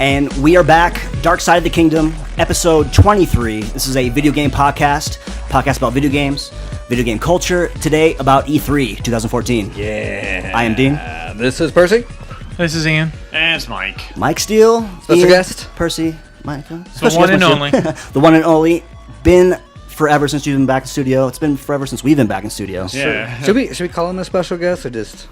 And we are back, Dark Side of the Kingdom, episode 23. This is a video game podcast about video games, video game culture. Today about E3 2014. Yeah. I am Dean. This is Percy. This is Ian. And it's Mike. Mike Steele. Special Ian, guest. Percy. Mike. The one and only. The one and only. Been forever since you've been back in studio. It's been forever since we've been back in studio. Yeah. Should we call him a special guest or just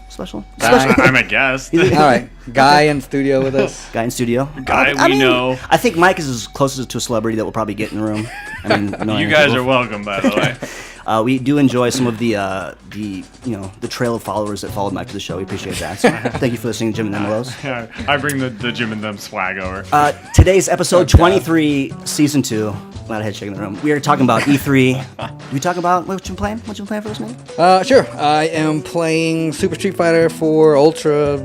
Special? I'm a guest. all right? Guy in studio with us. Guy in studio. Guy we know. I think Mike is as closest to a celebrity that we'll probably get in the room. I mean, You guys are welcome, by the way. We do enjoy some of the trail of followers that followed Mike to the show. We appreciate that. So thank you for listening, Jim and them Lows. Yeah, I bring the Jim and them swag over. Today's episode 23, season 2. A lot of head shaking in the room. We are talking about E3. We talk about what you playing? What you playing first, man? Sure. I am playing Super Street Fighter 4 Ultra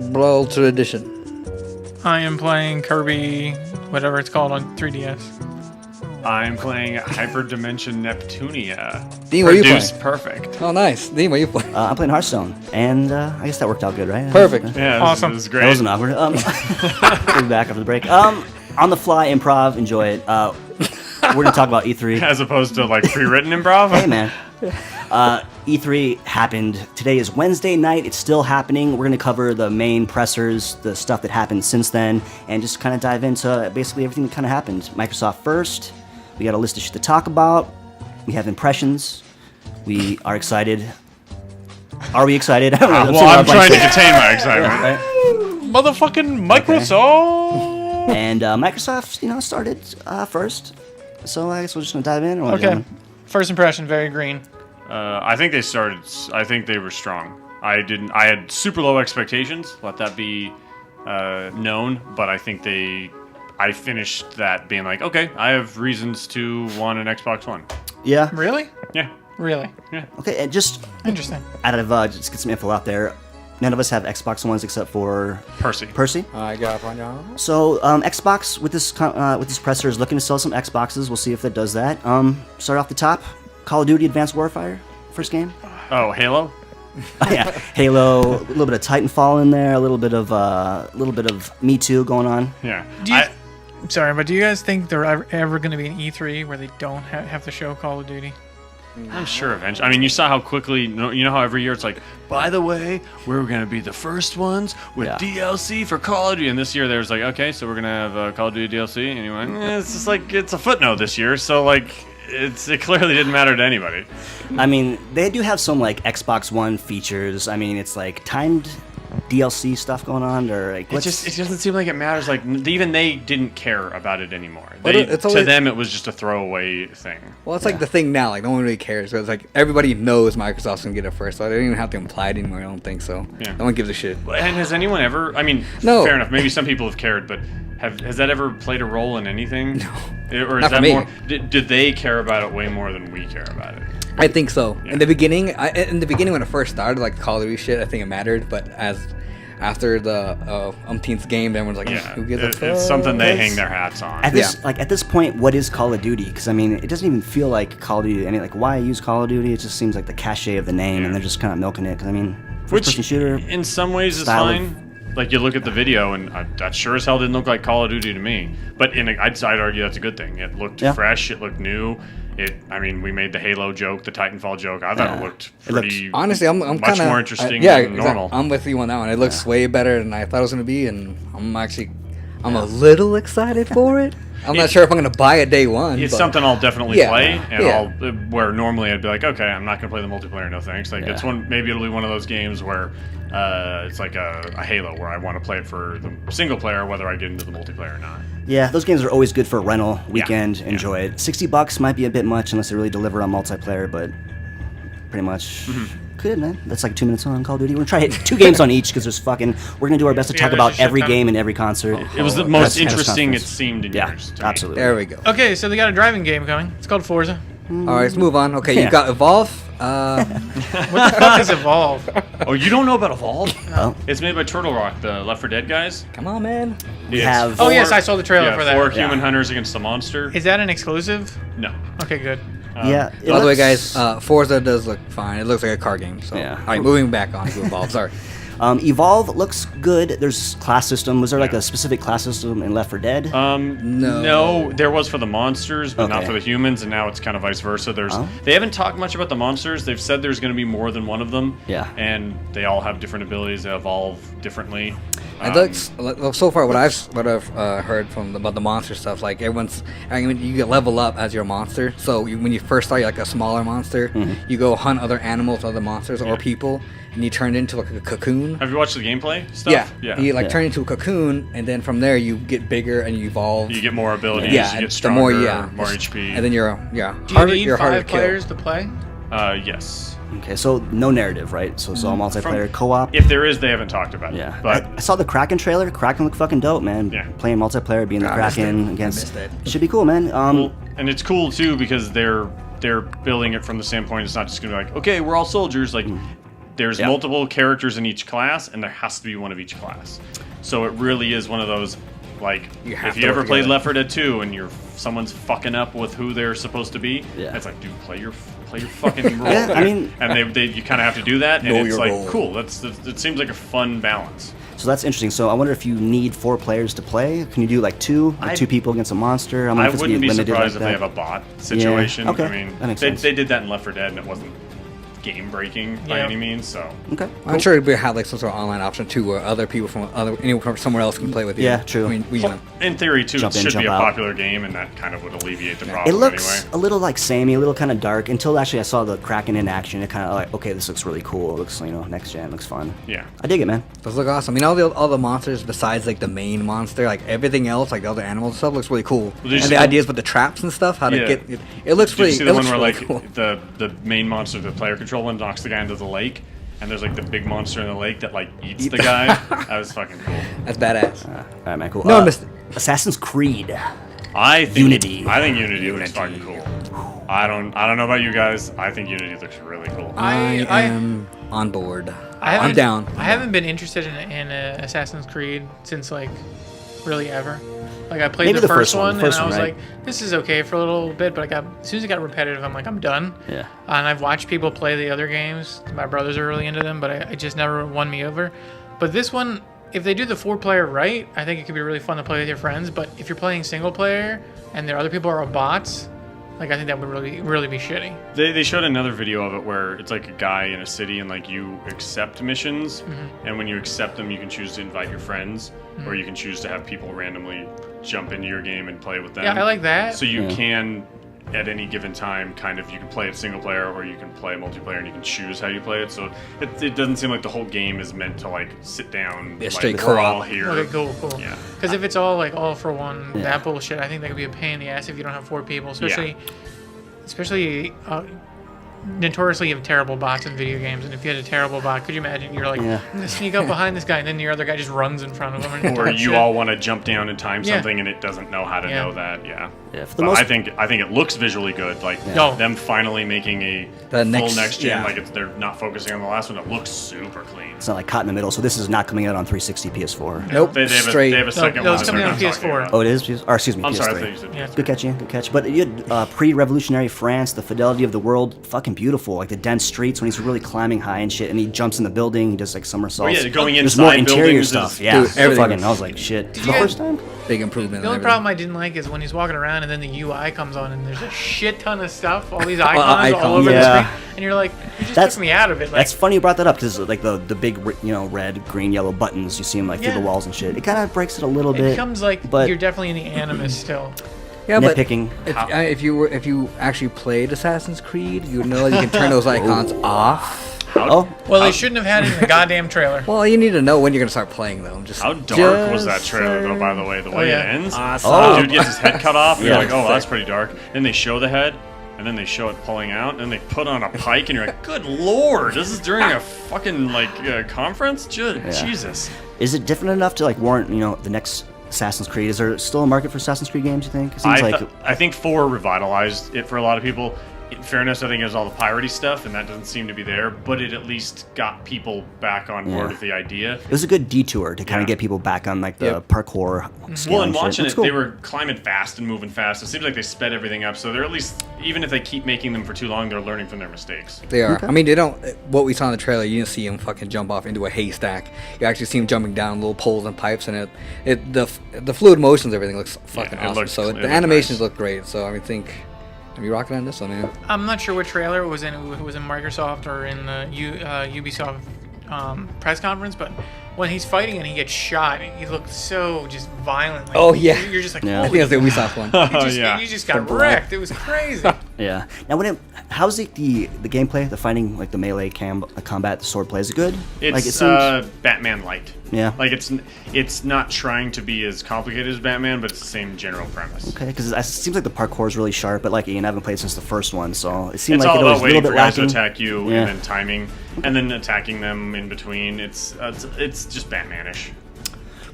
Edition. I am playing Kirby, whatever it's called on 3DS. I'm playing Hyperdimension Neptunia. Dean, what are you Produced playing? perfect. Oh, nice. Dean, what are you playing? I'm playing Hearthstone, and I guess that worked out good, right? Perfect. Yeah, Awesome. This is great. That wasn't awkward. We'll be back after the break. On the fly improv, enjoy it. We're gonna talk about E3. As opposed to like pre-written improv. Hey, man. E3 happened. Today is Wednesday night. It's still happening. We're going to cover the main pressers, the stuff that happened since then, and just kind of dive into basically everything that kind of happened. Microsoft first. We got a list of shit to talk about. We have impressions. We are excited. Are we excited? I don't know. Well, I'm trying to contain my excitement. Right? Motherfucking Microsoft! And Microsoft, started first. So I guess we're just going to dive in. Or what, Okay. gentlemen? First impression, very green. I think they started. I think they were strong. I had super low expectations. Let that be known. But I think I finished that being like, okay, I have reasons to want an Xbox One. Yeah. Really? Yeah. Really? Yeah. Okay, and just Interesting. out of just get some info out there. None of us have Xbox Ones except for Percy. I got one, y'all. So Xbox with this presser is looking to sell some Xboxes. We'll see if that does that. Start off the top. Call of Duty: Advanced Warfare, first game. Oh, Halo. Yeah, Halo. A little bit of Titanfall in there. A little bit of Me Too going on. Yeah. I'm sorry, but do you guys think they're ever going to be an E3 where they don't have to show Call of Duty? I'm sure eventually. I mean, you saw how quickly, you know how every year it's like, by the way, we're going to be the first ones with DLC for Call of Duty. And this year there's like, okay, so we're going to have Call of Duty DLC. And you went, it's just like, it's a footnote this year. So, like, it clearly didn't matter to anybody. I mean, they do have some, like, Xbox One features. I mean, it's, like, timed DLC stuff going on, or like It doesn't seem like it matters. Like even they didn't care about it anymore. To them, it was just a throwaway thing. Well, it's like the thing now. Like no one really cares. So it's like everybody knows Microsoft's gonna get it first. So they don't even have to imply it anymore. I don't think so. Yeah. No one gives a shit. And has anyone ever? I mean, no. Fair enough. Maybe some people have cared, but has that ever played a role in anything? No. Or is Not that for me. more? Did they care about it way more than we care about it? I think so. Yeah. In the beginning when it first started, like Call of Duty shit, I think it mattered. But after the umpteenth game, everyone's like, who gives a fuck? It's something they hang their hats on. At this point, what is Call of Duty? Because I mean, it doesn't even feel like Call of Duty. I mean, like why use Call of Duty? It just seems like the cachet of the name, and they're just kind of milking it. Because I mean, first-person shooter. In some ways, is fine. Like you look at the video, and that sure as hell didn't look like Call of Duty to me. But I'd argue that's a good thing. It looked fresh. It looked new. I mean, we made the Halo joke, the Titanfall joke. I thought it looked pretty. Honestly, I'm much kinda, more interesting than normal. I'm with you on that one. It looks way better than I thought it was gonna be, and I'm a little excited for it. I'm not sure if I'm gonna buy it day one. It's something I'll definitely play, and yeah. where normally I'd be like, okay, I'm not gonna play the multiplayer, no thanks. Like it's maybe it'll be one of those games where it's like a Halo where I want to play it for the single player, whether I get into the multiplayer or not. Yeah, those games are always good for a rental weekend. Enjoy it. $60 might be a bit much unless they really deliver on multiplayer, but pretty much good, man. That's like 2 minutes on Call of Duty. We're gonna try to hit 2 games on each because there's we're gonna do our best to talk about every game and every concert. It was the most interesting it seemed in years. Yeah, absolutely. There we go. Okay, so they got a driving game coming. It's called Forza. All right, let's move on. Okay, you got Evolve. What the fuck is Evolve? Oh, you don't know about Evolve? No. It's made by Turtle Rock, the Left 4 Dead guys. Come on, man. We have. Oh yes, I saw the trailer for that. 4 human hunters against the monster. Is that an exclusive? No. Okay, good. Yeah. By the way, guys, Forza does look fine. It looks like a car game. So, all right, moving back on to Evolve. Sorry. Evolve looks good. There's class system. Was there like a specific class system in Left 4 Dead? No, there was for the monsters, but not Okay. for the humans, and now it's kind of vice versa. They haven't talked much about the monsters. They've said there's going to be more than one of them. Yeah. And they all have different abilities. They evolve differently. It looks so far what I've heard about the monster stuff. Like you get level up as your monster. So when you first start, you're like a smaller monster. You go hunt other animals, other monsters, or people, and you turn into like a cocoon. Have you watched the gameplay stuff? Yeah. You turn into a cocoon, and then from there you get bigger and you evolve. You get more abilities. Yeah, you get the stronger, more HP. and then you're Do you harder. need You're harder to 5 kill. players to play? Yes. Okay, so no narrative, right? So it's all multiplayer co-op. If there is, they haven't talked about it. Yeah, But I saw the Kraken trailer. Kraken looked fucking dope, man. Yeah. Playing multiplayer, being the I missed Kraken it. against. I missed it. Should be cool, man. well, and it's cool too because they're building it from the standpoint. It's not just gonna be like, okay, we're all soldiers. Like, there's Yeah. multiple characters in each class, and there has to be one of each class. So it really is one of those, like, You have if to you ever work played together. Left 4 Dead 2 and someone's fucking up with who they're supposed to be, Yeah. it's like, dude, play your fucking role. Yeah, I mean- and you kind of have to do that, and Know it's your like, role. cool. It seems like a fun balance. So that's interesting. So I wonder if you need 4 players to play. Can you do like 2, like 2 people against a monster? I wouldn't be surprised like if that. they have a bot situation. Okay. I mean, That makes they, sense. they did that in Left 4 Dead, and it wasn't game breaking by Yeah. any means. So Okay. I'm sure we have like some sort of online option too, where other people from anyone from somewhere else can play with you. Yeah, true. I mean, we, in theory, too, Jump it in, should jump be a out. popular game, and that kind of would alleviate the It problem looks anyway. a little like samey, a little kind of dark. Until actually I saw the Kraken in action, it kind of like, okay, this looks really cool. It looks, next gen, looks fun. Yeah. I dig it, man. those look awesome. I mean, all the monsters besides like the main monster, like everything else, like the other animals and stuff, looks really cool. did you And see the the- ideas with the traps and stuff, how to Yeah. get it looks Did really. you see It the one looks where really like cool. the main monster, the player control one, knocks the guy into the lake, and there's like the big monster in the lake that like eats the guy? That was fucking cool. That's badass. All right, man, cool. No, I missed it. Assassin's Creed. I think Unity. I think Unity looks fucking cool. I don't know about you guys. I think Unity looks really cool. I I- am on board. I I'm haven't- down. I haven't been interested in Assassin's Creed since like really ever. Like I played Maybe the first one, first and I one, was right? like, this is okay for a little bit, but as soon as it got repetitive, I'm like, I'm done. Yeah. And I've watched people play the other games. My brothers are really into them, but it just never won me over. But this one, if they do the 4-player right, I think it could be really fun to play with your friends. But if you're playing single player and the other people are bots, like I think that would really be shitty. They showed another video of it where it's like a guy in a city and like you accept missions, and when you accept them, you can choose to invite your friends, or you can choose to have people randomly jump into your game and play with them. Yeah, I like that. So you can, at any given time, you can play it single player or you can play multiplayer, and you can choose how you play it. So it doesn't seem like the whole game is meant to like sit down. Yeah, like, straight we're co-op. all here. Okay, cool. Yeah. Because if it's all like all for one, Yeah. that bullshit, I think that could be a pain in the ass if you don't have 4 people. Especially, notoriously you have terrible bots in video games, and if you had a terrible bot, could you imagine you're like, Yeah. I'm gonna sneak up behind this guy, and then your other guy just runs in front of him. And Or talks you shit. all want to jump down and time Yeah. something, and it doesn't know how to Yeah. know that. Yeah. Yeah, for the But most- I think it looks visually good. Like No. them finally making a The full next- next gen. yeah. Like they're not focusing on the last one. It looks super clean. It's not like caught in the middle. So this is not coming out on 360 PS4. Nope. They have straight. a second no, one. it's that coming they're on not talking PS4. about. Oh, it is? Or excuse me, I'm PS3. sorry, I thought you said Yeah. PS3. Good catch, yeah, good catch. But you had pre-revolutionary France, the fidelity of the world, fucking beautiful. Like the dense streets when he's really climbing high and shit, and he jumps in the building, he does like somersaults. Oh, yeah, going There's more inside interior buildings stuff. is- Yeah, Dude, everything. fucking. I was like, shit. For the you guys- first time. Big improvement. The on only everything. problem I didn't like is when he's walking around and then the UI comes on and there's a shit ton of stuff, all these icons, icons, all over yeah. the screen, and you're like, you just That's- took me out of it. Like, That's funny you brought that up because like the big red, green, yellow buttons you see them like through Yeah. the walls and shit. It kind of breaks it a little it bit. becomes like but you're definitely in the animus still. Yeah, but nitpicking. if you actually played Assassin's Creed, you would know that you can turn those icons off. Oh, Well, they shouldn't have had it in the goddamn trailer. Well, you need to know when you're gonna start playing them. Just How dark was that just trailer, though, by the way? The way yeah. it ends? Awesome. The dude gets his head cut off, and Yeah. you're like, oh, that's pretty dark. Then they show the head, and then they show it pulling out, and then they put on a pike, and you're like, good lord, this is during a fucking, conference? Jesus. is it different enough to like warrant the next Assassin's Creed? Is there still a market for Assassin's Creed games? You think? It seems like I think 4 revitalized it for a lot of people. in fairness, I think it was all the piratey stuff, and that doesn't seem to be there. But it at least got people back on board with the idea. It was a good detour to kind of get people back on like the parkour. Well, and watching shit. it, Cool. they were climbing fast and moving fast. It seems like they sped everything up. So they're at least, even if they keep making them for too long, they're learning from their mistakes. They are. I mean, they don't. What we saw in the trailer, you didn't see him fucking jump off into a haystack. You actually see him jumping down little poles and pipes, and the fluid motions, everything looks fucking awesome. It The looked animations nice. look great. So I think. Are you rocking on this one, man? I'm not sure what trailer it was in. It was in Microsoft or in the Ubisoft press conference, but when he's fighting and he gets shot, he looked so just violent. Like, Oh, yeah. You're just like, Yeah. I think that's the Ubisoft one. you just got wrecked. It was crazy. Yeah. Now, how's the gameplay, the fighting, like the melee combat, the sword play? Is it good? It's like it seems. Batman light. Yeah. Like it's not trying to be as complicated as Batman, but it's the same general premise. Okay, because it seems like the parkour is really sharp, but like Ian, I haven't played since the first one, so it seemed It's like all it was about a little waiting bit for guys to lacking. attack you Yeah. and then timing, and then attacking them in between. It's just Batmanish.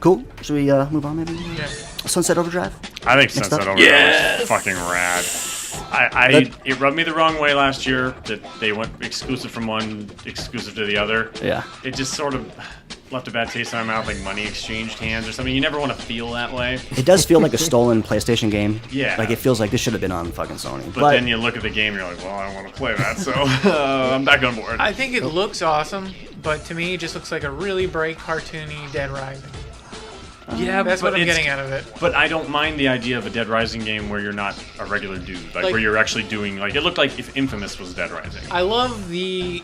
Cool. Should we move on maybe? Yeah. Sunset Overdrive? I think Next Sunset up. Overdrive is fucking rad. It rubbed me the wrong way last year that they went exclusive from one, exclusive to the other. Yeah. It just sort of left a bad taste in my mouth, like money exchanged hands or something. You never want to feel that way. It does feel like a stolen PlayStation game. Yeah. Like it feels like this should have been on fucking Sony. But then you look at the game and you're like, well, I don't want to play that, so I'm back on board. I think it looks awesome, but to me, it just looks like a really bright, cartoony Dead Rising. Yeah, That's what but I'm it's- getting out of it. But I don't mind the idea of a Dead Rising game where you're not a regular dude, like where you're actually doing like it looked like if Infamous was Dead Rising. I love the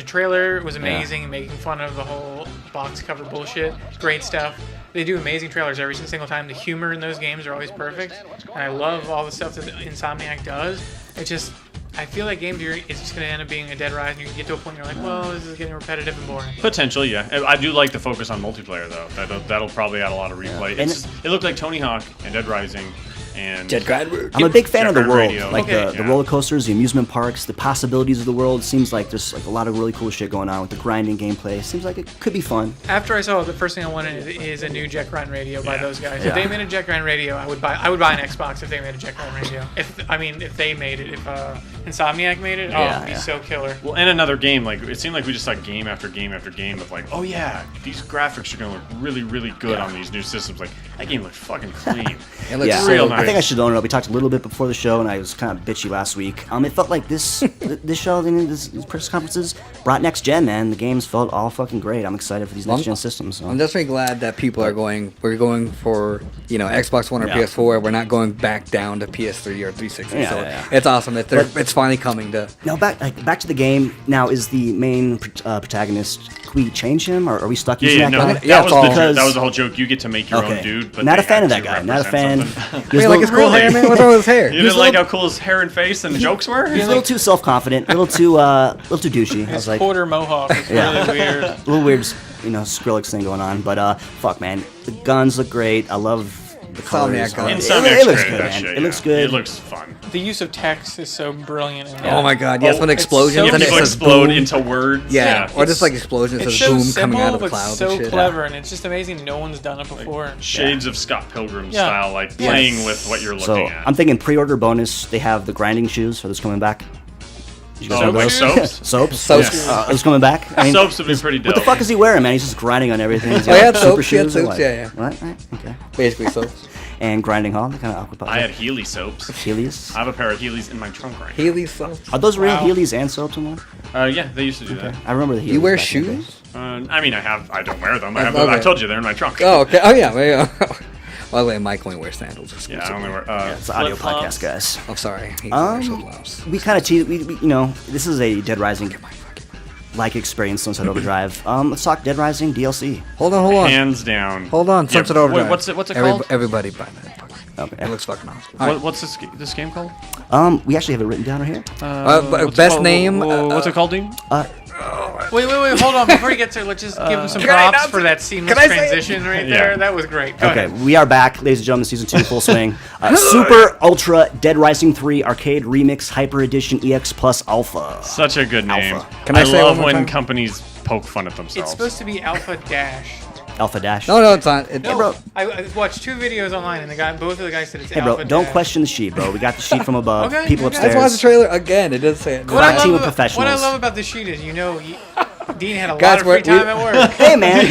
trailer was amazing, making fun of the whole box cover bullshit. Great stuff. They do amazing trailers every single time. The humor in those games are always perfect, and I love all the stuff that Insomniac does. It's just I feel like games it's just going to end up being a Dead Rising. You can get to a point where you're like, well, this is getting repetitive and boring. Potentially, yeah. I do like the focus on multiplayer though. That'll probably add a lot of replay. And It looked like Tony Hawk and Dead Rising and I'm a big fan of the Jet world, Radio. like Okay. the roller coasters, the amusement parks, the possibilities of the world. Seems like there's like a lot of really cool shit going on with the grinding gameplay. Seems like it could be fun. After I saw it, the first thing I wanted is a new Jet Grind radio by those guys. Yeah. If they made a Jet Grind radio, I would buy an Xbox if they made a Jet Grind radio. If they made it, if Insomniac made it, Yeah, it'd be yeah. so killer. Well, and another game. Like it seemed like we just saw game after game after game of like, oh yeah, these graphics are gonna look really, really good on these new systems. Like that game looked fucking clean. It looks Yeah, real I think I nice. should own it. We talked a little bit before the show, and I was kind of bitchy last week. It felt like this show, these press conferences brought next gen, man. The games felt all fucking great. I'm excited for these next gen systems. So. I'm definitely glad that people are going. We're going for Xbox One or Yeah. PS4. We're not going back down to PS3 or 360. Yeah, so yeah. it's awesome that it's finally coming to. Now back to the game. Now is the main protagonist? Can we change him, or are we stuck using that guy? Yeah, it's all- That was the whole joke. You get to make your own dude, but not they a fan have of that to guy. Not a fan. represent something. He was Wait, a like little- his cool hair, man. What's wrong with his hair? You didn't like how cool his hair and face and the jokes were? He was a little too self-confident, a little too douchey. I was His like, quarter mohawk is Yeah. really weird. a little weird, Skrillex thing going on. But fuck, man, the guns look great. I love the colors. Insomniac guns. Insomniac's It looks great good, at that man. shit, It looks yeah. good. It looks fun. The use of text is so brilliant. In Oh my god, yes, Oh, when it's explosions so- and it People says explode boom. into words. Yeah, or just It's- like explosions, It's says so boom simple, coming out of the but clouds so and shit. clever, and it's just amazing. No one's done it before. Shades of Scott Pilgrim Yeah. style, like Yes. playing with what you're So looking at. I'm thinking pre-order bonus. They have the grinding shoes. Are those coming back? Did you guys Oh, know like those? soaps? Soaps. Soaps. Are those coming back? I mean, Soaps would be pretty dope. what the fuck is he wearing, man? He's just grinding on everything. He's Oh, he got had super soaps, he had shoes or soaps, what? yeah, yeah. Right. Okay. Basically, so And grinding hall, they kind of occupied. I had Healy soaps. Heelys. I have a pair of Heelys in my trunk right Healy soaps. Are those real Wow. Heelys and soaps in one? now. Yeah, they used to do I remember the Heelys. You wear back in the day. shoes? that. I mean, I don't wear them. Okay. I told you they're in my trunk. Oh, okay. Oh yeah. Yeah. By the way, Mike only wears sandals. Yeah, I only wear. It's an audio flip-flops. podcast, guys. I'm sorry. He wears flip-flops. We kind of tease. We this is a Dead Rising like experience. Sunset Overdrive. Let's talk Dead Rising DLC. Hold on. Hands down. Hold on. Yeah, Sunset Overdrive. What's it called? Everybody buy that. Okay. It looks fucking awesome. What's this game called? We actually have it written down right here. Best name. What's it called, Dean? Wait, hold on. Before you get to it, let's just give him some Can I props announce for it? that seamless Can I say it? transition right Yeah. there. That was great. Go Okay, ahead. we are back, ladies and gentlemen. Season 2, full swing. Super Ultra Dead Rising 3 Arcade Remix Hyper Edition EX Plus Alpha. Such a good name. Alpha. Can I say it love one more when time? companies poke fun at It's themselves. supposed to be Alpha Dash. Alpha Dash. No, it's not. No, bro. I watched 2 videos online, and both of the guys said it's Hey, bro, Alpha don't Dash. question the sheet, bro. We got the sheet from above. Okay, People okay. upstairs. Let's watch the trailer again. It does say it. What I, Crack team love of about, professionals. what I love about the sheet is, Dean had a Guys, lot of free we're- time at work. Hey, man.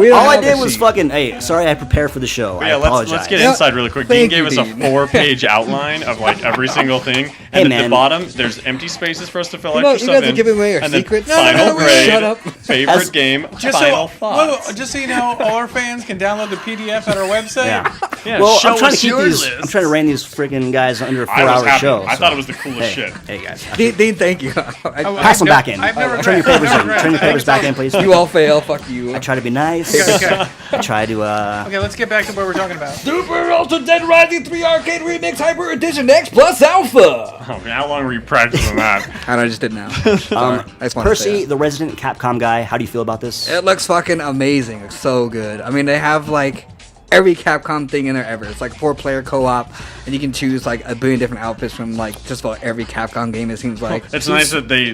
We don't All I have a did was sheet. fucking. Hey, sorry, I prepared for the show. I Yeah, apologize. let's get Yeah. inside really quick. Dean Thank gave you, us a Dean. 4-page outline of like every single thing, Hey, and at man. the bottom there's empty spaces for us to fill You extra know, stuff you guys are in. giving away your and then secrets. Final No, grade, shut up. favorite As- game, Just final so, thoughts. just so you know, all our fans can download the PDF at our website. Yeah. Yeah, Well, show I'm trying to us keep your these. list. I'm trying to rein these freaking guys under a I was 4-hour happy. show. I so- thought it was the coolest Hey, shit. hey guys. Dean, thank you. Pass them back in. I've never Turn your read- papers I've in. never read. Turn your I papers think back in, please. You all fail. Fuck you. I try to be nice. Okay. I try to. Okay, let's get back to what we're talking about. Super Ultra Dead Rising 3 Arcade Remix Hyper Edition X Plus Alpha. Oh, man, how long were you practicing that? I know, I just did now. Sorry. I just wanted to say Percy, that. the resident Capcom guy. How do you feel about this? It looks fucking amazing. It's so good. I mean, they have like every Capcom thing in there ever. It's like 4-player co-op, and you can choose like a billion different outfits from like just about every Capcom game. It seems like It's nice that they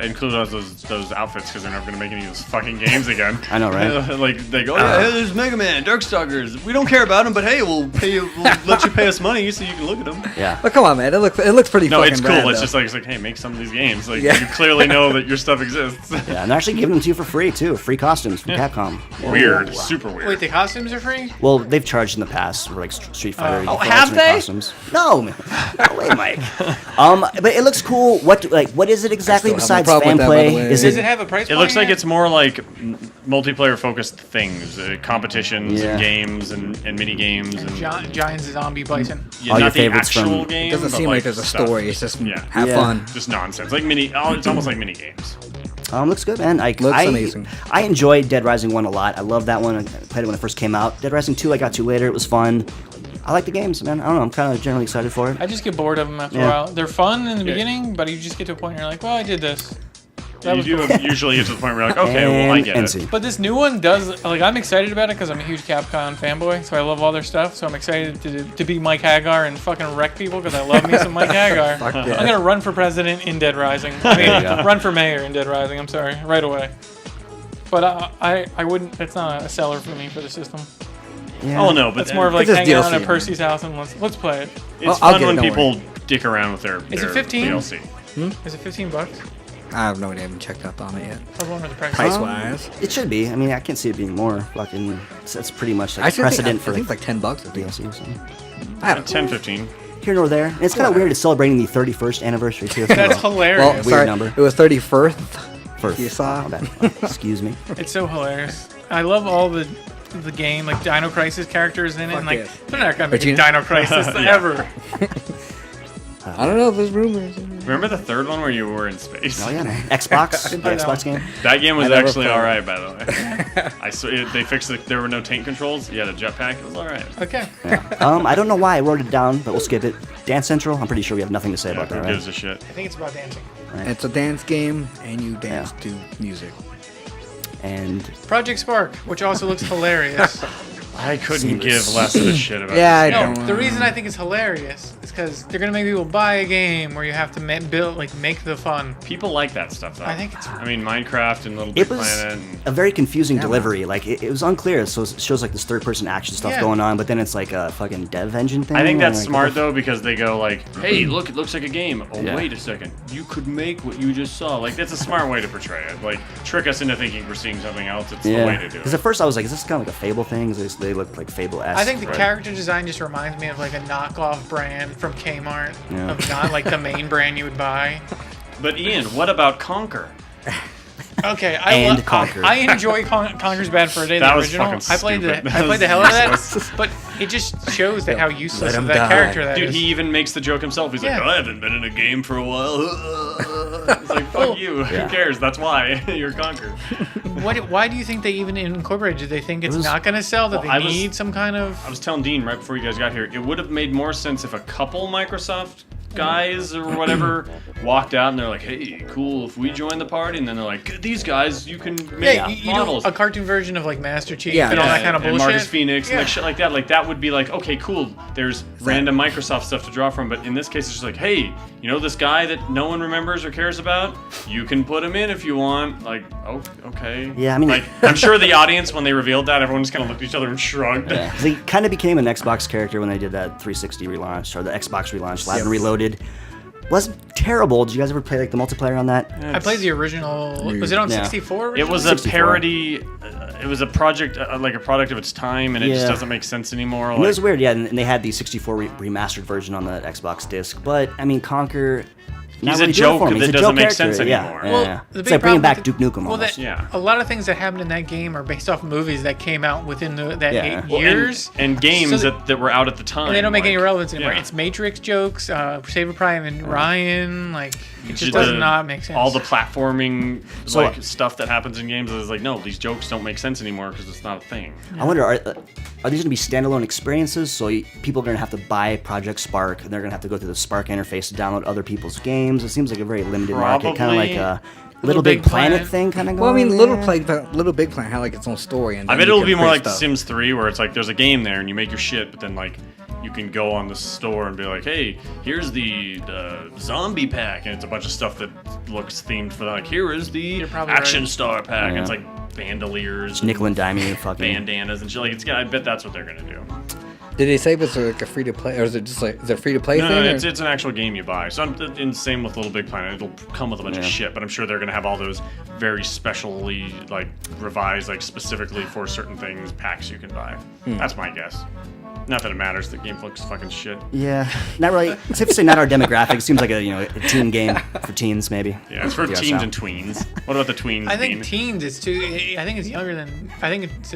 include those outfits because they're never gonna make any of those fucking games again. I know, right? Like they go, yeah, hey, there's Mega Man, Darkstalkers. We don't care about them, but hey, we'll let you pay us money so you can look at them. Yeah. But come on, man, it looks pretty. No, fucking it's cool. rad, It's though. just like, hey, make some of these games. Like Yeah. you clearly know that your stuff exists. Yeah, and they're actually giving them to you for free too. Free costumes from Capcom. Weird, Whoa. super weird. Wait, the costumes are free? Well, they've charged in the past for like Street Fighter. you Oh, can fill out have some they? Costumes. No, man. No way, Mike. But it looks cool. What is it exactly I still have besides no problem fan with that, by play? the way. Is Does it? it have a price It point looks like yet? it's more like multiplayer focused things, competitions Yeah. and games and mini games and Giant zombie bison. yeah, All your not the favorites actual from- game. It doesn't but, seem like there's a stuff. story. It's just Yeah. have Yeah. fun. Just nonsense, like mini. Oh, it's almost like mini games. Looks good, man. Looks amazing. I enjoyed Dead Rising 1 a lot. I love that one. I played it when it first came out. Dead Rising 2 I got to later. It was fun. I like the games, man. I don't know. I'm kind of generally excited for it. I just get bored of them after Yeah. a while. They're fun in the Yeah. beginning, but you just get to a point where you're like, well, I did this. That was You cool. do usually get to the point where you're like, okay, well, I And get it. NC. But this new one does, like, I'm excited about it because I'm a huge Capcom fanboy, so I love all their stuff. So I'm excited to be Mike Hagar and fucking wreck people because I love me some Mike Hagar. Fuck yeah. I'm gonna run for president in Dead Rising. I mean, run for mayor in Dead Rising. I'm sorry, right away. But I wouldn't. It's not a seller for me for the system. Yeah. Oh no, but It's more of like It's just hanging out DLC, at Percy's house and let's play it. it's I'll fun get it, when don't people dick around with their Is it 15? DLC. Is it $15? I have no idea. I haven't checked up on it yet. I was wondering the price. Price wise, It should be. I mean, I can't see it being more. Fucking, that's pretty much I like should precedent think, for I think it's like $10. I think. DLC. So. I don't know. 10, 15. Here nor there. And it's kind of weird. It's celebrating the 31st anniversary too. That's Well, hilarious. Weird sorry, number. it was 31st. First. You saw? My bad. Excuse me. It's so hilarious. I love all the game, like Dino Crisis characters in it, Fuck and like yes. they're not gonna make a Regina? Dino Crisis ever. I don't know if there's rumors. Remember the third one where you were in space? Oh yeah, man. Xbox. The play that Xbox game. That game was I never actually played all it. right, by the way. They fixed it. There were no tank controls. You had a jetpack. It was all right. Okay. I don't know why I wrote it down, but we'll skip it. Dance Central. I'm pretty sure we have nothing to say Yeah, about who that, right? gives a shit? I think it's about dancing. It's a dance game, and you dance to music. And Project Spark, which also looks hilarious. I couldn't Seamless. give less of a shit about Yeah, I this game. don't. No, the reason I think it's hilarious is because they're gonna make people buy a game where you have to make the fun. People like that stuff, though. I think it's- I mean, Minecraft and Little Big it was Planet. And a very confusing Yeah, delivery. Like it was unclear. So it shows like this third-person action stuff Yeah. going on, but then it's like a fucking dev engine thing. I think that's like, smart though because they go like, "Hey, look, it looks like a game." Oh, Yeah. wait a second, you could make what you just saw. Like that's a smart way to portray it. Like trick us into thinking we're seeing something else. It's the way Yeah. to do Because it. at first I was like, is this kind of like a Fable thing? 'Cause they look like Fable-esque. I think the Right. character design just reminds me of like a knockoff brand from Kmart, Yeah. of not like the main brand you would buy. But Ian, what about Conquer? Okay, And Conquer. I enjoy Conquer's Bad for a Day, That the was original. fucking I played stupid. the That I played was the hell out of useless. that, but it just shows that how useless Let of him that die. character that Dude, is. he even makes the joke himself. He's Yeah. like, I haven't been in a game for a while. It's like, fuck you. Yeah. Who cares? That's why you're Conquer. Why do you think they even incorporated? Do they think it's was- not going to sell? That Well, I they was- need some kind of? I was telling Dean right before you guys got here, it would have made more sense if a couple Microsoft guys or whatever walked out and they're like, hey, cool, if we join the party, and then they're like, these guys, you can make you know, models. a cartoon version of like Master Chief Yeah, and all that kind of and bullshit. Marcus Phoenix and like shit like that. Like that would be like, okay, cool. There's random Microsoft stuff to draw from, but in this case, it's just like, hey, you know this guy that no one remembers or cares about? You can put him in if you want. Like, oh, okay. Yeah, I mean, like I'm sure the audience when they revealed that, everyone just kind of looked at each other and shrugged. Yeah, 'cause he kind of became an Xbox character when they did that 360 relaunch or the Xbox relaunch, Live and Reloaded. Wasn't terrible. Did you guys ever play like the multiplayer on that? I played the original. Was it on 64? It was a 64. parody. It was a project, like a product of its time, and it just Yeah. doesn't make sense anymore. And it was weird, yeah, and they had the 64 remastered version on the Xbox disc. But I mean, Conker. He's really a doing it joke for me. that He's a doesn't joke make character, sense yeah, anymore. Yeah, Well, yeah. the It's big like bringing problem back with Duke Nukem well, almost. Yeah. A lot of things that happened in that game are based off movies that came out within that Yeah. 8 Well, years. and games So that were out at the time. and they don't make any like, relevance anymore. yeah. It's Matrix jokes, Saving Private Ryan. Like, it just The- does not make sense. All the platforming So- stuff that happens in games is like, no, these jokes don't make sense anymore because it's not a thing. I wonder, are these going to be standalone experiences? So people are going to have to buy Project Spark, and they're going to have to go through the Spark interface to download other people's games. It seems like a very limited market, kind of like a Little Big Planet thing, kind of going. Well, I mean, yeah. Little Big Planet had like its own story, and I then bet you it'll could be more create like The stuff. Sims 3, where it's like there's a game there and you make your shit, but then like you can go on the store and be like, hey, here's the zombie pack, and it's a bunch of stuff that looks themed for that. Like, here is the You're probably action right. star pack. Yeah. And it's like bandoliers, Nickel and dimey fucking. bandanas and shit. Like, I bet that's what they're gonna do. Did they say it was like a free to play, or is it just like is it free to play No, thing? no, or- it's an actual game you buy. So in same with Little Big Planet. It'll come with a bunch of shit, but I'm sure they're gonna have all those very specially like revised, like specifically for certain things packs you can buy. That's my guess. Not that it matters. The game looks fucking shit. Yeah, not really. It's safe to say not our demographic. It seems like a teen game for teens, maybe. Yeah, it's for Yeah, teens so. and tweens. What about the tweens? I think Dean? teens is too. I think it's younger than. I think it's.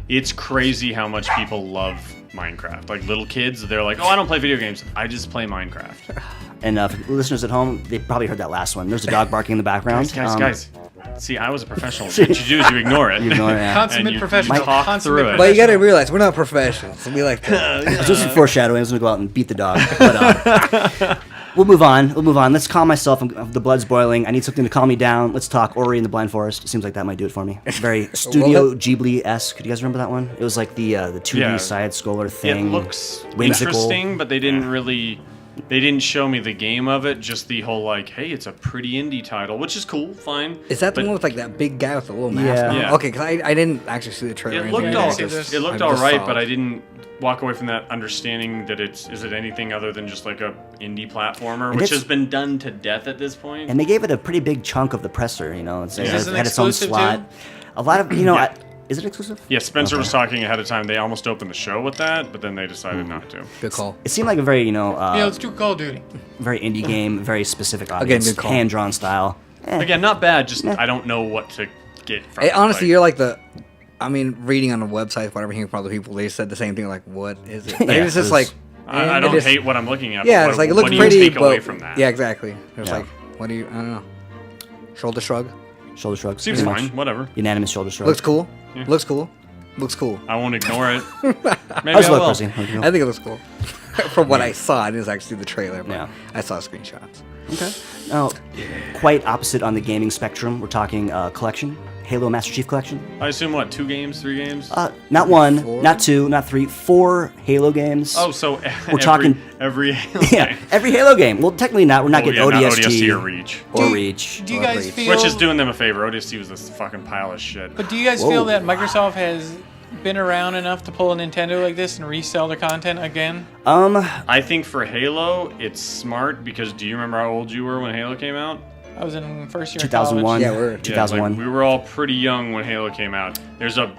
It's crazy how much people love Minecraft. Like little kids, they're like, "Oh, I don't play video games. I just play Minecraft." And for listeners at home, they probably heard that last one. There's a dog barking in the background. Guys. See, I was a professional. What you do is you ignore it. You ignore it, yeah. Consummate you professional. talk Consummate through it. But you gotta realize we're not professionals. We like to. It's just foreshadowing. I was gonna go out and beat the dog, but we'll move on. Let's calm myself. The blood's boiling. I need something to calm me down. Let's talk Ori and the Blind Forest. It seems like that might do it for me. Very Studio Ghibli-esque. Do you guys remember that one? It was like the 2D Yeah. side scroller It thing. looks whimsical. interesting, but they didn't really. They didn't show me the game of it. Just the whole like, hey, it's a pretty indie title, which is cool, fine. Is that the but one with like that big guy with the little mask? Yeah. on? Yeah. Okay, because I didn't actually see the trailer. It or looked anything. all. see this. It looked I all just right, saw but it. I didn't walk away from that understanding that is it anything other than just like a indie platformer, which it's- has been done to death at this point. And they gave it a pretty big chunk of the presser. You know, it Is this an had its own exclusive slot. A lot of is it exclusive? Yeah, Spencer Okay. was talking ahead of time. They almost opened the show with that, but then they decided not to. Good call. It seemed like a very Let's do Call of Duty. very indie game, very specific audience, good call. hand drawn style. Again, not bad. Just I don't know what to get from Hey, it. honestly, Like, you're like the. I mean, reading on the website, whatever, hearing from other people, they said the same thing. Like, what is it? Like, Yeah, it's just it like. was- I it don't just- hate what I'm looking at. Yeah, but it's like it what looks do pretty, you take but away from that? yeah, exactly. It's Yeah. like, what do you? I don't know. Shoulder shrug. Shoulder shrugs. Seems pretty fine. much. Whatever. Unanimous shoulder shrug. Looks cool. Yeah. Looks cool. Looks cool. I won't ignore it. Maybe How's I luck, will. Percy? I think it looks cool. From what I saw, I didn't actually see the trailer, but Yeah. I saw screenshots. Okay. Now, quite opposite on the gaming spectrum. We're talking collection, Halo Master Chief Collection. I assume what? 2 games, 3 games? Not one, 4? not 2, not 3, 4 Halo games. Oh, so We're talking- every yeah, every Halo game. Well, technically not. We're not getting not ODST, ODST or Reach, or Reach. Do you Or guys Reach. feel? which is doing them a favor. ODST was this fucking pile of shit. But do you guys Whoa. feel that Microsoft has been around enough to pull a Nintendo like this and resell their content again? I think for Halo, it's smart because do you remember how old you were when Halo came out? I was in first year. 2001. Yeah, we're- Yeah, 2001. like, we were all pretty young when Halo came out. There's a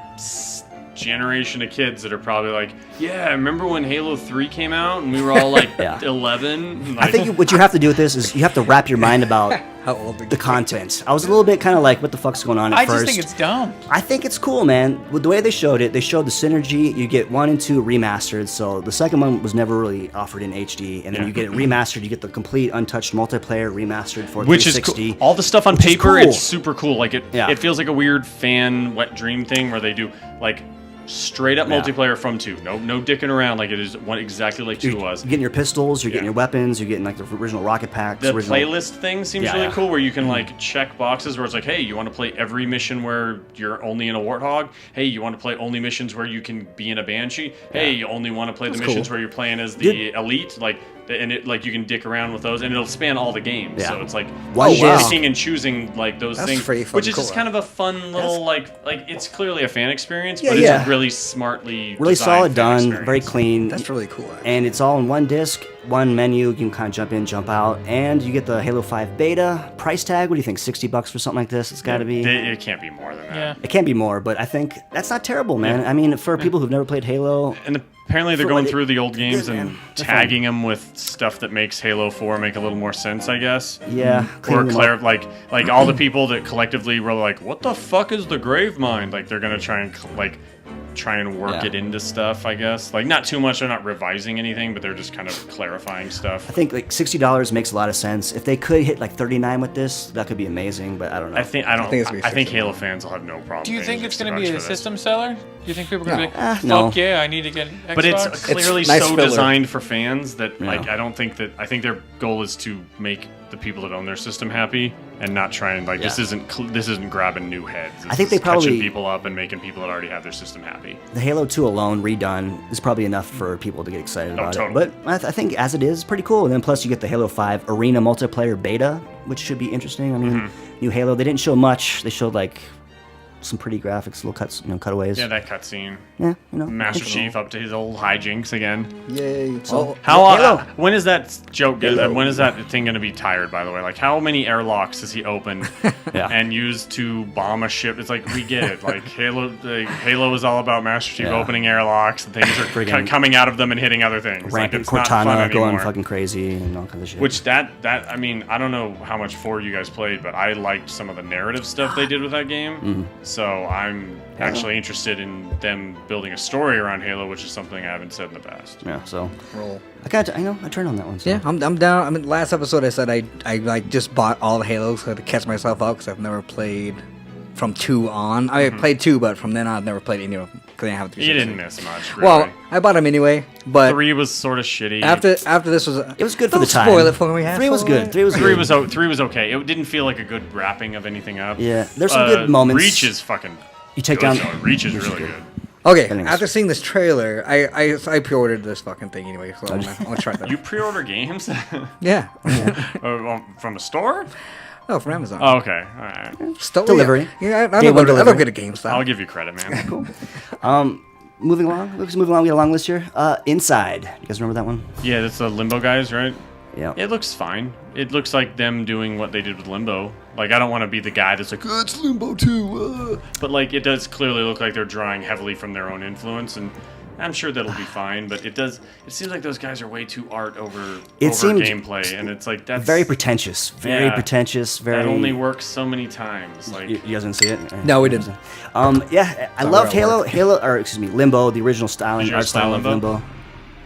generation of kids that are probably like, yeah, remember when Halo 3 came out and we were all like Yeah. 11? I Like, think what you have to do with this is you have to wrap your mind about How old are the content. I was a little bit kind of like, what the fuck's going on at I first. just think it's dumb. I think it's cool, man. With the way they showed it, they showed the synergy. You get 1 and 2 remastered, so the second one was never really offered in HD, and then Yeah. you get it remastered. You get the complete untouched multiplayer remastered for which is 360. cool. All the stuff on Which is paper, cool. it's super cool. Like Yeah. it feels like a weird fan wet dream thing where they do like straight up Yeah. multiplayer from 2. No dicking around. Like it is exactly like 2 was. You're getting your pistols, you're getting Yeah. your weapons, you're getting like the original rocket packs. The original... playlist thing seems Yeah, really yeah. cool, where you can like check boxes where it's like, hey, you want to play every mission where you're only in a warthog? Hey, you want to play only missions where you can be in a banshee? Hey, you only want to play the missions where you're playing as the elite? Like, and it like you can dick around with those, and it'll span all the games. Yeah. So it's like One disc. picking and choosing like those That's things, pretty fucking which is cool, just kind of a fun little like it's clearly a fan experience, Yeah, but yeah. it's a really smartly Really designed solid fan done, experience. very clean. That's really cool. Actually. And it's all in one disc, one menu. You can kind of jump in, jump out, and you get the Halo 5 beta. Price tag, what do you think? $60 for something like this? It's got to be. It can't be more than that. Yeah. It can't be more, but I think that's not terrible, man. I mean, for people who've never played Halo, And apparently they're For going what it- through the old they're games good, and man. They're tagging them with stuff that makes Halo 4 make a little more sense, I guess. yeah, Or cleaning them up. like all the people that collectively were like, "What the fuck is the grave mine?" Like they're gonna try and work Yeah. it into stuff, I guess. Like not too much. They're not revising anything, but they're just kind of clarifying stuff. I think like $60 makes a lot of sense. If they could hit like 39 with this, that could be amazing. But I don't know. I think it's gonna be I think 60. Halo fans will have no problem. Do you paying think it's $60 going to be for a this. system seller? Do you think people are going to be like, no. fuck yeah, I need to get an Xbox? But it's clearly nice so filler. designed for fans that like Yeah. I think their goal is to make the people that own their system happy and not try and like this isn't grabbing new heads. This I think is they probably- catching people up and making people that already have their system happy. The Halo 2 alone redone is probably enough for people to get excited about totally. it. But I think as it is, pretty cool. And then plus you get the Halo 5 Arena multiplayer beta, which should be interesting. I mean, new Halo, they didn't show much. They showed like some pretty graphics, little cuts, cutaways. Yeah, that cutscene. Yeah, you know. Master Chief up to his old hijinks again. Yay! So- How Halo. when is that joke? Halo. When is that thing going to be tired? By the way, like how many airlocks does he open Yeah. and use to bomb a ship? It's like we get it. Like Halo is all about Master Chief Yeah. opening airlocks and things are Friggin' coming out of them and hitting other things. Like Rampant it's not fun Cortana going anymore. fucking crazy and all kinds of shit. Which that I mean I don't know how much 4 you guys played, but I liked some of the narrative stuff they did with that game. So I'm actually interested in them building a story around Halo, which is something I haven't said in the past. yeah, so Roll. I turned on that one. So. Yeah, I'm down. I mean, last episode I said I like just bought all the Halos to catch myself up because I've never played from 2 on. I played 2, but from then on I've never played any of them because I didn't have the You 360. didn't miss much. Really. Well, I bought them anyway, but 3 was sort of shitty. after this was It was good for Don't the time. Spoil it for me. 3 was good. 3 was Three good. was 3 was okay. It didn't feel like a good wrapping of anything up. Yeah, there's some good moments. Reach is fucking. You take good, down. though. Reach is really good. Okay, Anyways. after seeing this trailer, I pre-ordered this fucking thing anyway, so I'm gonna try that. You pre-order games Yeah. from a store? No, from Amazon. Oh, okay. All right. Still, Delivery. Yeah, I Day don't one go to delivery. GameStop. I'll give you credit, man. Moving along. Lucas, moving along. We got a long list here. Inside. You guys remember that one? Yeah, that's the Limbo guys, right? Yeah. It looks fine. It looks like them doing what they did with Limbo. Like, I don't want to be the guy that's like, oh, it's Limbo too. But, like, it does clearly look like they're drawing heavily from their own influence, and I'm sure that'll be fine. But it seems like those guys are way too art over seemed gameplay, and it's like, that's... Very pretentious. Very Yeah. pretentious. Very. That only works so many times. Like, You guys didn't see it? No, we didn't. Yeah, I Saw loved it at Halo. work. Halo, or excuse me, Limbo, the original styling, Did you art guys play style of Limbo? Limbo.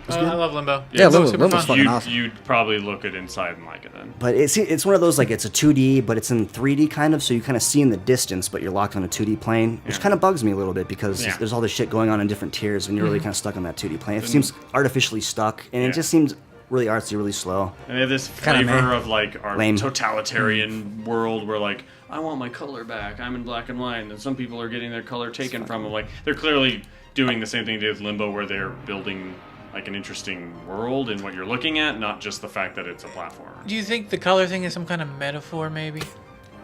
I love Limbo. Yeah, Limbo's Limbo- super Limbo's fun. fucking awesome. You'd probably look at inside and like it then. But it's one of those, like, it's a 2D, but it's in 3D kind of, so you kind of see in the distance, but you're locked on a 2D plane, which Yeah. kind of bugs me a little bit because Yeah. there's all this shit going on in different tiers, and you're really kind of stuck on that 2D plane. It seems artificially stuck, and Yeah. it just seems really artsy, really slow. And they have this Kinda flavor meh. of like our Lame. totalitarian world where like I want my color back. I'm in black and white, and then some people are getting their color taken from them. Like they're clearly doing the same thing they did with Limbo, where they're building like an interesting world in what you're looking at, not just the fact that it's a platformer. Do you think the color thing is some kind of metaphor, maybe?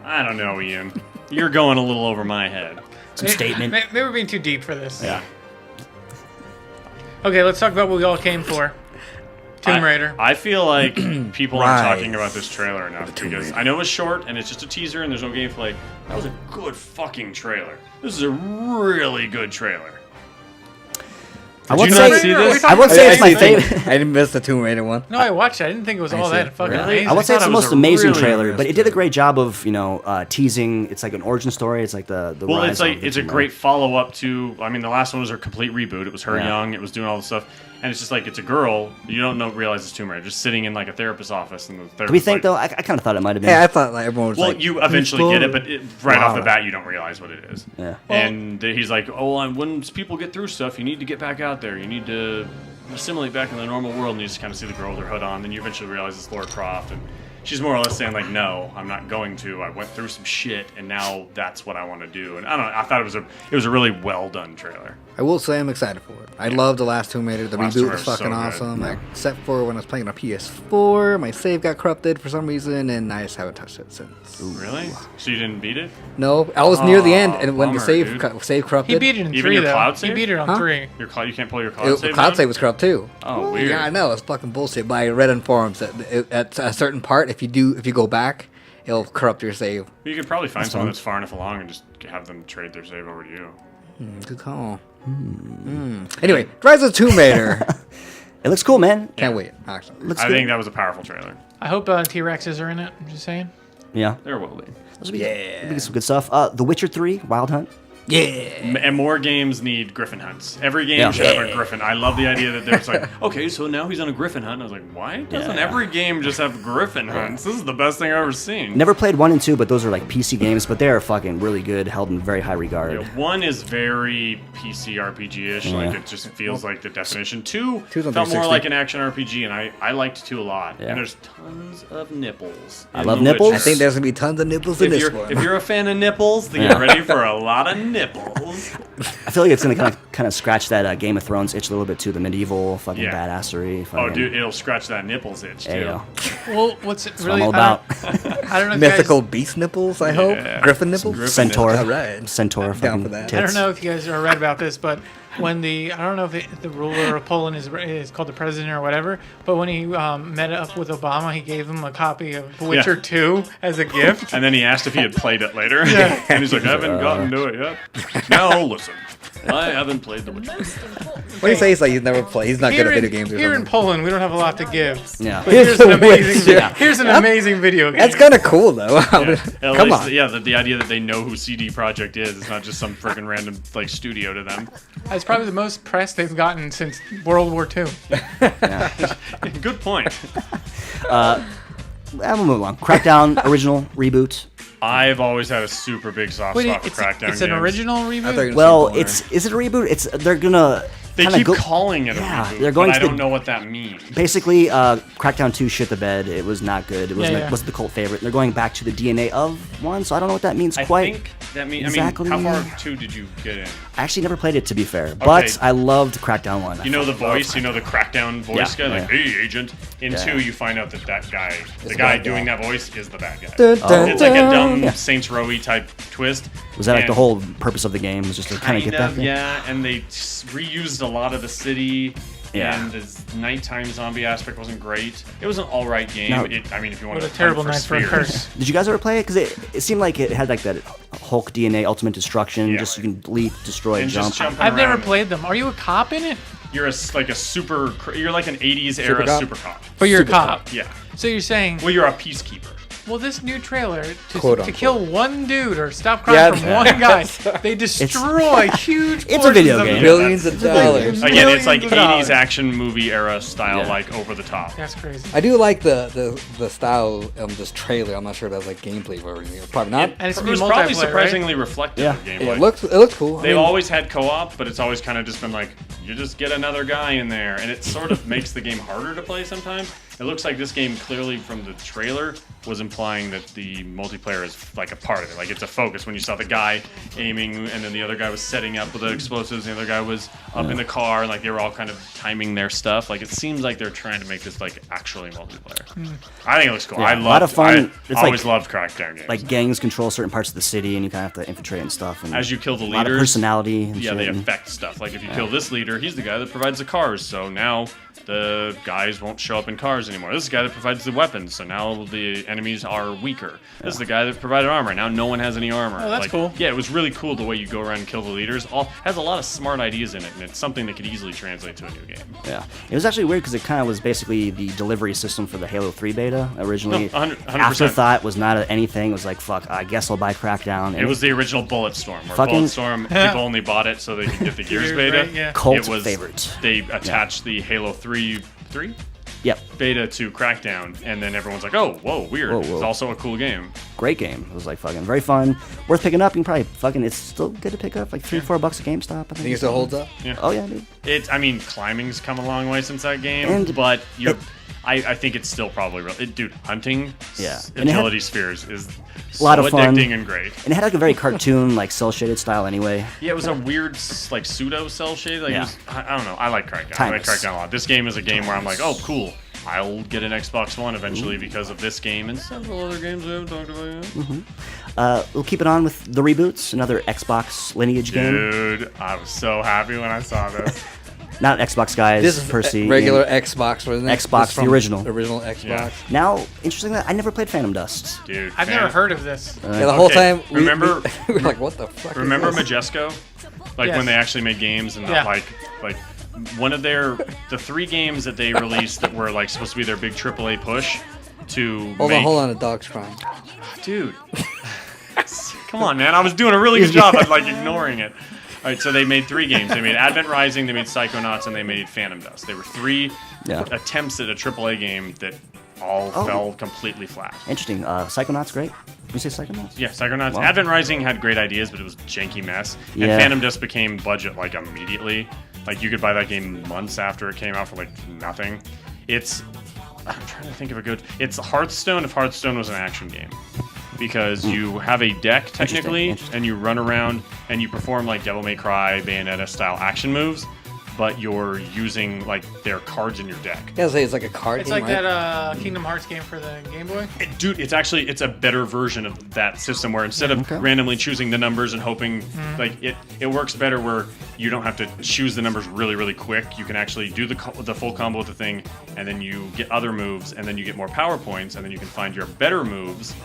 I don't know, Ian. You're going a little over my head. Some statement. Maybe we're being too deep for this. Yeah. Okay, let's talk about what we all came for. Tomb Raider. I feel like people aren't Rise. talking about this trailer enough because I know it's short and it's just a teaser and there's no gameplay. That was a good fucking trailer. This is a really good trailer. I Did would you say, not see this? I would say it's my didn't- favorite. I didn't miss the Tomb Raider one. No, I watched it. I didn't think it was all see that it. fucking Really? amazing. I would say it's thought the it was most a amazing really trailer, but it did a interesting. great job of teasing. It's like an origin story. It's like the Well, rise it's like of the it's a Tomb great Raider. follow up to. I mean, the last one was a complete reboot. It was her Yeah. young. It was doing all this stuff, and it's just like it's a girl. You don't realize it's Tomb Raider, just sitting in like a therapist's office. And the therapist, Do we think like, though? I kind of thought it might have been. Yeah, I thought like everyone was well, like, you eventually get it, but right off the Wow. bat, you don't realize what it is. Yeah. And he's like, "Oh, when people get through stuff, you need to get back out there. You need to assimilate back in the normal world." And you just kind of see the girl with her hood on. Then you eventually realize it's Lara Croft, and she's more or less saying like, "No, I'm not going to. I went through some shit, and now that's what I want to do." And I don't know. I thought it was a really well done trailer. I will say I'm excited for it. I love the last Tomb Raider. The Last reboot Tomb was Raider's fucking so good. awesome. Like, except for when I was playing on PS4, my save got corrupted for some reason, and I just haven't touched it since. Really? So you didn't beat it? No, I was near the end, and when the bummer, save corrupted, He beat it in Even 3 your though. cloud He save? beat it on Huh? 3. You can't pull your cloud the save cloud down? save was corrupt too. Oh, weird. Yeah, I know it's fucking bullshit. But I read in forums that at a certain part, if you go back, it'll corrupt your save. You could probably find That's someone fun. that's far enough along and just have them trade their save over to you. Good call. Anyway, Rise of Tomb Raider. It looks cool, man. Can't wait. Actually, Looks I good. think that was a powerful trailer. I hope T-Rexes are in it. I'm just saying. Yeah. There will be. Those would be some good stuff. The Witcher 3, Wild Hunt. yeah. And more games need Griffin hunts. Every game Yeah. should have a Griffin. I love the idea that there's like, okay, so now he's on a Griffin hunt. And I was like, why doesn't every game just have Griffin hunts? This is the best thing I've ever seen. Never played 1 and 2, but those are like PC games, but they are fucking really good, held in very high regard. Yeah, 1 is very PC RPG-ish, like it just feels like the definition. 2 Two's on felt more 360. like an action RPG, and I liked 2 a lot. Yeah. And there's tons of nipples. I in love The nipples. Witcher. I think there's gonna be tons of nipples in this one. If you're a fan of nipples, then get ready for a lot of nipples. I feel like it's gonna kind of scratch that Game of Thrones itch a little bit too. The medieval fucking Yeah. badassery. Oh, Fucking, dude, it'll scratch that nipples itch, too. there you go. Well, what's it That's really what I'm all about. I don't know if Mythical you guys, beast nipples, I hope. Yeah. Griffin nipples. Griffin Centaur. All right. Centaur. Down fucking for that. Tits. I don't know if you guys are read about this, but when I don't know if the ruler of Poland is called the president or whatever, but when he met up with Obama, he gave him a copy of Witcher 2 as a gift. And then he asked if he had played it later. And he's like, I haven't gotten to it yet. Now, listen. I haven't played The Witcher. What do you say? He's like he's never played. He's not good at video games or Here in something. Poland, we don't have a lot to give. Yeah. But here's an amazing, Witcher. here's an amazing video game. That's kind of cool though. At Come least, on. Yeah, the idea that they know who CD Projekt is. It's not just some freaking random like studio to them. It's probably the most press they've gotten since World War II. Good point. We'll move along. Crackdown original reboot. I've always had a super big soft Wait, spot for it's Crackdown an games. original I thought you were reboot? gonna Well, say is it a reboot? They're gonna. They kinda keep go, calling it a Yeah, reboot, they're going but to I the- don't know what that means. Basically, Crackdown 2 shit the bed. It was not good. It wasn't, Yeah. wasn't the cult favorite. They're going back to the DNA of 1, so I don't know what that means I quite. think that means. exactly. I mean, how far 2 did you get in? I actually never played it, to be fair, but I loved Crackdown 1. You know the voice, you know the Crackdown voice Yeah, guy, like, yeah. hey, agent. In Yeah. 2, you find out that guy, the a guy bad doing guy. that voice is the bad guy. Dun, dun, It's like a dun. dumb Saints Row-y type twist. Was that like And the whole purpose of the game? Was just to kind of get that? yeah, and they reused a lot of the city. Yeah. And the nighttime zombie aspect wasn't great. It was an all right game. Now- I mean, if you want What to a terrible night for a curse. Did you guys ever play it? Because it seemed like it had like that Hulk DNA Ultimate Destruction. Yeah. Just you can leap, destroy, And jump. just jumping I've never around. played them. Are you a cop in it? You're you're like an 80s era cop? super cop. But you're Super a cop. Yeah. So you're saying, Well, you're a peacekeeper. well, this new trailer, Quote, to unquote. kill one dude or stop crime Yeah, from one guy, they destroy huge It's a video portions of game. the- Billions of dollars. Again, it's like Millions of 80s dollars. action movie era style, Yeah. like over the top. That's crazy. I do like the style of this trailer. I'm not sure if that's like gameplay or anything. Probably not. And it's It gonna was be probably multiplayer, surprisingly reflective Yeah. of gameplay. Yeah, it looks cool. I They've mean, always had co-op, but it's always kind of just been like, you just get another guy in there, and it sort of makes the game harder to play sometimes. It looks like this game clearly from the trailer was implying that the multiplayer is like a part of it. Like it's a focus when you saw the guy aiming and then the other guy was setting up with the explosives and the other guy was up in the car and like they were all kind of timing their stuff. Like it seems like they're trying to make this like actually multiplayer. I think it looks cool. Yeah, I a lot of fun. I It's always like- loved Crackdown games. Like gangs control certain parts of the city, and you kind of have to infiltrate and stuff. And as you kill the a lot of leaders, personality. And yeah, shit. they and- affect stuff. Like if you kill this leader, he's the guy that provides the cars. So now the guys won't show up in cars anymore. This is the guy that provides the weapons, so now the enemies are weaker. This is the guy that provided armor. Now no one has any armor. Oh, that's cool. Yeah, it was really cool the way you go around and kill the leaders. Has a lot of smart ideas in it, and it's something that could easily translate to a new game. Yeah, it was actually weird because it kind of was basically the delivery system for the Halo 3 beta originally. No, 100%. Afterthought was not anything. It was like, fuck, I guess I'll buy Crackdown. And It was the original Bulletstorm, where Fucking- Bulletstorm, people only bought it so they could get the Gears beta. Right, yeah. Cult It was, favorite. They attached the Halo 3 Yep, beta to Crackdown, and then everyone's like, oh, whoa, weird. Whoa. It's also a cool game. great game. It was like fucking very fun, worth picking up. You can probably fucking. It's still good to pick up, like $3-4 at GameStop. I Think it still holds up? Yeah. Oh yeah, dude. I mean, climbing's come a long way since that game, And- but I think it's still probably real. Dude, hunting Yeah. And it had- agility spheres is A lot so of fun. addicting and great. And it had like a very cartoon, like cell shaded style anyway. Yeah, it was a weird, like, pseudo cell shade. Like, Yeah. it was, I don't know. I like Crackdown. I like Timeless. Crackdown a lot. This game is a game where I'm like, oh, cool. I'll get an Xbox One eventually because of this game and several other games we haven't talked about yet. We'll keep it on with the reboots, another Xbox lineage game. Dude, I was so happy when I saw this. Not Xbox guys, This is Percy. regular and Xbox, wasn't it? Xbox, This is the from original. Original Xbox. Yeah. Now, interestingly, I never played Phantom Dust. Dude, I've never heard of this. Yeah, the whole Okay, time we remember- we were like, what the fuck? Remember is this? Majesco? Like Yes. when they actually made games and Yeah. like one of the 3 games that they released that were like supposed to be their big AAA push to Hold make, on, hold on, the dog's crying. dude. Come on, man. I was doing a really good job of like ignoring it. All right, so they made 3 games. They made Advent Rising, they made Psychonauts, and they made Phantom Dust. They were 3 Yeah. attempts at a AAA game that all fell completely flat. Interesting. Psychonauts, great. Did you say Psychonauts? Yeah, Psychonauts. Wow. Advent Rising had great ideas, but it was a janky mess. And Yeah. Phantom Dust became budget like immediately. Like you could buy that game months after it came out for like nothing. I'm trying to think of a good. It's Hearthstone if Hearthstone was an action game. Because you have a deck technically, Interesting. and you run around and you perform like Devil May Cry, Bayonetta style action moves, but you're using like their cards in your deck. Yeah, say it's like a card It's game, like right? that Kingdom Hearts game for the Game Boy. Dude, it's a better version of that system where instead of randomly choosing the numbers and hoping, like it works better where you don't have to choose the numbers really, really quick. You can actually do the full combo with the thing, and then you get other moves, and then you get more power points, and then you can find your better moves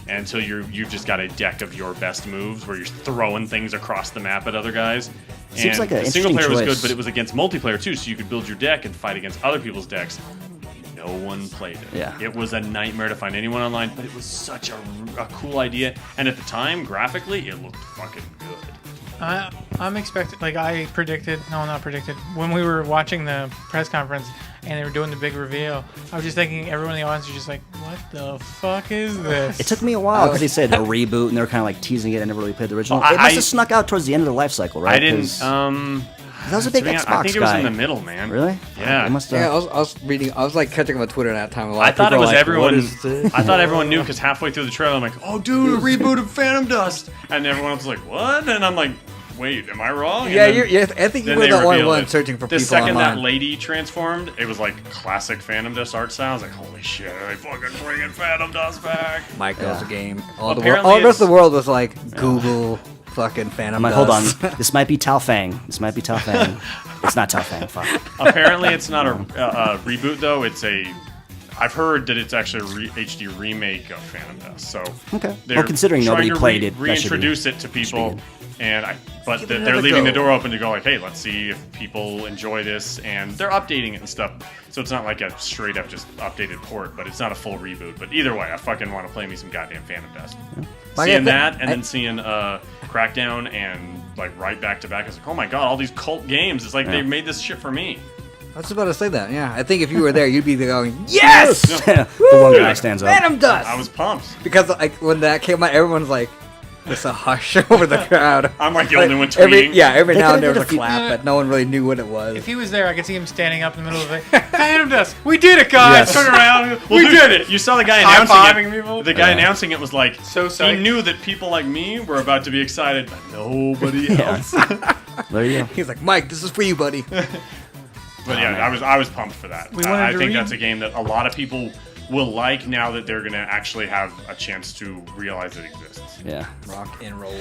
until you've just got a deck of your best moves where you're throwing things across the map at other guys. Seems and like an the single player interesting was choice. good, but it was against multiplayer too, so you could build your deck and fight against other people's decks. No one played it. Yeah. It was a nightmare to find anyone online, but it was such a cool idea. And at the time, graphically, it looked fucking good. I'm expecting, like not predicted, when we were watching the press conference and they were doing the big reveal, I was just thinking everyone in the audience was just like, what the fuck is this? It took me a while because they said a reboot and they were kind of like teasing it. I never really played the original. Well, It must have snuck out towards the end of the life cycle, right? I didn't. 'Cause that was a big to be Xbox honest, I think it was guy. in the middle, man. Really? Yeah. It must Yeah, have. I was reading. I was like catching up on Twitter at that time. A lot I of thought it people was were like, everyone. What is this? I thought everyone knew because halfway through the trailer, I'm like, "Oh, dude, a reboot of Phantom Dust," and everyone was like, "What?" And I'm like, "Wait, am I wrong?" And Yeah, then- I think you then were they the only revealed one it. searching for the people second online. that lady transformed, it was like classic Phantom Dust art style. I was like, "Holy shit, are they fucking bringing Phantom Dust back?" Mike knows Yeah. the game. All the Apparently rest of the it's- world was like Google fucking Phantom I'm like, hold on. Dust. This might be Tao Fang. This might be Tao Fang. It's not Tao Fang. Fuck. Apparently, it's not a reboot though. It's a. I've heard that it's actually a HD remake of Phantom Dust. So Okay. they're Well, considering trying nobody to played it, that should be- reintroduce it to people, and but Give it they're another leaving the go. door open to go like, hey, let's see if people enjoy this, and they're updating it and stuff. So it's not like a straight up just updated port, but it's not a full reboot. But either way, I fucking want to play me some goddamn Phantom Dust. Like, Seeing I- that and I- then seeing Crackdown and like right back to back, it's like, oh my god, all these cult games. It's like they made this shit for me. I was about to say that. Yeah, I think if you were there, you'd be going, yes, The one guy stands up. Phantom Dust. I was pumped. Because like when that came out, everyone's like, there's a hush over the crowd. I'm like the only one Every tweeting. every They now and could've then there was did a a few- clap, but no one really knew what it was. If he was there, I could see him standing up in the middle of it. Phantom Dust, we did it, guys! Yes. Turn around. Well, We dude, did it! You saw the guy High-fiving announcing it. people. The guy Yeah. announcing it was like, So he psyched. knew that people like me were about to be excited, but nobody else. There you go. He's like, Mike, this is for you, buddy. But yeah, I was pumped for that. We wanted I to think read- that's a game that a lot of people will like now that they're gonna actually have a chance to realize it exists. Yeah. Rock and roll.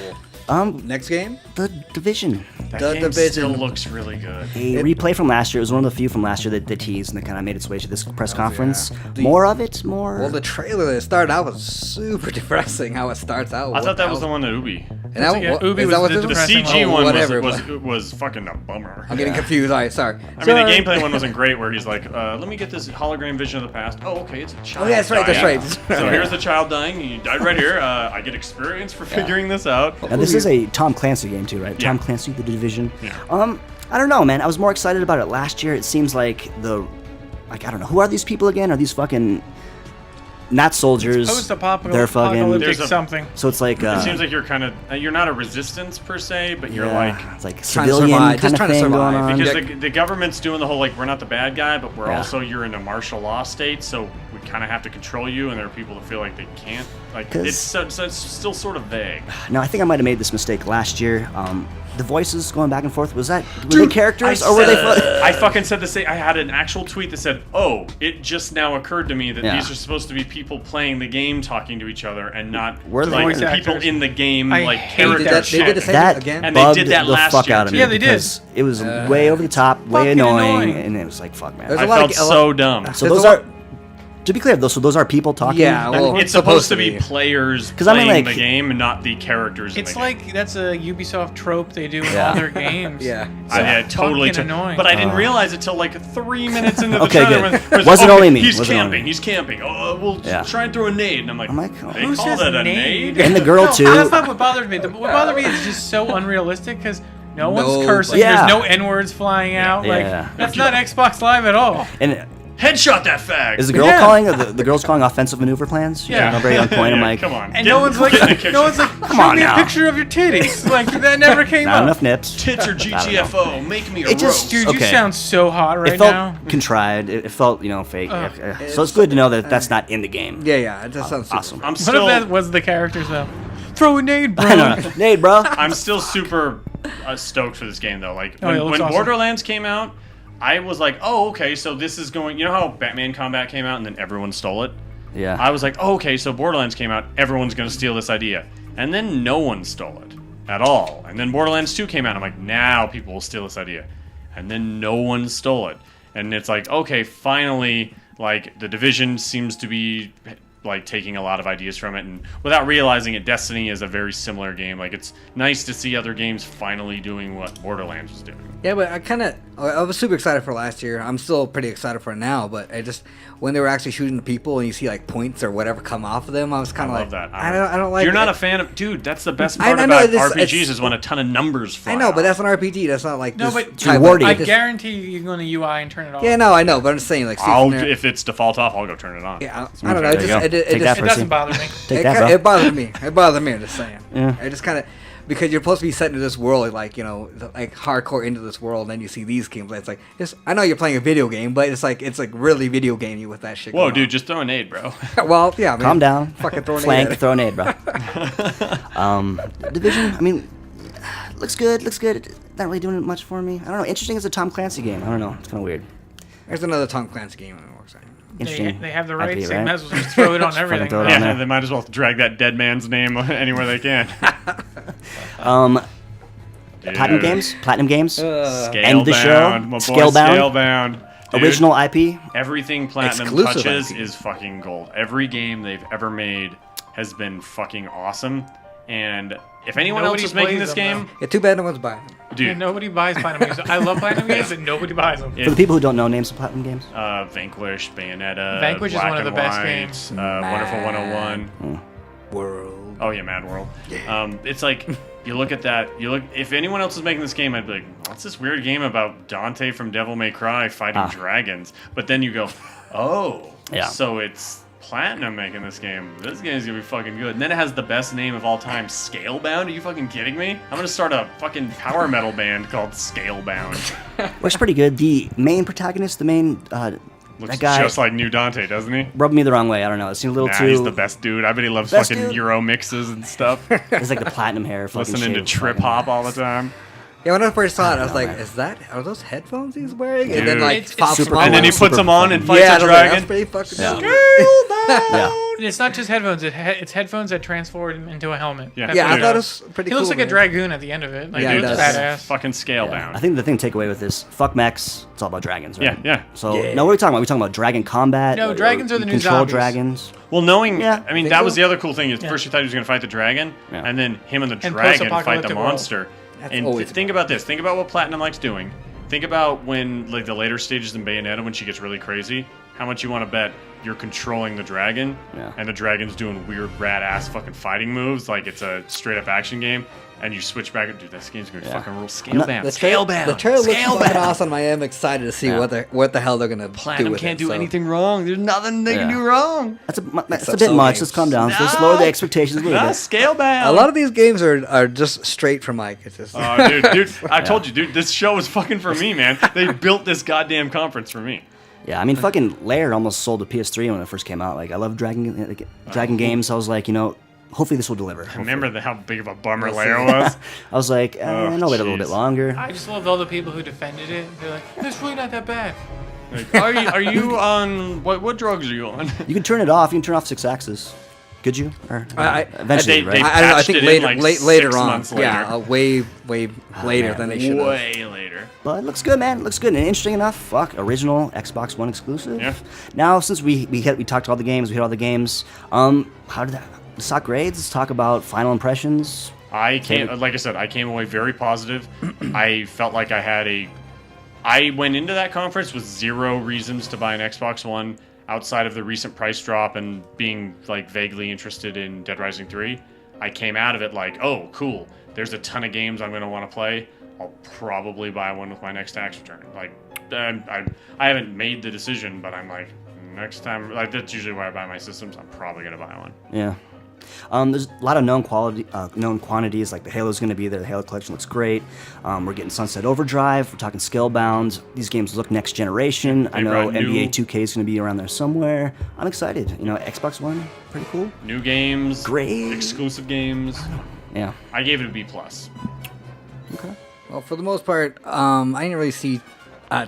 Next game? The Division. That The game Division. still looks really good. A replay from last year. It was one of the few from last year that they teased and that kind of made its way to this press conference. yeah. More of it? More? Well, the trailer that started out was super depressing. How it starts out. I thought that was the one that Ubi. And that, Yeah, what, Ubi is was that what the this The depressing CG Oh, one whatever. was fucking a bummer. I'm getting confused. All right, sorry. I mean, the gameplay one wasn't great, where he's like, "Let me get this hologram vision of the past." Oh, okay, it's a child. Oh, yeah, that's right. That's dying. right. So here's the child dying. He died right here. I get experience for figuring this out. Now, this is a Tom Clancy game too, right? Yeah. Tom Clancy, The Division. Yeah. I don't know, man. I was more excited about it last year. It seems like I don't know. Who are these people again? Are these fucking not soldiers? They're fucking. There's a- something. So it's like. It seems like you're not a resistance per se, but you're like. it's like Trying to civilian survive, kind just of trying to thing going survive. on. Because the government's doing the whole like we're not the bad guy, but we're Yeah. also you're in a martial law state, so we kind of have to control you, and there are people that feel like they can't. Like 'Cause- so it's still sort of vague. No, I think I might have made this mistake last year. The voices going back and forth, were they characters or were they? I fucking said the same. I had an actual tweet that said, "Oh, it just now occurred to me that Yeah. these are supposed to be people playing the game, talking to each other, and not Were they? like Voice people actors. in the game, I like hate character that. They did the shit." same That again. And they bugged did that the last fuck year, out of too. me Yeah, they did. because it was way over the top, way Fucking annoying, annoying. and it was like, fuck, man. There's I a lot felt of- so dumb. So There's those a lot- are, to be clear, though, so those are people talking. Yeah, well, It's supposed to be players 'Cause I mean, playing like- the game, and not the characters in It's the game. like that's a Ubisoft trope they do in Yeah. all their games. Yeah. I totally fucking annoying. But I didn't realize it till like 3 minutes into the Okay, trailer. good. When, Wasn't only me. He's Wasn't only camping. me. He's camping. Oh, we'll Yeah. try and throw a nade. And I'm like, oh. they Who call says that a nade? nade? And the girl, No, too. That's not what bothers me. What bothers me is just so unrealistic because no one's No, cursing. yeah. There's no N words flying out. Yeah. Like that's not Xbox Live at all. And Headshot that fag. is the girl Yeah. calling the girl's calling offensive maneuver plans? Yeah. I'm very on point. I'm Yeah, like, come on. And Get- no one's like, get in the kitchen. no one's like, Come show on me now. a picture of your titties. Like that never came not up. enough nips. Tits or GTFO. Make me a It just- roast. Dude, Okay. you sound so hot right It felt now. contrived. It felt, fake. Ugh. So it's good to know that that's not in the game. Yeah, it just sounds super Awesome. I'm What still. if that was the characters though? Throw a nade, bro. I don't know. Nate, bro. I'm still super stoked for this game though. Like Oh, it when, looks when awesome. Borderlands came out, I was like, oh okay, so this is going. You know how Batman Combat came out and then everyone stole it. Yeah. I was like, oh, okay, so Borderlands came out, everyone's gonna steal this idea, and then no one stole it at all. And then Borderlands 2 came out. I'm like, now people will steal this idea, and then no one stole it. And it's like, okay, finally, like the Division seems to be like taking a lot of ideas from it, and without realizing it, Destiny is a very similar game. Like it's nice to see other games finally doing what Borderlands was doing. Yeah, but I was super excited for last year. I'm still pretty excited for it now, but when they were actually shooting the people and you see like points or whatever come off of them, I was kind of I like, love that. I don't like. You're not it. a fan of, dude. That's the best I part know, about it's- RPGs is when a ton of numbers fly. I know, but out. that's an RPG. That's not like No, this but type of- rewarding. I just- guarantee you're going to UI and turn it off. Yeah, no, I know, but I'm just saying like. see I'll from there- if it's default off, I'll go turn it on. Yeah, I don't know. There you go. Take that, It Percy. doesn't bother me. Take that, bro. It bothered me. It bothered me. I'm just saying. Yeah. I just kind of because you're supposed to be set into this world, like like hardcore into this world, and then you see these games. It's like I know you're playing a video game, but it's like really video gamey with that shit. Whoa, going dude, just throw a nade, bro. on. Well, yeah. I mean, Calm down. Fucking throw an Flank, nade at it. throw an aid, bro. Division, I mean, looks good. Not really doing much for me. I don't know. Interesting as a Tom Clancy game. I don't know. It's kind of weird. There's another Tom Clancy game in the works. Interesting. They have the IP, rights. They right? might as well just throw it on Fucking everything. throw it on Yeah, there. they might as well drag that dead man's name anywhere they can. Platinum Games. Scalebound. End the show. My boy Scalebound. Scalebound. Dude, Original IP. Everything Platinum Exclusive touches IP. is fucking gold. Every game they've ever made has been fucking awesome. And if anyone Nobody else is making plays this them, game, Yeah, too bad no one's buying them. Yeah, dude, nobody buys Platinum games. I love Platinum games, and nobody buys them. For the people who don't know names of Platinum Games. Vanquish, Bayonetta, Vanquish is Black one of and the best White, games. Wonderful 101. World. Oh yeah, Mad World. It's like you look at that. If anyone else was making this game, I'd be like, "What's this weird game about Dante from Devil May Cry fighting dragons?" But then you go, "Oh, Yeah. So it's Platinum making this game. This game's gonna be fucking good." And then it has the best name of all time, Scalebound. Are you fucking kidding me? I'm gonna start a fucking power metal band called Scalebound. Looks pretty good. The main protagonist, Looks that guy just like New Dante, doesn't he? rubbed me the wrong way. I don't know. It seemed a little Nah, too. he's the best dude. I bet he loves Best fucking dude? Euro mixes and stuff. It's like the platinum hair. Fucking Listening to shit. trip hop all the time. Yeah, when I first saw it, I was know, like, man. are those headphones he's wearing? Dude. And then, like, It's pops super them on. And then he Super puts them on and fucking- fights yeah, a I was like, dragon. that's pretty fucking Yeah. dope. Yeah. And it's not just headphones. It's headphones that transform into a helmet. Yeah. That's Yeah, what I it thought it does. was pretty He cool. looks like a man. dragoon at the end of it. Like, Yeah, he he looks does. badass. Fucking scale Yeah. bound. I think the thing to take away with this, fuck mechs, it's all about dragons, right? Yeah. So, Yeah. no, what are we talking about? We're talking about dragon combat. No, or dragons are the new control zombies. dragons. Well, knowing, Yeah, I mean, think that so? was the other cool thing. Is Yeah. first you thought he was going to fight the dragon, Yeah. and then him and the And dragon fight the post-apocalyptic world. monster. That's And always think about this. Think about what Platinum likes doing. Think about when, like, the later stages in Bayonetta, when she gets really crazy. How much you want to bet you're controlling the dragon, Yeah. and the dragon's doing weird, rad-ass fucking fighting moves, like it's a straight-up action game, and you switch back and dude, this game's gonna be Yeah. fucking real I'm scale not- bound. The Scale bound. The trailer looks Scale fucking bound. awesome. I am excited to see Yeah. what the hell they're gonna do Platinum with can't it. do so. anything wrong. There's nothing they can Yeah. do wrong. That's a Except bit some much. games. Let's calm down. Let's No. lower the expectations a little Ah, bit. scale bound. A lot of these games are just straight from Mike. It's just Oh, dude, I told you, dude, this show was fucking for me, man. They built this goddamn conference for me. Yeah, I mean, fucking Lair almost sold a PS3 when it first came out. Like, I love Dragon games. I was like, hopefully this will deliver. Remember how big of a bummer We'll Lair see. was? I was like, I'll wait a little jeez. bit longer. I just loved all the people who defended it. They're like, it's really not that bad. Like, are you on what drugs are you on? You can turn it off. You can turn off 6-axis. Could you? Or, I eventually, they- right? I don't know. I patched think it in, later, like, later 6 on. months Yeah, later. way later man. than they should have. Way later. But it looks good, man. It looks good. And interesting enough, original Xbox One exclusive. Yeah. Now, since we talked all the games, we hit all the games. How did that? Let's grades. Let's talk about final impressions. Like I said, I came away very positive. I felt like I went into that conference with 0 reasons to buy an Xbox One outside of the recent price drop and being like vaguely interested in Dead Rising 3. I came out of it like, oh, cool. There's a ton of games I'm going to want to play. I'll probably buy one with my next tax return. Like, I haven't made the decision, but I'm like, next time, like that's usually where I buy my systems. I'm probably going to buy one. Yeah. There's a lot of known quantities, like the Halo's going to be there. The Halo collection looks great. We're getting Sunset Overdrive. We're talking Scalebound. These games look next generation. I know brought new- NBA 2K is going to be around there somewhere. I'm excited. Xbox One, pretty cool. New games, Great. exclusive games. Yeah. I gave it a B+. Okay. Well, for the most part, I didn't really see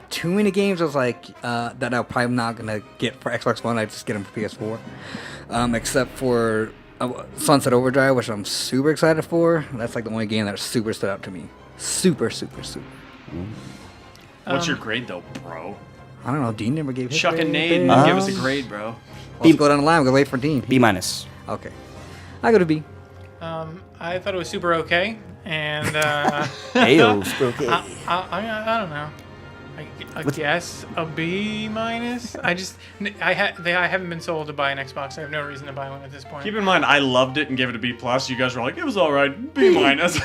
too many games. I was like that I'm probably not gonna get for Xbox One. I just get them for PS4, except for Sunset Overdrive, which I'm super excited for. That's like the only game that super stood out to me. Super. What's your grade though, bro? I don't know. Dean never gave his Chuck and grade. Nate, give us a grade, bro. Let's go down the line. We'll wait for Dean. B minus. Okay. I go to B. I thought it was super okay, and Ayo, okay. I don't know. I guess a B minus. I haven't been sold to buy an Xbox. I have no reason to buy one at this point. Keep in mind, I loved it and gave it a B+. You guys were like, it was all right, B-. I don't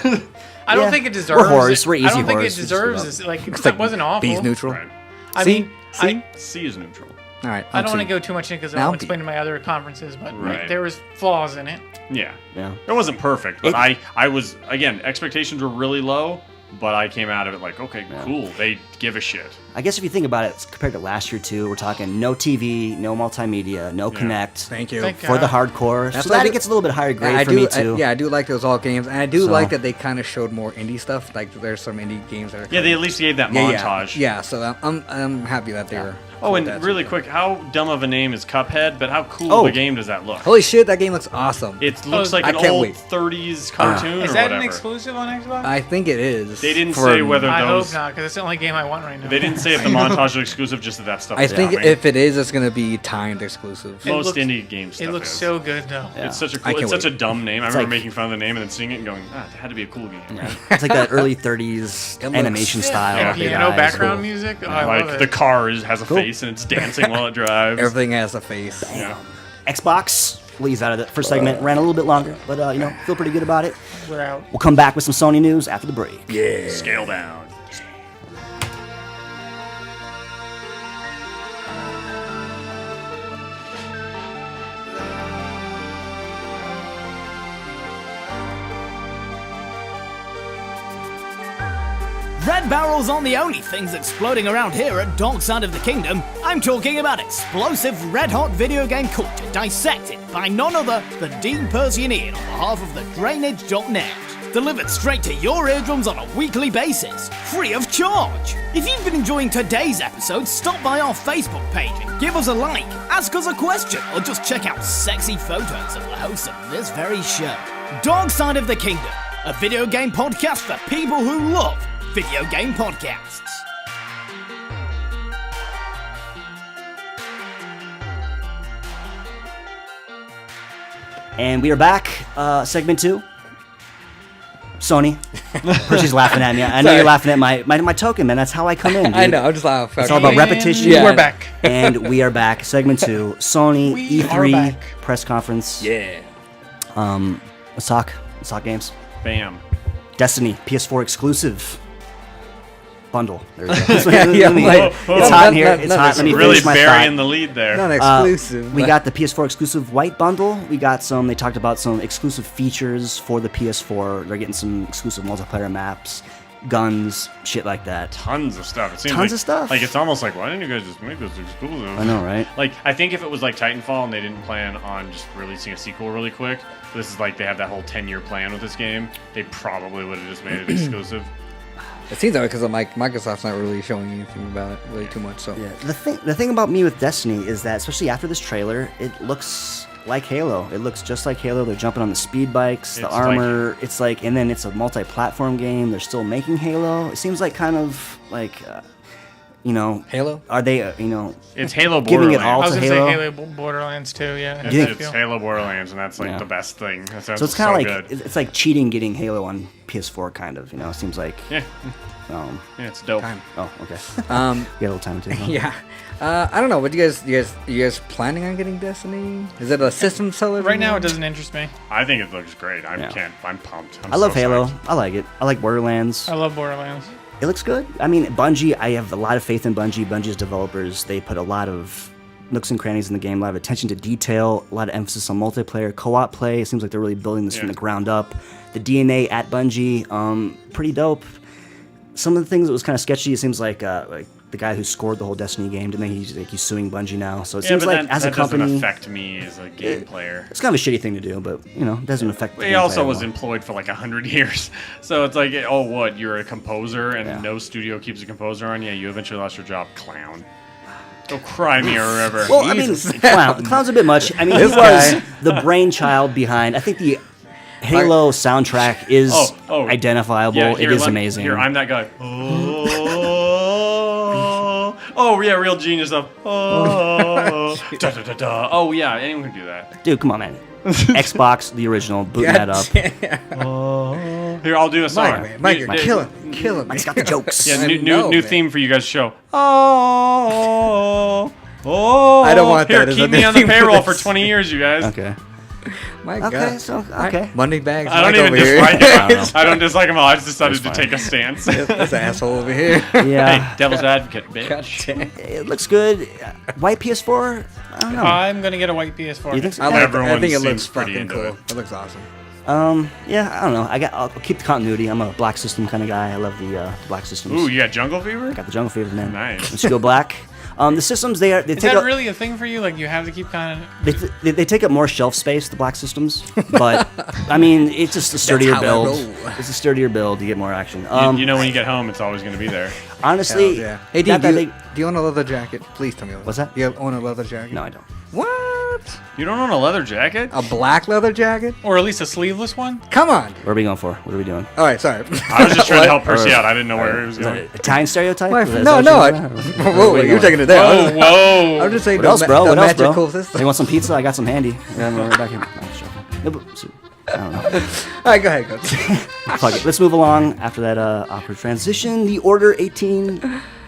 Yeah. think it deserves. We're whores. We're I easy don't think whores. it We just deserves give this. Like, It's that wasn't awful. B's neutral. Right. I C? mean, C? C is neutral. All right. I don't want to go too much in because Now I'll B. explain in my other conferences, but Right. there was flaws in it. Yeah. Yeah. It wasn't perfect, but I was, again, expectations were really low, but I came out of it like, okay, cool. They give a shit. I guess if you think about it, compared to last year too, we're talking no TV, no multimedia, no Connect. Thank you. Thank For the God. hardcore. That's So what I that do- it gets a little bit higher grade I for do, me too. I do like those all games, and I do So- like that they kind of showed more indie stuff. Like there's some indie games that are. Yeah, they at least gave that Yeah, montage. Yeah, so I'm happy that they were. Oh, with and that really too. quick, how dumb of a name is Cuphead, but how cool Oh. of a game does that look? Holy shit, that game looks awesome. It looks like I an can't old wait. 30s cartoon Is or that whatever. an exclusive on Xbox? I think it is. They didn't for- say whether I those... hope not, because it's the only game I want right now. They didn't say if the montage is exclusive, just that stuff I is think coming. if it is, it's gonna be timed exclusive. It Most looks- indie game stuff It looks is. so good though. Yeah. It's such a I cool, can't it's such a wait. dumb name. I It's remember like- making fun of the name and then seeing it and going, it had to be a cool game. Right? It's like that early 30s It looks- animation style. And with big piano eyes. background music. Oh, I love Like it. the car has a face and it's dancing while it drives. Everything has a face. Yeah. Xbox, we'll use out of the first segment. Ran a little bit longer, but feel pretty good about it. We're out. We'll come back with some Sony news after the break. Yeah. Scale down. Red barrels aren't the only things exploding around here at Dark Side of the Kingdom. I'm talking about explosive red-hot video game culture dissected by none other than Dean Percy and Ian on behalf of the Drainage.net. delivered straight to your eardrums on a weekly basis, free of charge. If you've been enjoying today's episode, stop by our Facebook page and give us a like, ask us a question, or just check out sexy photos of the hosts of this very show. Dark Side of the Kingdom, a video game podcast for people who love video game podcasts. And we are back, segment 2. Sony. Percy's laughing at me. I know Sorry. you're laughing at my token, man. That's how I come in, dude. I know. I'm just laughing. It's all about repetition. And we're back. And we are back. Segment 2. Sony We are E3 back. press conference. Yeah. Let's talk games. Bam. Destiny PS4 exclusive bundle. There we go. Yeah, It's hot in here. It's hot. Let me Really finish my burying thought. the lead there. Not exclusive. We but- got the PS4 exclusive white bundle. We got some. They talked about some exclusive features for the PS4. They're getting some exclusive multiplayer maps, guns, shit like that. Tons of stuff. It seems Tons like, of stuff. Like, it's almost like, why didn't you guys just make this exclusive? I know, right? Like, I think if it was like Titanfall and they didn't plan on just releasing a sequel really quick, this is like they have that whole 10-year plan with this game, they probably would have just made it exclusive. It seems that way because Microsoft's not really showing anything about it really too much. So Yeah. The thing about me with Destiny is that, especially after this trailer, it looks like Halo. It looks just like Halo. They're jumping on the speed bikes, the It's armor. It's like, and then it's a multi-platform game. They're still making Halo. It seems like kind of like, Halo. Are they, It's Halo Giving it Borderlands. all I was to gonna Halo. say Halo Borderlands too. Yeah. It's, Yeah. it's Halo Borderlands, and that's like Yeah. the best thing. That sounds So it's kind of like good. it's like cheating getting Halo on PS4, kind of. It seems like. Yeah, yeah, it's dope. Time. Oh, okay. You Um. got a little time to. Huh? Yeah. I don't know. What you guys planning on getting Destiny? Is it a system seller? Right now, it doesn't interest me. I think it looks great. Yeah. I'm pumped. I love so Halo. psyched. I like it. I like Borderlands. I love Borderlands. It looks good. I mean, Bungie, I have a lot of faith in Bungie. Bungie's developers, they put a lot of nooks and crannies in the game, a lot of attention to detail, a lot of emphasis on multiplayer, co-op play. It seems like they're really building this from Yeah. the ground up. The DNA at Bungie, pretty dope. Some of the things that was kind of sketchy, it seems like the guy who scored the whole Destiny game, didn't they? He's suing Bungie now. So it Yeah, seems but like that, as a that company, doesn't affect me as a game player. it's kind of a shitty thing to do, but it doesn't affect. the He gameplay also at was all. employed for like 100 years. So it's like, oh, what? You're a composer and Yeah. no studio keeps a composer on? Yeah, you eventually lost your job, clown. Go cry me a river. Well, I mean, clown's a bit much. I mean, he This was guy. the brainchild behind. I think the Halo soundtrack is identifiable. Yeah, it here, is let- amazing. Here, I'm that guy. Oh, yeah, real genius stuff. Oh, da, da, da, da. Oh, yeah, anyone can do that. Dude, come on, man. Xbox, the original, booting that up. Here, I'll do a song. Mike, New- kill him. Mike's got the jokes. Yeah, I new know, new man. theme for you guys' show. Oh, I don't want here, that as keep a me new on the theme for payroll for this. 20 years, you guys. Okay. My Okay, God. so, okay. Money bags. I don't Mike even over here. dislike him. I don't dislike him. I just decided That's to fine. take a stance. This asshole over here. Yeah. Hey, devil's advocate, bitch. God damn. It looks good. White PS4? I don't know. I'm gonna get a white PS4. You think so? I Everyone think it seems looks pretty fucking into cool. it. It looks awesome. Yeah, I don't know. I'll keep the continuity. I'm a Black System kind of guy. I love the Black Systems. Ooh, you got jungle fever? Got the jungle fever, man. Nice. Let's go black. The systems, they Is take that up, really a thing for you? Like you have to keep kind of. they take up more shelf space, the Black Systems, but I mean, it's just a sturdier how I build. roll. It's a sturdier build. You get more action. You know when you get home, it's always going to be there. Honestly, Hell yeah. Hey, not Dean, that do you own a leather jacket? Please tell me. What's that? You own a leather jacket? No, I don't. What? You don't own a leather jacket? A black leather jacket? Or at least a sleeveless one? Come on. Where are we going for? What are we doing? All right, sorry. I was just trying to What? help Percy out. I didn't know where he was Is that going. an Italian stereotype? Why- Is that- is no, that no. what I, you're doing? whoa, Where are we you're going? taking it there. Whoa, whoa. I'm just saying What else, bro? the What else, bro? magical system. You want some pizza? I got some handy. Yeah, we're back here. No, just joking. No, but- I don't know. All right, go ahead, coach. Fuck it. Let's move along after that awkward transition. The Order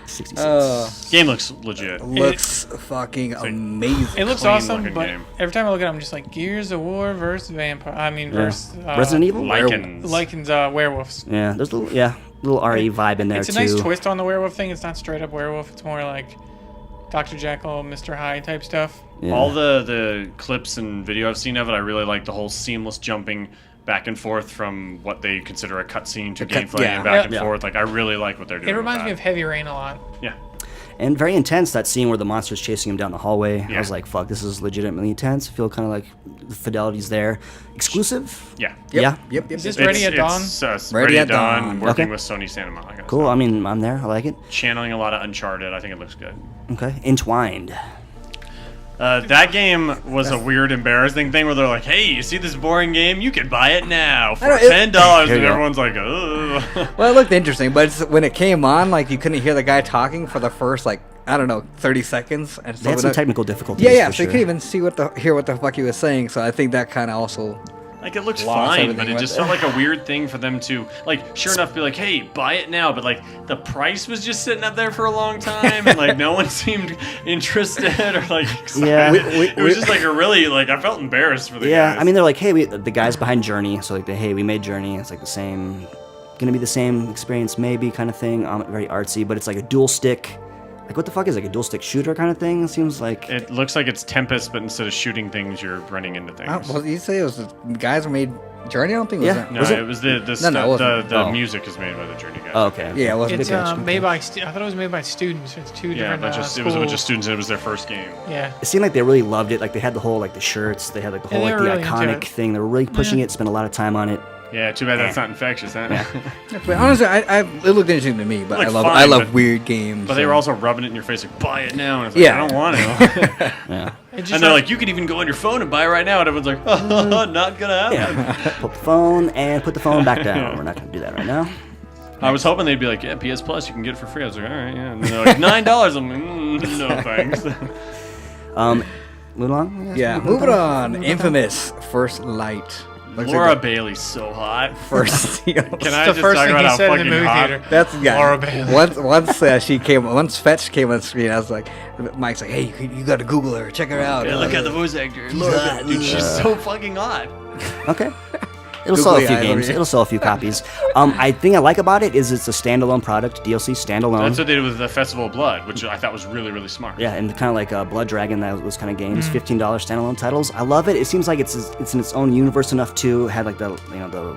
1866. Game looks legit. Looks fucking amazing. It looks Clean awesome, looking but game. every time I look at it, I'm just like Gears of War versus Vampire. I mean, Yeah. versus Resident Evil? Lycans. Lycan's werewolves. Yeah, there's a little RE vibe in there It's a too. nice twist on the werewolf thing. It's not straight up werewolf. It's more like Dr. Jekyll, Mr. Hyde type stuff. Yeah. All the clips and video I've seen of it, I really like the whole seamless jumping back and forth from what they consider a cutscene to cut- gameplay yeah. and back and Yeah. forth. Like I really like what they're doing. It reminds me with of Heavy Rain a lot. that. Yeah. And very intense, that scene where the monster's chasing him down the hallway. Yeah. I was like, fuck, this is legitimately intense. I feel kind of like the fidelity's there. Exclusive? Yeah. Yeah. Yep. Is this Ready at Dawn? It's Ready Ready at at Dawn, Dawn. working Okay. with Sony Santa Monica. Cool. So I mean, I'm there. I like it. channeling a lot of Uncharted. I think it looks good. Okay. Entwined. That game was a weird, embarrassing thing where they're like, "Hey, you see this boring game? You can buy it now for don't- it- $10," Here and you go. everyone's like, "Ugh." Well, it looked interesting, but when it came on, like, you couldn't hear the guy talking for the first, like, I don't know, 30 seconds. And so They had some when technical difficulties. Yeah, for so sure. you couldn't even see hear what the fuck he was saying. So I think that kind of also. Like it looks Lost fine, everything but it right just there. felt like a weird thing for them to like. Sure enough, be like, "Hey, buy it now," but like the price was just sitting up there for a long time, and like no one seemed interested or like excited. Yeah. It was just like a really like I felt embarrassed for the Yeah, guys. I mean, they're like, hey, the guys behind Journey. So, like, hey, we made Journey. It's like the same, gonna be the same experience, maybe, kind of thing. Very artsy, but it's like a dual stick. Like, what the fuck is like a dual stick shooter kind of thing? It seems like. It looks like it's Tempest, but instead of shooting things, you're running into things. Well, you say it was the guys who made Journey? I don't think it was Yeah. that. No, Was it it? was the No, it wasn't. the Oh. music is made by the Journey guys. Oh, okay. Yeah, it wasn't. It's made by. I thought it was made by students. It's two Yeah, different. it was a bunch of students, and it was their first game. Yeah. It seemed like they really loved it. Like, they had the whole, like, the shirts. They had, like, the whole, Yeah, like, they the were really into iconic it. thing. They were really pushing it, spent a lot of time on it. Yeah, too bad that's not infectious, huh? But honestly, it looked interesting to me. But Looked I fine, love but- weird games. But they so- were also rubbing it in your face, like, buy it now. And it's like, Yeah. I don't want to. Yeah. It just And they're like, you can even go on your phone and buy it right now. And everyone's like, not going to happen. Yeah. Put the phone and put the phone back down. We're not going to do that right now. I was hoping they'd be like, yeah, PS Plus, you can get it for free. I was like, all right, yeah. And they're like, $9. I'm like, no thanks. Move on? Yeah, moving on. Infamous First Light. Looks Laura like Bailey's so hot. the first. Can I the just first talk thing about he how said in fucking the movie hot? theater. That's yeah. Laura Bailey. Once Fetch came on screen, I was like, Mike's like, hey, you got to Google her, check her out. Yeah, look at the voice actor. Dude, she's so fucking hot. Okay. It'll sell a Googly few eyes over games. here. It'll sell a few copies. I think I like about it is it's a standalone product, DLC standalone. That's what they did with the Festival of Blood, which I thought was really, really smart. Yeah, and kind of like Blood Dragon, those kind of games, $15 standalone titles. I love it. It seems like it's in its own universe enough too. Had like the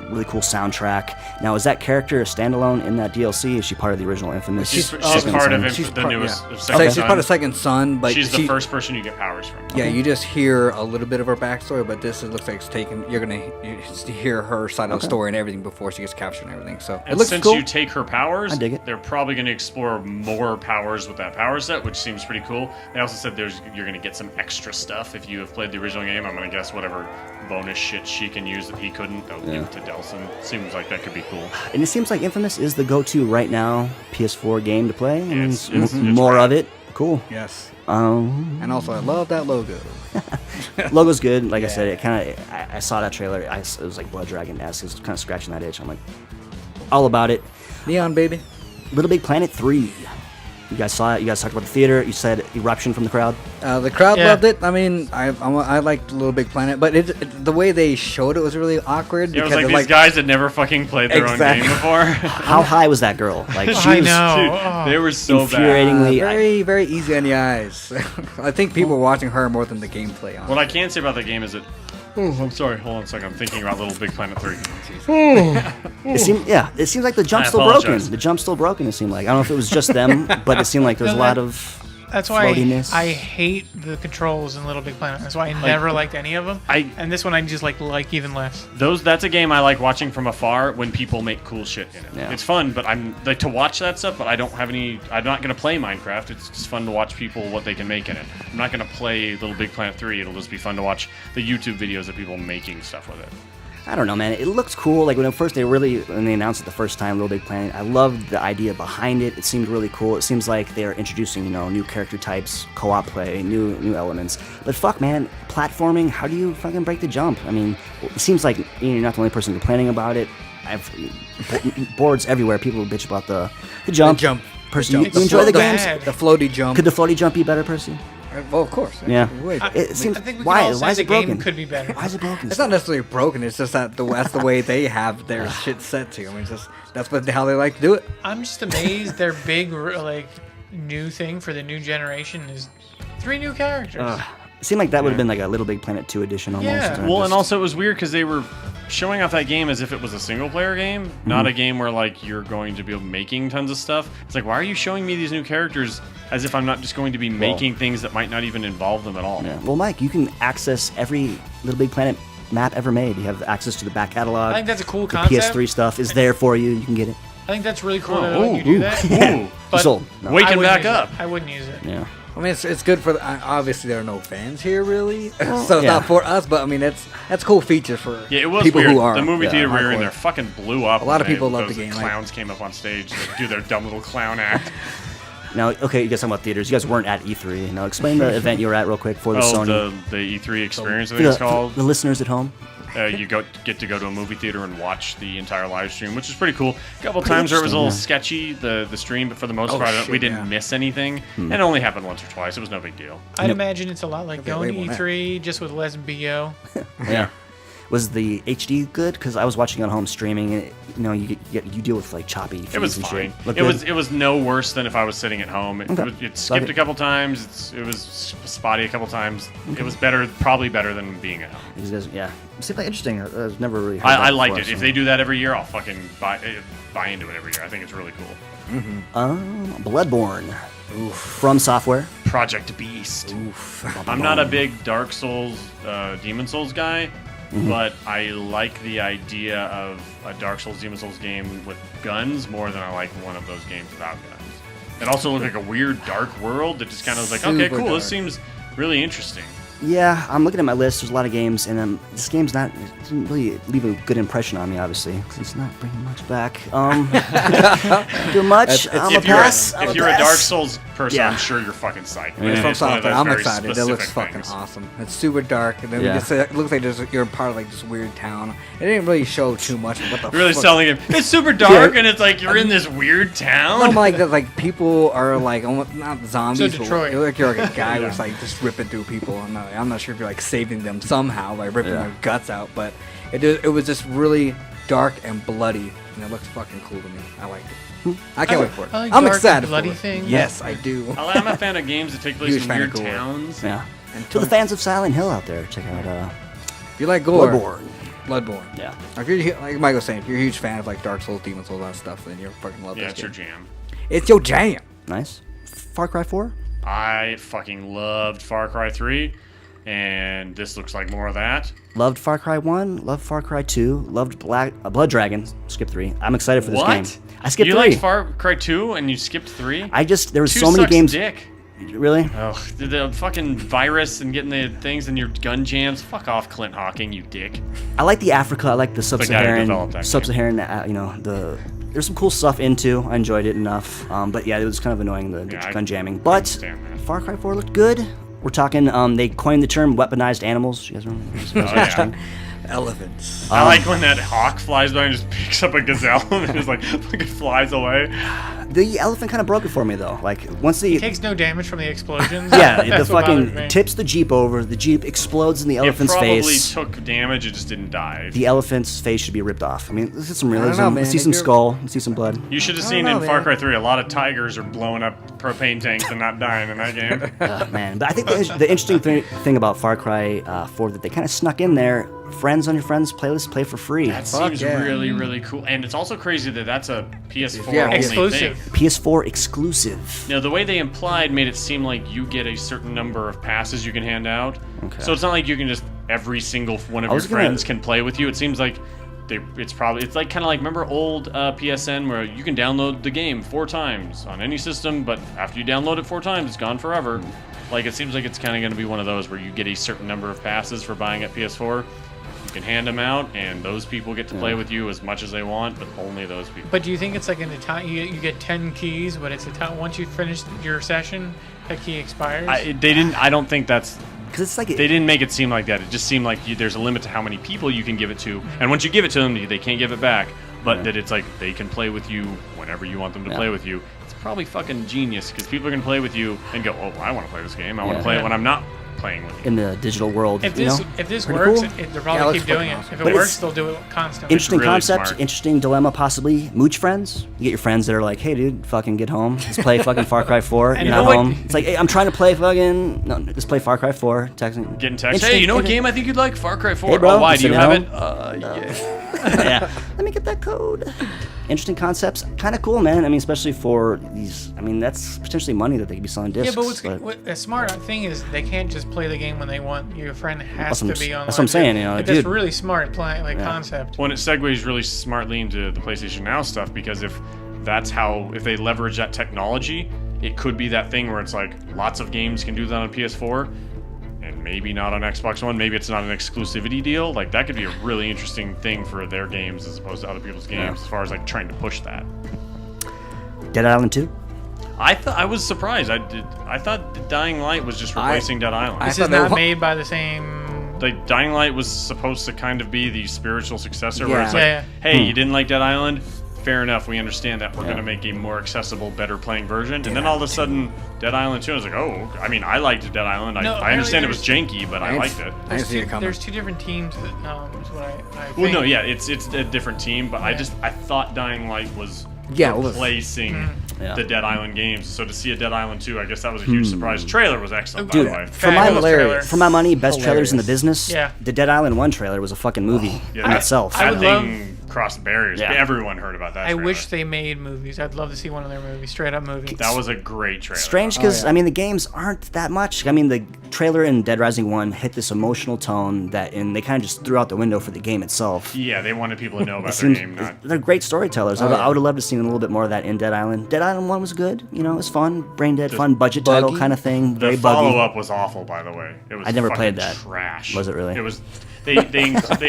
really cool soundtrack. Now, is that character a standalone in that DLC? Is she part of the original Infamous? She's Second part Son? of She's the part- newest yeah. of So Second she's Son. part of Second Son, but She's the first person you get powers from. Yeah, you just hear a little bit of her backstory, but this looks like it's taken. You're gonna hear her side of the story and everything before she gets captured and everything. So it And looks since cool. you take her powers, I dig it. they're probably going to explore more powers with that power set, which seems pretty cool. They also said you're going to get some extra stuff if you have played the original game. I'm going to guess whatever bonus shit she can use that he couldn't, they'll give it to Delson. Seems like that could be cool. And it seems like Infamous is the go-to right now PS4 game to play. And It's more rad. of it. Cool. Yes, Um, and also I love that logo. logo's good. Like I said, it kind of. I saw that trailer. It was like Blood Dragon-esque. It was kind of scratching that itch. I'm like, all about it. Neon baby. Little Big Planet 3. You guys saw it. You guys talked about the theater. You said eruption from the crowd. The crowd Yeah. loved it. I mean, I liked Little Big Planet, but the way they showed it was really awkward. Yeah, it was because like of, these guys had never fucking played their Exactly. own game before. How high was that girl? Like she I was know. Dude, Oh. they were so bad. infuriatingly. very, very easy on the eyes. I think people were watching her more than the gameplay on. What I can say about the game is that. Oh, I'm sorry. Hold on a second. I'm thinking about Little Big Planet 3. It seems like the jump's I still broken. apologize. The jump's still broken. It seemed like I don't know if it was just them, but it seemed like there was a lot of. That's why floatiness. I hate the controls in Little Big Planet. That's why I never liked any of them. And this one I just like even less. That's a game I like watching from afar when people make cool shit in it. Yeah. It's fun, but I'm like to watch that stuff, but I don't have any I'm not gonna play Minecraft. It's just fun to watch people what they can make in it. I'm not gonna play Little Big Planet 3, it'll just be fun to watch the YouTube videos of people making stuff with it. I don't know, man. It looked cool. Like when they announced it the first time, Little Big Planet. I loved the idea behind it. It seemed really cool. It seems like they're introducing, new character types, co-op play, new elements. But fuck, man, platforming. How do you fucking break the jump? I mean, it seems like you're not the only person complaining about it. I've boards everywhere. People bitch about the jump. The jump. Percy, The you enjoy the games? bad. The floaty jump. Could the floaty jump be better, Percy? Well, of course. Yeah. Wait, It seems. I think we can Why? all say Why is the it broken? game could be better. Why is it broken? it's not necessarily broken. It's just that that's the way they have their shit set to. I mean, that's how they like to do it. I'm just amazed their big new thing for the new generation is 3 new characters. It seemed like that would have been like a Little Big Planet 2 edition almost. Yeah. or Well, just- and also it was weird because they were showing off that game as if it was a single player game, not a game where like you're going to be making tons of stuff. It's like, why are you showing me these new characters as if I'm not just going to be making things that might not even involve them at all? Yeah. Well, Mike, you can access every Little Big Planet map ever made. You have access to the back catalog. I think that's a cool the concept. PS3 stuff is there for you. You can get it. I think that's really cool that they let you do that. Ooh. But Sold. No. Waking I wouldn't back use up. it. I wouldn't use it. Yeah. I mean, it's good for obviously there are no fans here really, so it's yeah. not for us. But I mean, that's cool feature for Yeah, it was people weird. who are The movie theater we were in hardcore. there fucking blew up. A lot of when people love those the game, like- Clowns came up on stage to do their dumb little clown act. Now, okay, you guys talking about theaters. You guys weren't at E3. Now, explain the event you were at real quick for the Sony. The E3 experience, I For think it's the, called. for the listeners at home. You get to go to a movie theater and watch the entire live stream, which is pretty cool. A couple times where it was a little sketchy, the stream, but for the most part, we didn't miss anything. And it only happened once or twice. It was no big deal. I'd imagine it's a lot like Okay, going way to more E3 just with less BO. Yeah. Was the HD good? Because I was watching on home streaming, and you deal with like choppy feeds It was and fine. shit. Look It good? was no worse than if I was sitting at home. It Okay. skipped Okay. a couple times. It was spotty a couple times. It was probably better than being at home. These guys, yeah. Seemed like interesting. I was never really. heard I that liked before, it. so. If they do that every year, I'll fucking buy into it every year. I think it's really cool. Bloodborne. From Software. Project Beast. I'm not a big Dark Souls, Demon Souls guy, but I like the idea of a Dark Souls, Demon Souls game with guns more than I like one of those games without guns. It also looked like a weird dark world that just kind of was like, okay, Super cool, dark. this seems really interesting. Yeah, I'm looking at my list. There's a lot of games, and this game's not. It didn't really leave a good impression on me, obviously, because it's not bringing much back. Too much. I'm a If you're, pass. I'm if you're a pass. Dark Souls person, Yeah. I'm sure you're fucking psyched. It's from It's one of Software. those I'm very excited. It specific looks fucking things. awesome. It's super dark, and then Yeah. it looks like you're part of like this weird town. It didn't really show too much of what the Really fuck. selling it. It's super dark, and it's like you're in this weird town. I'm like that. Like people are like almost not zombies. So but Detroit. Like you're like a guy who's like just ripping through people. I'm not sure if you're like saving them somehow by ripping their guts out, but it was just really dark and bloody, and it looks fucking cool to me. I liked it. I can't wait for it. I like I'm dark and excited bloody for it. things. Yes, I do. I'm a fan of games that take place Huge in fan of weird gore. towns. Yeah. And To the fans of Silent Hill out there, check out if you like gore, Bloodborne. Bloodborne. Yeah. If you're like Mike was saying, if you're a huge fan of like Dark Souls, Demon Souls, all that stuff, then you're fucking love Yeah, this it's your game. jam. It's your jam. Nice. Far Cry 4. I fucking loved Far Cry 3, and this looks like more of that. Loved Far Cry 1. Loved Far Cry 2. Loved Blood Dragon. Skip 3. I'm excited for this game. I skipped you 3. liked Far Cry 2 and you skipped 3? There was 2 so many sucks games. dick. Really? Ugh, the fucking virus and getting the things in your gun jams. Fuck off, Clint Hawking, you dick. I like the Africa. I like the guy who developed that Sub-Saharan. There's some cool stuff into. I enjoyed it enough. But yeah, it was kind of annoying the Yeah, I gun jamming. But understand that. Far Cry 4 looked good. We're talking. They coined the term weaponized animals. You guys remember? Oh, yeah. Elephants. I like when that hawk flies by and just picks up a gazelle and just like fucking flies away. The elephant kind of broke it for me though. Like once the Takes no damage from the explosions. yeah, the That's what bothered fucking me. tips the jeep over. The jeep explodes in the elephant's it probably face. took damage, it just didn't die. The elephant's face should be ripped off. I mean, let's get some don't realism. know, man. Let's see If some you're- skull. Let's see some blood. You should have I seen don't in know, Far man. Cry 3 a lot of tigers are blowing up propane tanks and not dying in that game. Man, but I think the interesting thing about Far Cry 4 that they kind of snuck in there, friends on your friends playlist, play for free. That seems yeah. really, really cool. And it's also crazy that that's a PS4 Yeah, only exclusive. thing. PS4 exclusive. Now, the way they implied made it seem like you get a certain number of passes you can hand out. Okay. So it's not like you can just every single one of I your was gonna- friends can play with you. It seems like it's like kind of like, remember old PSN where you can download the game 4 times on any system, but after you download it 4 times, it's gone forever. Like, it seems like it's kind of going to be one of those where you get a certain number of passes for buying at PS4. You can hand them out, and those people get to play with you as much as they want, but only those people. But do you think it's like in the time you get 10 keys, but it's a time once you finish your session, that key expires? I don't think that's. Because it's like They didn't make it seem like that. It just seemed like there's a limit to how many people you can give it to, and once you give it to them, they can't give it back. But that it's like they can play with you whenever you want them to play with you. It's probably fucking genius because people are gonna play with you and go, "Oh, I want to play this game. I want to play it when I'm not playing with you. in the digital world. If you this know? if this Pretty works, cool. they'll Yeah, it probably looks keep doing fucking it. awesome. If it But works, it's they'll do it constantly. Interesting really concept, smart. interesting dilemma, possibly. Mooch friends. You get your friends that are like, "Hey, dude, fucking get home. Let's play fucking Far Cry 4." And You're you not know what- home. It's like, "Hey, I'm trying to play fucking no, let's play Far Cry 4." Texting, Getting text. Interesting- Hey, you know what inter- game I think you'd like? Far Cry 4. Hey, bro, Oh, why? Do sit you have it? down. Yeah. Yeah. Let me get that code. Interesting concepts. Kind of cool, man. I mean, especially for these. I mean, that's potentially money that they could be selling discs. Yeah, but what a smart thing is they can't just play the game when they want. Your friend has That's what to I'm- be online. that's what I'm saying, you know, Like, dude. that's really smart concept. Well, and it segues really smartly into the PlayStation Now stuff because if they leverage that technology, it could be that thing where it's like lots of games can do that on PS4 and maybe not on Xbox One. Maybe it's not an exclusivity deal. Like that could be a really interesting thing for their games as opposed to other people's games as far as like trying to push that. Dead Island 2. I was surprised. I thought Dying Light was just replacing Dead Island. This thought is they not were- made by the same. Like Dying Light was supposed to kind of be the spiritual successor where Yeah. it's like, Yeah. hey, you didn't like Dead Island? Fair enough, we understand that. We're going to make a more accessible, better playing version. And then all of a sudden, Dead Island 2, I was like, oh, I mean, I liked Dead Island. No, I understand it was apparently janky, but I liked it. I didn't see it coming. There's two different teams. Is what I think. Well, no, yeah, it's a different team, but I thought Dying Light was Yeah, well, replacing Yeah. the Dead Island games. So to see a Dead Island 2, I guess that was a huge surprise. Trailer was excellent, by Dude, the way. for my, Fabulous trailer. for my money, best trailers in the business. Yeah. The Dead Island 1 trailer was a fucking movie Yeah, in that- itself. I That would thing crossed barriers. Yeah. Everyone heard about that I trailer. wish they made movies. I'd love to see one of their movies, straight up movies. That was a great trailer. Strange because yeah. I mean the games aren't that much. I mean the trailer in Dead Rising 1 hit this emotional tone and they kind of just threw out the window for the game itself. Yeah, they wanted people to know about It their seems- game. Not they're great storytellers. Oh, yeah. I would have loved to see a little bit more of that in Dead Island. Dead Island 1 was good. You know, it was fun, brain dead, fun budget title buggy. kind of thing. the Very buggy. follow-up was awful, by the way. It was I never fucking played that. Trash. Was it really? It was. They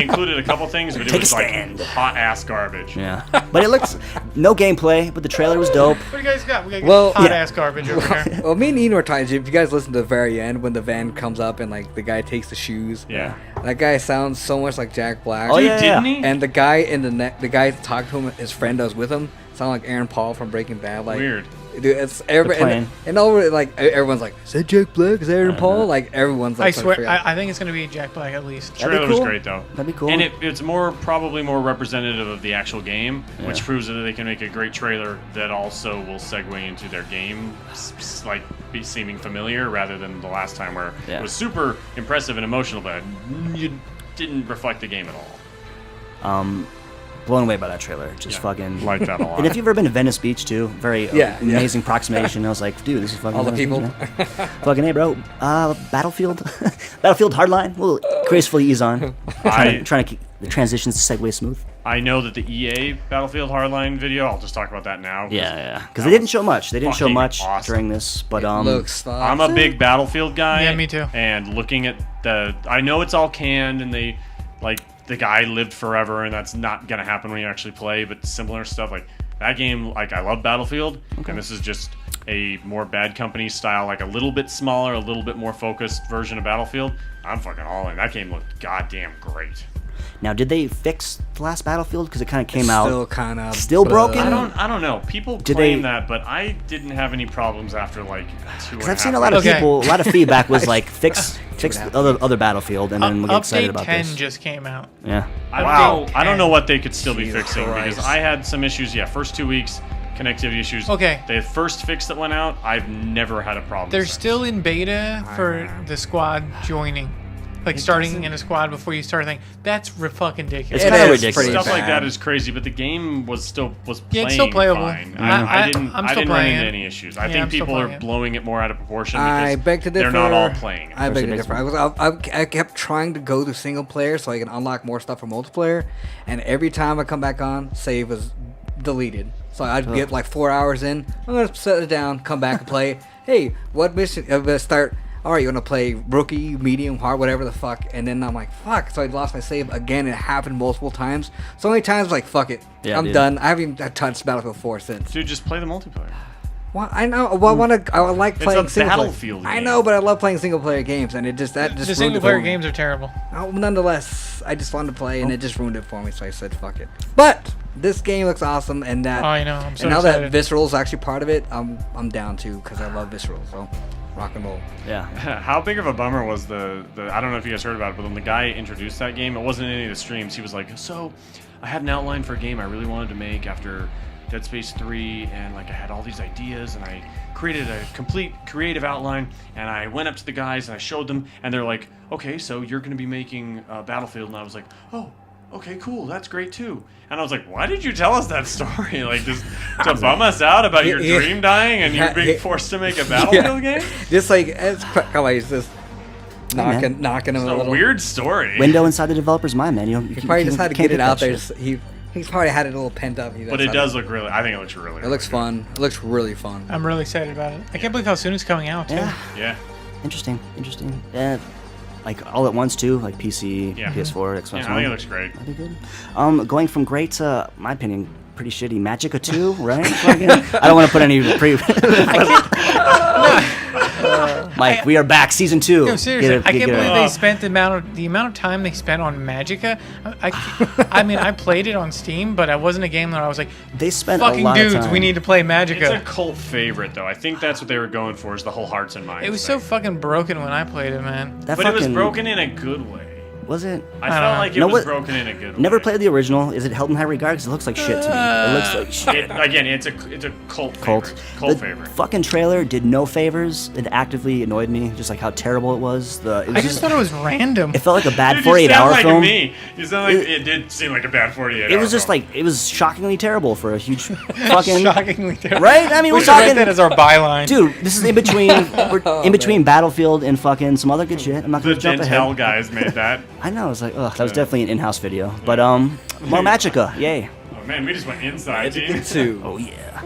included a couple things, but it Take a was like stand. hot ass garbage. Yeah, but it looks no gameplay, but the trailer was dope. What do you guys got? We got Well, hot yeah. ass garbage over here. Well, me and Ian were talking. If you guys listen to the very end when the van comes up and like the guy takes the shoes, Yeah. that guy sounds so much like Jack Black. Oh, Dude, yeah, didn't yeah. he? And the guy in the guy talked to him, his friend that was with him, sounded like Aaron Paul from Breaking Bad. Like Weird. Dude, it's every plane. and over like everyone's like, is that Jack Black? Is that Aaron Paul? Like everyone's I like, swear, I think it's gonna be Jack Black at least. That'd be Trailer was cool. great though. That'd be cool. And it's probably more representative of the actual game, which proves that they can make a great trailer that also will segue into their game, like be seeming familiar rather than the last time where Yeah. it was super impressive and emotional, but you didn't reflect the game at all. Blown away by that trailer. Just Yeah, fucking like that a lot. And if you've ever been to Venice Beach too, very Yeah, yeah. amazing approximation. I was like, dude, this is fucking all the Venice people. Beach, man. Fucking hey, bro. Battlefield, Battlefield Hardline. We'll gracefully ease on. trying to keep the transitions segue smooth. I know that the EA Battlefield Hardline video, I'll just talk about that now. Yeah. Because that they didn't was show much. They didn't show fucking much awesome. during this, but looks. I'm a big Battlefield guy. Yeah, me too. And looking at I know it's all canned and they, like, the guy lived forever and that's not going to happen when you actually play, but similar stuff, like, that game, like, I love Battlefield, and this is just a more Bad Company style, like, a little bit smaller, a little bit more focused version of Battlefield. I'm fucking all in. That game looked goddamn great. now did they fix the last Battlefield? Because it kind of came out. Still kind of Still broken? I don't know. People Did claim they- that, but I didn't have any problems after, like, 2.5 Because I've seen a lot of Okay. people. A lot of feedback was like fix the other Battlefield, and then we'll get excited Update about 10 this. just came out. Yeah. I don't know what they could still be Jesus fixing Christ. because I had some issues. Yeah, first 2 weeks, connectivity issues. Okay. The first fix that went out, I've never had a problem. They're since. still in beta for the squad joining. Like starting in a squad before you start a thing. That's fucking ridiculous. It's It kind of is ridiculous. pretty Stuff like bad. that is crazy, but the game was Yeah, playing it's still playable. fine. Yeah. I didn't I'm I still didn't run playing into it. any issues. I Yeah, think I'm still people are playing it. blowing it more out of proportion I because beg to differ. they're not all playing it. I beg to Especially differ. I kept trying to go to single player so I can unlock more stuff for multiplayer, and every time I come back on, save was deleted. So I'd get like 4 hours in. I'm gonna set it down, come back and play. Hey, what mission? I'm gonna start. All right, you wanna play rookie, medium, hard, whatever the fuck, and then I'm like, fuck. So I lost my save again. It happened multiple times. So many times, like, fuck it. Yeah, I'm dude. done. I haven't even touched Battlefield 4 since. Dude, just play the multiplayer. Well, I know. Well, I like It's playing a single player. Battlefield I game. know, but I love playing single player games, and that just The ruined single it player for me. games are terrible. Oh, nonetheless, I just wanted to play, and it just ruined it for me. So I said, "Fuck it." But this game looks awesome, and that. Oh, I know. I'm so and now excited. that Visceral's actually part of it, I'm down too because I love Visceral. So rock and roll. Yeah. How big of a bummer was the I don't know if you guys heard about it, but when the guy introduced that game, it wasn't in any of the streams. He was like, so I had an outline for a game I really wanted to make after Dead Space 3, and like I had all these ideas, and I created a complete creative outline, and I went up to the guys and I showed them, and they're like, okay, so you're going to be making Battlefield, and I was like, oh, okay, cool, that's great too. And I was like, why did you tell us that story? Like, just to bum us out about your dream dying and you're being forced to make a Battlefield game? Just like, it's just knocking him It's a a little. weird story. Window inside the developer's mind, man. He probably just had to can't get it out there. that shit. He's probably had it a little pent up. But it does look really, I think it looks really It looks fun. It looks really fun. I'm really excited about it. I can't believe how soon it's coming out, too. Yeah. Yeah. Interesting. Yeah. Like all at once too, like PC, Yeah. PS4, Xbox Yeah, One. I think it looks great. That'd be good. Going from great to, my opinion, pretty shitty. Magica 2, right? I don't want to put any Mike, we are back, season 2. No, seriously, I can't believe they spent the amount of time they spent on Magica. I mean, I played it on Steam, but it wasn't a game that I was like, They spent fucking a lot dudes, of time. we need to play It's a Magica. cult favorite, though. I think that's what they were going for, is the whole hearts and minds It was thing. so fucking broken when I played it, man. That But it was fucking- broken in a good way. Was it? I don't felt know. like it No, was what- broken in a good way. Never played the original. Is it held in high regard? Because it looks like shit to me. It looks like shit. Again, it's a cult favorite. Cult The favorite. fucking trailer did no favors. It actively annoyed me, just like how terrible it was. I just thought it was random. It felt like a bad Dude, you 48-hour sound like film. me. You sound like it did seem like a bad 48 It was just film. like it was shockingly terrible for a huge fucking Shockingly terrible. right. I mean, We we're should write talking, that as our byline. dude. This is in between. We're in between Battlefield and fucking some other good shit. I'm not the gonna jump Dentel ahead. guys made that. I know. It's like, ugh, that was definitely an in-house video. But more Magica, yay. Oh man, we just went inside, team. Too. Oh yeah.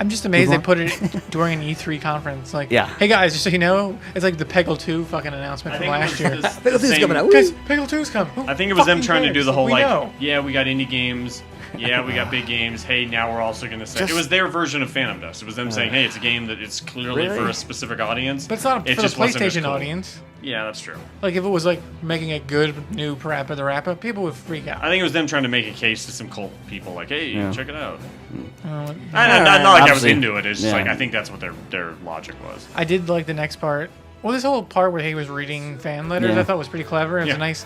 I'm just amazed they Move put it during an E3 conference. Like, Yeah. hey guys, just so you know, it's like the Peggle 2 fucking announcement I from think it last was year. this- Peggle 2's same- coming out. Guys, Peggle 2's coming. I think it was them Fucking trying to do cares? the whole We like, know. yeah, we got indie games. Yeah, we got big games. Hey, now we're also going to say Just- it was their version of Phantom Dust. It was them saying, hey, it's a game that it's clearly Really? for a specific audience. But it's not It for the just wasn't as PlayStation cool. audience. Yeah, that's true. Like, if it was like making a good new Parappa the Rapper, people would freak out. I think it was them trying to make a case to some cult people, like, hey, Yeah. check it out. Uh, Not like I was Obviously. into it. It's just Yeah. like I think that's what their logic was. I did like the next part. Well, this whole part where he was reading fan letters, Yeah. I thought was pretty clever. It was Yeah. a nice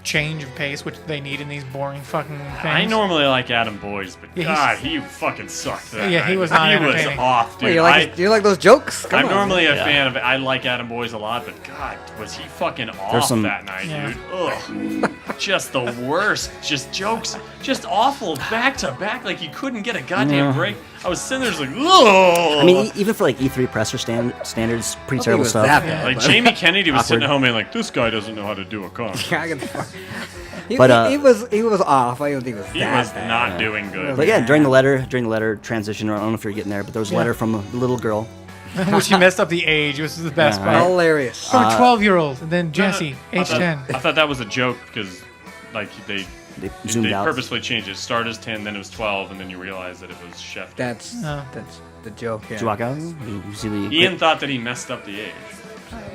change of pace, which they need in these boring fucking things. I normally like Adam Boyes, but Yeah, God, he fucking sucked. That Yeah, he night. was not He was entertaining. off, dude. Wait, you like those jokes? Come I'm on, normally man. a fan of it. I like Adam Boyes a lot, but God, was he fucking off some- that night, Yeah. dude? Ugh. Just the worst. Just jokes. Just awful back to back. Like you couldn't get a goddamn break. I was sitting there just like, ugh. I mean, even for like E3 presser standards, pretty I terrible think it stuff. was that bad, like but- Jamie Kennedy was sitting Awkward. at home and like, this guy doesn't know how to do a con. Yeah, I can- he, But, he was off. I don't think it was He that was bad. not doing good. But yeah, during the letter transition, I don't know if you're getting there, but there was a letter from a little girl. Which he messed up the age. It was the best Yeah, part. right. Hilarious. From a 12-year-old, and then Jesse, age 10. I thought that was a joke because like they Zoomed out. purposely changed it. Start as 10, then it was 12, and then you realize that it was Chef. That's Oh. the joke. Yeah. Did you walk out? You see the Ian thought that he messed up the age.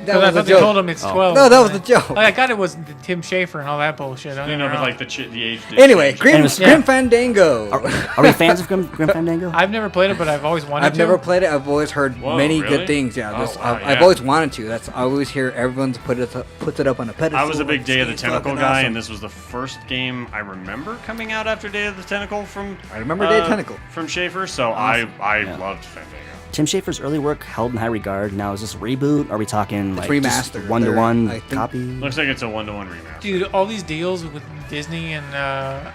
That I was thought the they told joke. him it's 12. No, that was the joke. Like, I got it was Tim Schafer and all that bullshit. You know, but like the age. Did Anyway, change. Grim Yeah. Fandango. Are we fans of Grim Fandango? I've never played it, but I've always wanted I've to. never played it. I've always heard Whoa, many really? good things. Yeah, Oh, just, wow, I've yeah. always wanted to. That's I always hear everyone's puts it up on a pedestal. I was a big Day of the It's Tentacle fucking guy, awesome. and this was the first game I remember coming out after Day of the Tentacle from. I remember Day of the Tentacle. from Schaefer. So Awesome. I Yeah. loved Fandango. Tim Schafer's early work held in high regard. Now is this a reboot? Are we talking like remastered. just one-to-one I think- copy? Looks like it's a 1-to-1 remaster. Dude, all these deals with Disney and,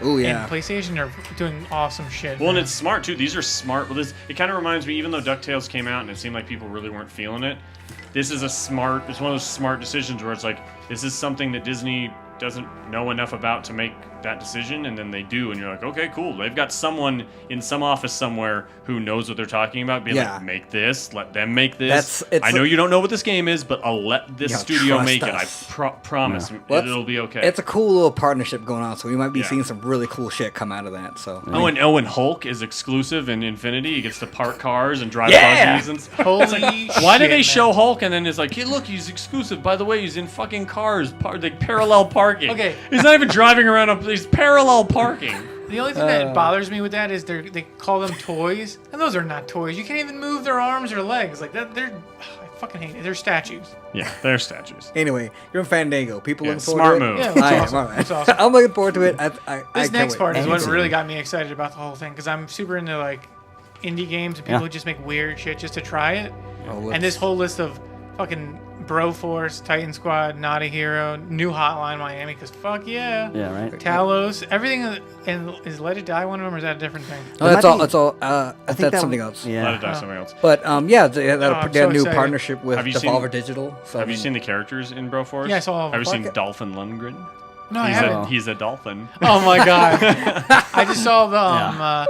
Ooh, yeah. and PlayStation are doing awesome shit. Well, and man. it's smart too. These are smart. Well, it kind of reminds me, even though DuckTales came out and it seemed like people really weren't feeling it, this is it's one of those smart decisions where it's like, this is something that Disney doesn't know enough about to make that decision, and then they do, and you're like, okay, cool. They've got someone in some office somewhere who knows what they're talking about, being Yeah. like, make this, let them make this. It's I know like- you don't know what this game is, but I'll let this Yeah, studio trust make us. it. I promise. Well, It'll be okay. It's a cool little partnership going on, so we might be Yeah. seeing some really cool shit come out of that. So and Hulk is exclusive in Infinity. He gets to park cars and drive Yeah! buggies and stuff. Holy Why do shit, they man. show Hulk and then it's like, hey, look, he's exclusive. By the way, he's in fucking cars, like parallel parking. Okay. He's not even driving around. He's parallel parking. The only thing that bothers me with that is they call them toys, and those are not toys. You can't even move their arms or legs like that. I fucking hate it. They're statues. Yeah, they're statues. Anyway, you're in Fandango. People Yeah, looking forward smart to it. move. Yeah, I am, awesome. all right. It's awesome. I'm looking forward to it. I This can't next wait. part is what Amazing. really got me excited about the whole thing because I'm super into like indie games and people Yeah. who just make weird shit just to try it. Oh, And this whole list of fucking Broforce, Titan Squad, Not a Hero, new Hotline Miami, because fuck yeah. Yeah, right. Talos, everything, and is Let It Die one of them, or is that a different thing? No, It that's might all. be- That's all. I think That's that something one- else. Yeah. Let it die something else. But yeah, they had I'm they had so a new excited. partnership with Have you seen- Devolver Digital. So Have you seen the characters in Broforce? Yeah, I saw all of Have you them. seen Dolphin Lundgren? No, I haven't. He's a dolphin. Oh my god. I just saw the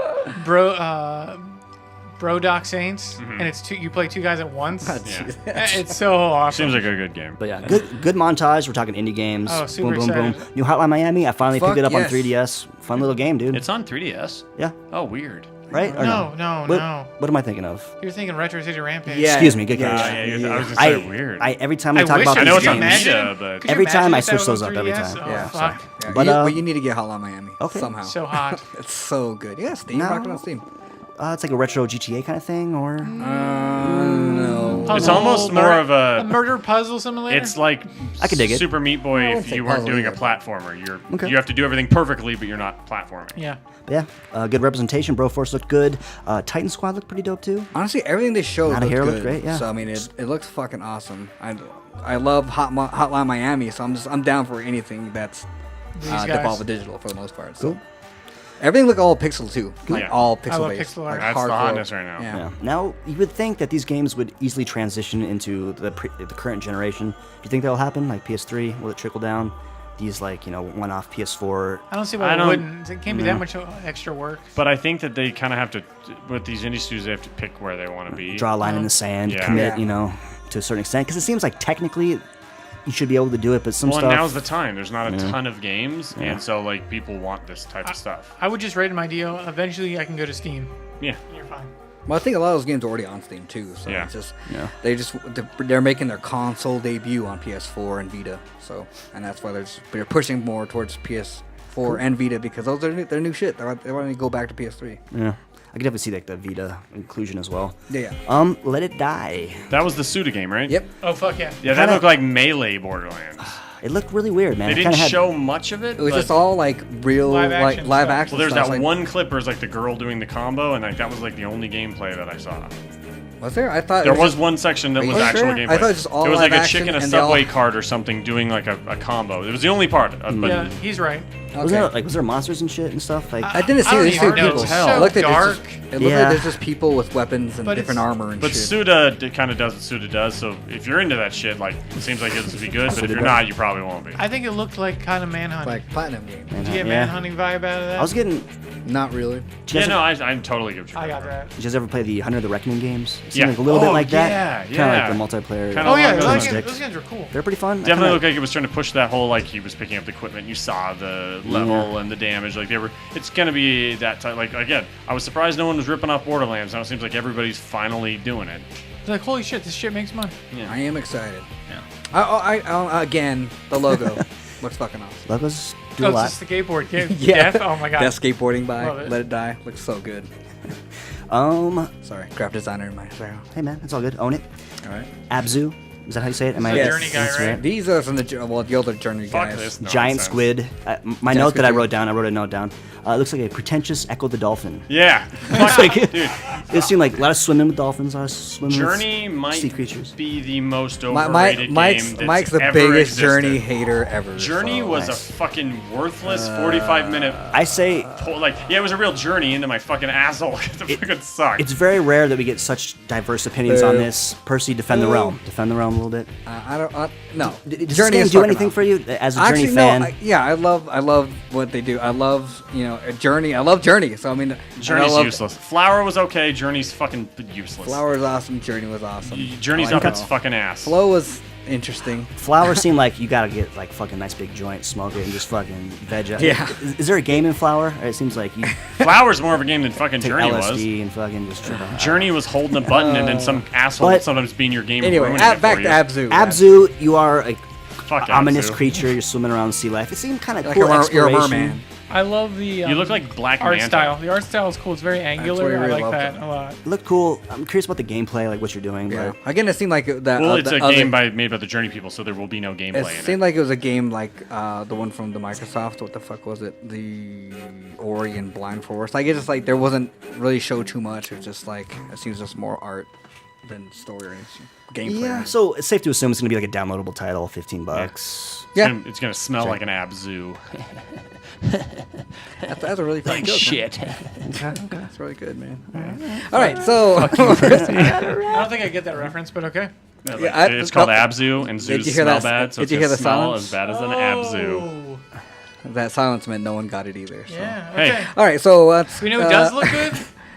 Bro Doc Saints, and it's two. You play two guys at once. Yeah. It's so awesome. Seems like a good game. But yeah, good montage. We're talking indie games. Oh, super boom, boom, boom. excited. New Hotline Miami. I finally Fuck picked it up yes. on 3DS. Fun little game, dude. It's on 3DS. Yeah, Oh, weird. right? Or No. What am I thinking of? You're thinking Retro City Rampage. Yeah. Excuse me. Good Yeah, catch. I was gonna say weird. Every time I I talk wish about I I know these it's on games, Vita, but Could you Every time imagine I if that switch was those on up every 3DS? time. Oh, Yeah, fuck. Yeah, But, but you need to get Hotline Miami Okay. somehow. So hot. It's so good. Yeah, Steam. No. Rock it on Steam. it's like a retro GTA kind of thing, or No. It's Puzzle, almost more of a. murder puzzle simulator. It's like I could dig it. Super Meat Boy I if wouldn't you say weren't puzzle doing a either. platformer. Okay. You have to do everything perfectly, but you're not platforming. yeah. But yeah, good representation. Broforce looked good. Titan Squad looked pretty dope too. Honestly, everything they showed Not a looked Hero good. looked great, yeah. So I mean, it looks fucking awesome. I love Hotline Miami, so I'm down for anything that's These guys. Devolver Digital for the most part. So. Everything looked all pixel too, like Yeah. all pixel love based. pixel like art. That's the hardcore. hotness right now. Yeah. Yeah. Now you would think that these games would easily transition into the current generation. Do you think that'll happen? Like PS3, will it trickle down? These like one-off PS4. I don't see I why it don't- wouldn't. It can't be that much extra work. But I think that they kind of have to, with these indie studios, they have to pick where they want to be. Draw a line in the sand, Yeah. commit, Yeah. to a certain extent. Because it seems like technically you should be able to do it, but some Well, stuff. and now's the time. There's not a ton of games, Yeah. and so like people want this type of stuff. I would just rate my deal. Eventually, I can go to Steam. Yeah. You're fine. Well, I think a lot of those games are already on Steam too. So Yeah. it's just Yeah. they're making their console debut on PS4 and Vita. So and that's why they're pushing more towards PS4 and Vita because those are they're new shit. They want to go back to PS3. Yeah. I could definitely see like the Vita inclusion as well. Yeah. Let It Die. That was the Suda game, right? Yep. Oh fuck yeah. Yeah, that Kinda- looked like Melee Borderlands. It looked really weird, man. They It didn't kinda had- show much of it. It was but- just all like real Live like action live stuff. action. Well, there's stuff, that like, one clip where it's like the girl doing the combo, and like that was like the only gameplay that I saw. Was there? I thought There it was just- one section that Are was you actual sure? gameplay. I thought it was just all It was live like a action chick in a and they all- subway cart or something doing like a combo. It was the only part. But Yeah, he's right. Was there monsters and shit and stuff? Like I didn't see I don't these even know. people. It's Hell. so It looked like dark. it looked Yeah. like there's just people with weapons and But different it's- armor and But shit. Suda kind of does what Suda does. So if you're into that shit, like it seems like it's to be good. But if you're not, you probably won't be. I think it looked like kind of Manhunt. like platinum game. Did you get Yeah. Manhunting vibe out of that? I was getting. Not really. Did you Yeah, guys no, I'm totally good. I got that. Did you guys ever play the Hunter the Reckoning games? It seemed Yeah. like a little bit Oh, like that. yeah, Kind of yeah. like the multiplayer. Kinda Oh yeah, along those those games, lines. those games are cool. They're pretty fun. I Definitely kinda- looked like it was trying to push that whole like he was picking up the equipment. You saw the level and the damage. Like they were. It's gonna be that type. Like again, I was surprised no one was ripping off Borderlands. Now it seems like everybody's finally doing it. It's like holy shit, this shit makes money. I am excited. Yeah. Again, the logo looks fucking awesome. Logos do Oh, a lot. it's just the skateboard game. Yeah. Death? Oh my god. Death skateboarding by Love it. Let It Die looks so good. Sorry, graphic designer in my sorry. Hey man, it's all good. Own it. All right. Abzu. Is that how you say it? Am I? the Yes. Journey guy, that's right? These are from the older Journey Fuck guys. this. Giant nonsense. squid. My Giant note that I squid. wrote down. I wrote a note down. It looks like a pretentious Echo the Dolphin. Yeah. It's like, Dude, it seemed like a lot of swimming with dolphins, a lot of swimming Journey with sea might creatures. be the most My, overrated Mike's game that's Mike's the ever biggest existed. Journey hater ever. Journey so- was nice. a fucking worthless 45-minute. I say It was a real journey into my fucking asshole. It fucking sucked. it's very rare that we get such diverse opinions on this. Percy, defend the realm. Defend the realm a little bit. I don't. No. Does this Journey game is do fucking anything awesome. for you as a Actually, Journey fan? no. I love what they do. I love Journey. I love Journey. So I mean, Journey's I love useless. Flower was okay. Journey's fucking useless. Flower was awesome. Journey was awesome. Journey's I up like its it all. fucking ass. Flow was interesting. Flower seemed like you gotta get like fucking nice big joint, smoke it, and just fucking veg out. Yeah. Is there a game in Flower? It seems like you Flower's more of a game than fucking take Journey LSD was. and fucking just trip out. Journey was holding a button and then some asshole but- would sometimes be in your game. Anyway, ruining it back for to you. Abzu. Abzu, you are a Fuck ominous Abzu. creature. You're swimming around sea life. It seemed kind of Like cool you're a exploration. merman. I love the You look like Black art Manta. style. The art style is cool. It's very angular. I really like love that that. a lot. It looked cool. I'm curious about the gameplay, like what you're doing. Yeah. But Again, it seemed like that. Well, it's the a other- game made by the Journey people, so there will be no gameplay It in it. seemed like it was a game like the one from the Microsoft. What the fuck was it? The Ori and Blind Forest. Like, it's just like there wasn't really show too much. It's just like it seems just more art than story or gameplay. yeah, so it's safe to assume it's gonna be like a downloadable title, $15. Yeah. It's gonna smell like an Abzu. That's a really fun joke. Shit. That's really good, man. All right, so I don't think I get that reference, but okay. Yeah, It's called Abzu, and Did zoos you hear smell that- bad, so did it's you gonna hear the smell silence? as bad as an Abzu. Oh, that silence meant no one got it either. So. yeah. Hey. Okay. All right, so let's. Do we know who does look good?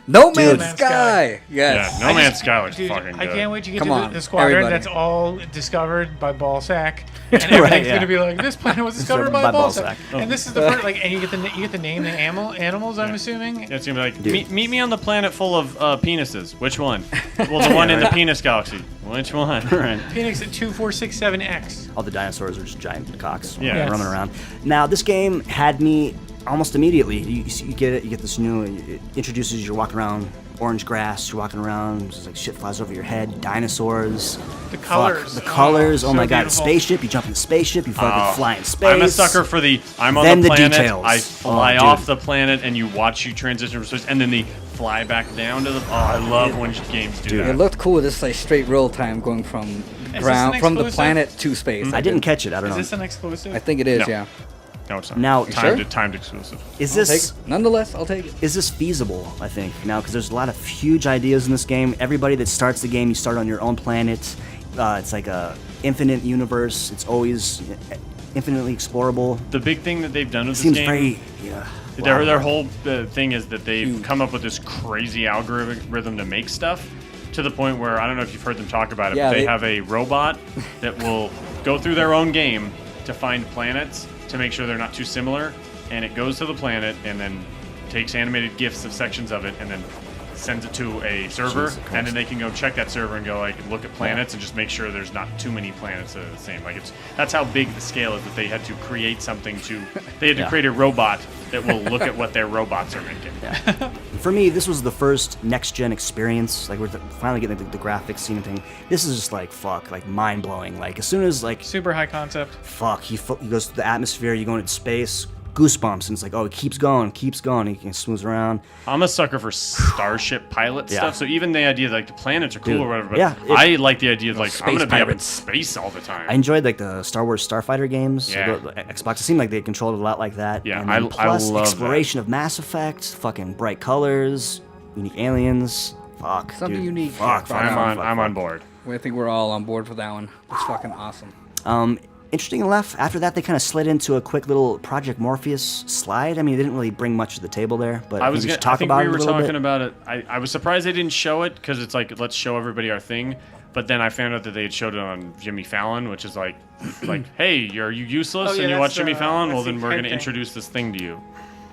No Man's Man's Sky. Sky. Yes. Yeah, No Man's Sky looks Dude, fucking good. I can't wait to get Come to on, the squadron everybody. that's all discovered by Ballsack, and everything's yeah. gonna be like this planet was discovered by by Ballsack. Ballsack. And this is the first, like, and you get the name the animals. I'm assuming. Yeah, it's gonna be like, Dude. meet me on the planet full of penises. Which one? Well, the one in the penis galaxy. Which one? Right. Phoenix at 2467X. All the dinosaurs are just giant cocks Yeah. running around. Now, this game had me almost immediately. You get it. You get this new. It introduces you. You're walking around orange grass. You're walking around. Just like shit flies over your head. Dinosaurs. The Fuck, colors. the colors. Oh, so my god. beautiful. Spaceship. You jump in the spaceship. You fucking fly in space. I'm a sucker for the I'm on Then the the planet, details. I fly Oh, dude. off the planet, and you watch you transition from space, and then the fly back down to the. Oh, I love when games do It that. looked cool. This like straight real time going from this ground an from the exclusive? planet to space. I didn't catch it. I don't Is know. this an exclusive? I think it is. No. Yeah. No, it's not. Now- timed exclusive. Is I'll take this? it. Nonetheless, I'll take it. Is this feasible, I think, now? Because there's a lot of huge ideas in this game. Everybody that starts the game, you start on your own planet. It's like a infinite universe. It's always infinitely explorable. The big thing that they've done with It seems this game, very... Yeah. their whole thing is that they've come up with this crazy algorithm to make stuff, to the point where I don't know if you've heard them talk about it, Yeah, but they they- have a robot that will go through their own game to find planets to make sure they're not too similar, and it goes to the planet and then takes animated GIFs of sections of it and then sends it to a server, Jesus Christ. and then they can go check that server and go like look at planets and just make sure there's not too many planets that are the same. Like that's how big the scale is, that they had to create something they had to Yeah. create a robot that will look at what their robots are making. For me, this was the first next-gen experience. Like, we're finally getting the graphics, scene and thing. This is just, like, fuck, like, mind-blowing. Like, as soon as, like, Super high concept. fuck, he goes to the atmosphere, you go into space, goosebumps, and it's like, oh, it keeps going, he can smooth around. I'm a sucker for starship pilot Yeah. stuff, so even the idea like the planets are cool Dude, or whatever, but yeah, I like the idea of like I'm space gonna be up in pirates. space all the time. I enjoyed, like, the Star Wars Starfighter games. Yeah. The Xbox, it seemed like they controlled it a lot like that. Yeah, and then I plus love exploration of Mass Effect, fucking bright colors, unique aliens. Fuck, Something dude. unique. Fuck, fuck, I'm fuck, on board. I think we're all on board for that one. It's fucking awesome. Interesting enough, after that they kind of slid into a quick little Project Morpheus slide. I mean, they didn't really bring much to the table there, but I maybe was we gonna, should talk I think about we it a were little talking bit. about it. I was surprised they didn't show it because it's like let's show everybody our thing. But then I found out that they had showed it on Jimmy Fallon, which is like hey, are you useless Oh, yeah, and you watch that's, Jimmy Fallon? that's Well, the then we're head going to thing. introduce this thing to you.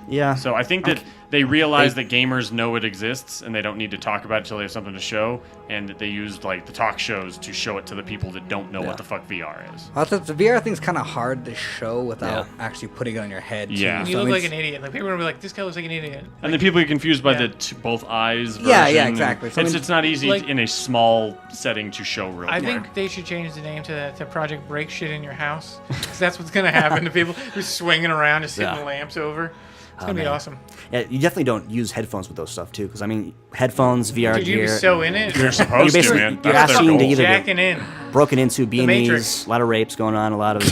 Yeah. So I think that they realize that gamers know it exists and they don't need to talk about it until they have something to show, and that they used like the talk shows to show it to the people that don't know Yeah. what the fuck VR is. I thought the VR thing's kind of hard to show without Yeah. actually putting it on your head. Yeah. Too. You So look I like mean, an idiot. Like, people are gonna be like, this guy looks like an idiot. And then people get confused by Yeah. both eyes version. Yeah, yeah, and exactly. So I mean, it's not easy like- in a small setting to show real I quick. think they should change the name to Project Break Shit in Your House, because that's what's gonna happen to people who's swinging around, just hitting Yeah. the lamps over. It's gonna be man. awesome. Yeah, you definitely don't use headphones with those stuff too, because I mean, headphones, VR Dude, you'd gear, be so in it. You're supposed to, basically- man. you're That's their asking to goal. either get Jacking in. broken into, Matrix. beanies, a lot of rapes going on, a lot of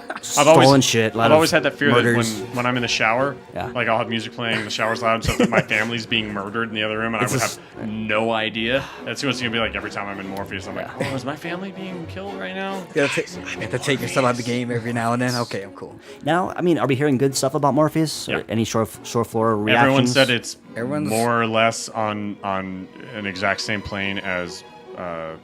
I've stolen always, shit, a lot I've of always had that fear murders. that when I'm in the shower, Yeah. like I'll have music playing, the shower's loud, and stuff, that my family's being murdered in the other room, and I would have no idea. That's what it's gonna be like every time I'm in Morpheus. I'm like, oh, is my family being killed right now? you have to take yourself out of the game every now and then. Okay, I'm cool. Now, I mean, are we hearing good stuff about Morpheus? Yeah. Or any shore floor reactions? Everyone said it's Everyone's- more or less on an exact same plane as the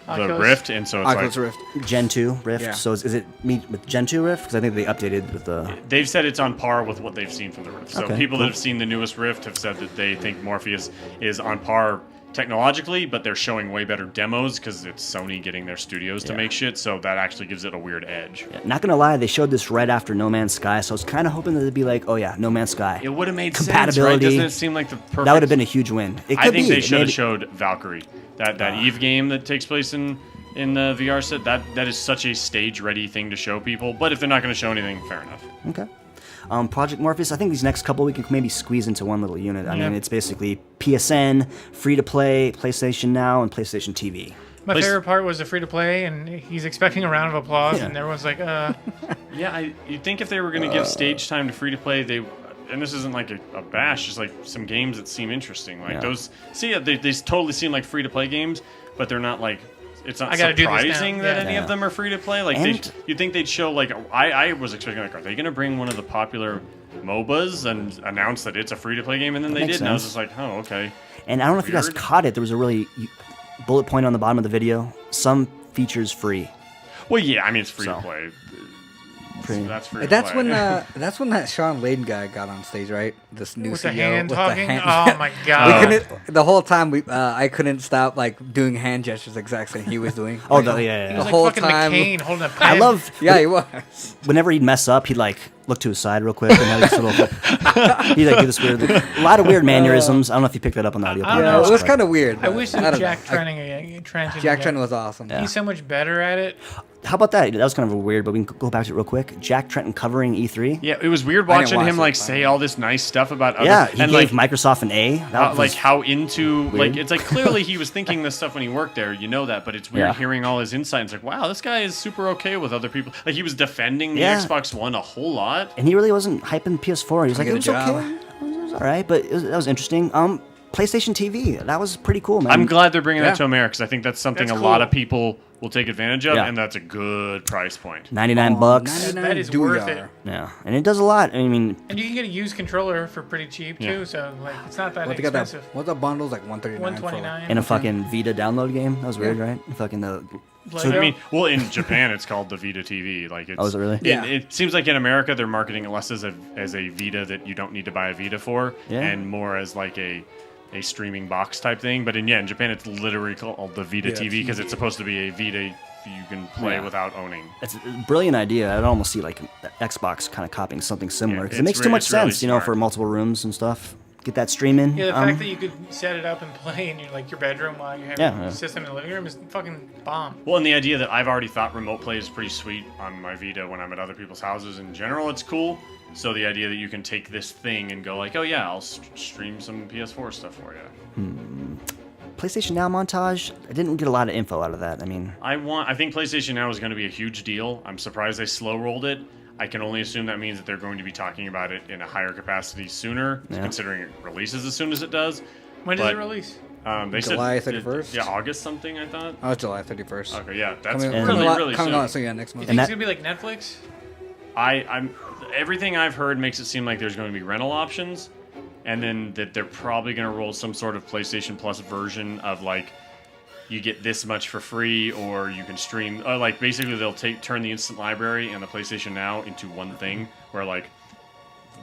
Oculus. Rift, and so it's Oculus like Rift. Gen 2 Rift. Yeah. So is it meet with Gen 2 Rift? Because I think they updated with the. they've said it's on par with what they've seen from the Rift. So Okay, people cool. that have seen the newest Rift have said that they think Morpheus is on par, technologically, but they're showing way better demos because it's Sony getting their studios to make shit, so that actually gives it a weird edge. Yeah, not gonna lie, they showed this right after No Man's Sky, so I was kind of hoping that it'd be like, oh yeah, No Man's Sky. It would have made compatibility. sense, right? Doesn't it seem like the perfect... That would have been a huge win. It could I think be. they should have showed Valkyrie. That Eve game that takes place in the VR set, that is such a stage-ready thing to show people, but if they're not going to show anything, fair enough. Okay. Project Morpheus, I think these next couple we can maybe squeeze into one little unit. I mean, it's basically PSN, free-to-play, PlayStation Now, and PlayStation TV. My favorite part was the free-to-play, and he's expecting a round of applause, and everyone's like, Yeah, you'd think if they were going to give stage time to free-to-play, they... And this isn't like a bash, just like some games that seem interesting. Like those... See, they totally seem like free-to-play games, but they're not like... It's not surprising that any of them are free to play. Like you'd think they'd show like I was expecting like, are they going to bring one of the popular MOBAs and announce that it's a free to play game? And then they did, and I was just like, oh, okay. And I don't know if you guys caught it. There was a really bullet point on the bottom of the video. Some features free. Well, yeah, I mean it's free to play. That's free. That's when that Sean Layden guy got on stage, right? This new with CEO the hand with talking. The hand. Oh my god! The whole time I couldn't stop like doing hand gestures, exact same he was doing. He was the like whole fucking time. McCain holding a pen. I love. Yeah, he was. Whenever he'd mess up, he'd like look to his side real quick and have this little. He'd like do this weird, a lot of weird mannerisms. I don't know if you picked that up on the audio. I don't know. It was kind of weird. I wish don't Jack know. Trenton. Jack Trenton was awesome. He's so much better at it. How about that? That was kind of weird, but we can go back to it real quick. Jack Trenton covering E3. Yeah, it was weird watching him like say all this nice stuff about other, Yeah, he and gave like Microsoft an A. That like how into weird. like it's like clearly he was thinking this stuff when he worked there, you know that, but it's weird hearing all his insight. It's like, wow, this guy is super okay with other people. Like he was defending the Xbox One a whole lot, and he really wasn't hyping PS4. He was like, it was okay, it was all right, but that was interesting. PlayStation TV, that was pretty cool, man. I'm glad they're bringing that to America because I think that's something That's a lot cool. of people will take advantage of, and that's a good price point. $99. That is worth it. Yeah, and it does a lot. I mean, And you can get a used controller for pretty cheap too, so like it's not that What they got that? expensive. What's the bundles like? $139. in a fucking Vita download game. That was weird, right? Fucking the. So I mean, well, in Japan it's called the Vita TV. Like, it's, Oh, is it really? Yeah. It seems like in America they're marketing it less as a Vita that you don't need to buy a Vita for, and more as like a streaming box type thing. But in Japan it's literally called the Vita TV because it's supposed to be a Vita you can play without owning. It's a brilliant idea. I'd almost see like Xbox kind of copying something similar because it it's makes too much it's really sense, you know, smart. for multiple rooms and stuff. Get that streaming. Yeah, the fact that you could set it up and play in your bedroom while you have your system in the living room is fucking bomb. Well, and the idea that I've already thought remote play is pretty sweet on my Vita when I'm at other people's houses in general, it's cool. So the idea that you can take this thing and go like, oh yeah, I'll stream some PS4 stuff for you. PlayStation Now montage. I didn't get a lot of info out of that. I mean, I think PlayStation Now is going to be a huge deal. I'm surprised they slow rolled it. I can only assume that means that they're going to be talking about it in a higher capacity sooner, considering it releases as soon as it does. When does it release? They July said 31st? Yeah, August something, I thought. Oh, it's July 31st. Okay, yeah, that's Coming really coming soon. out, so yeah, next You month. think it's gonna be like Netflix? I'm everything I've heard makes it seem like there's going to be rental options, and then that they're probably going to roll some sort of PlayStation Plus version of like you get this much for free, or you can stream. Like basically, they'll turn the instant library and the PlayStation Now into one thing, where like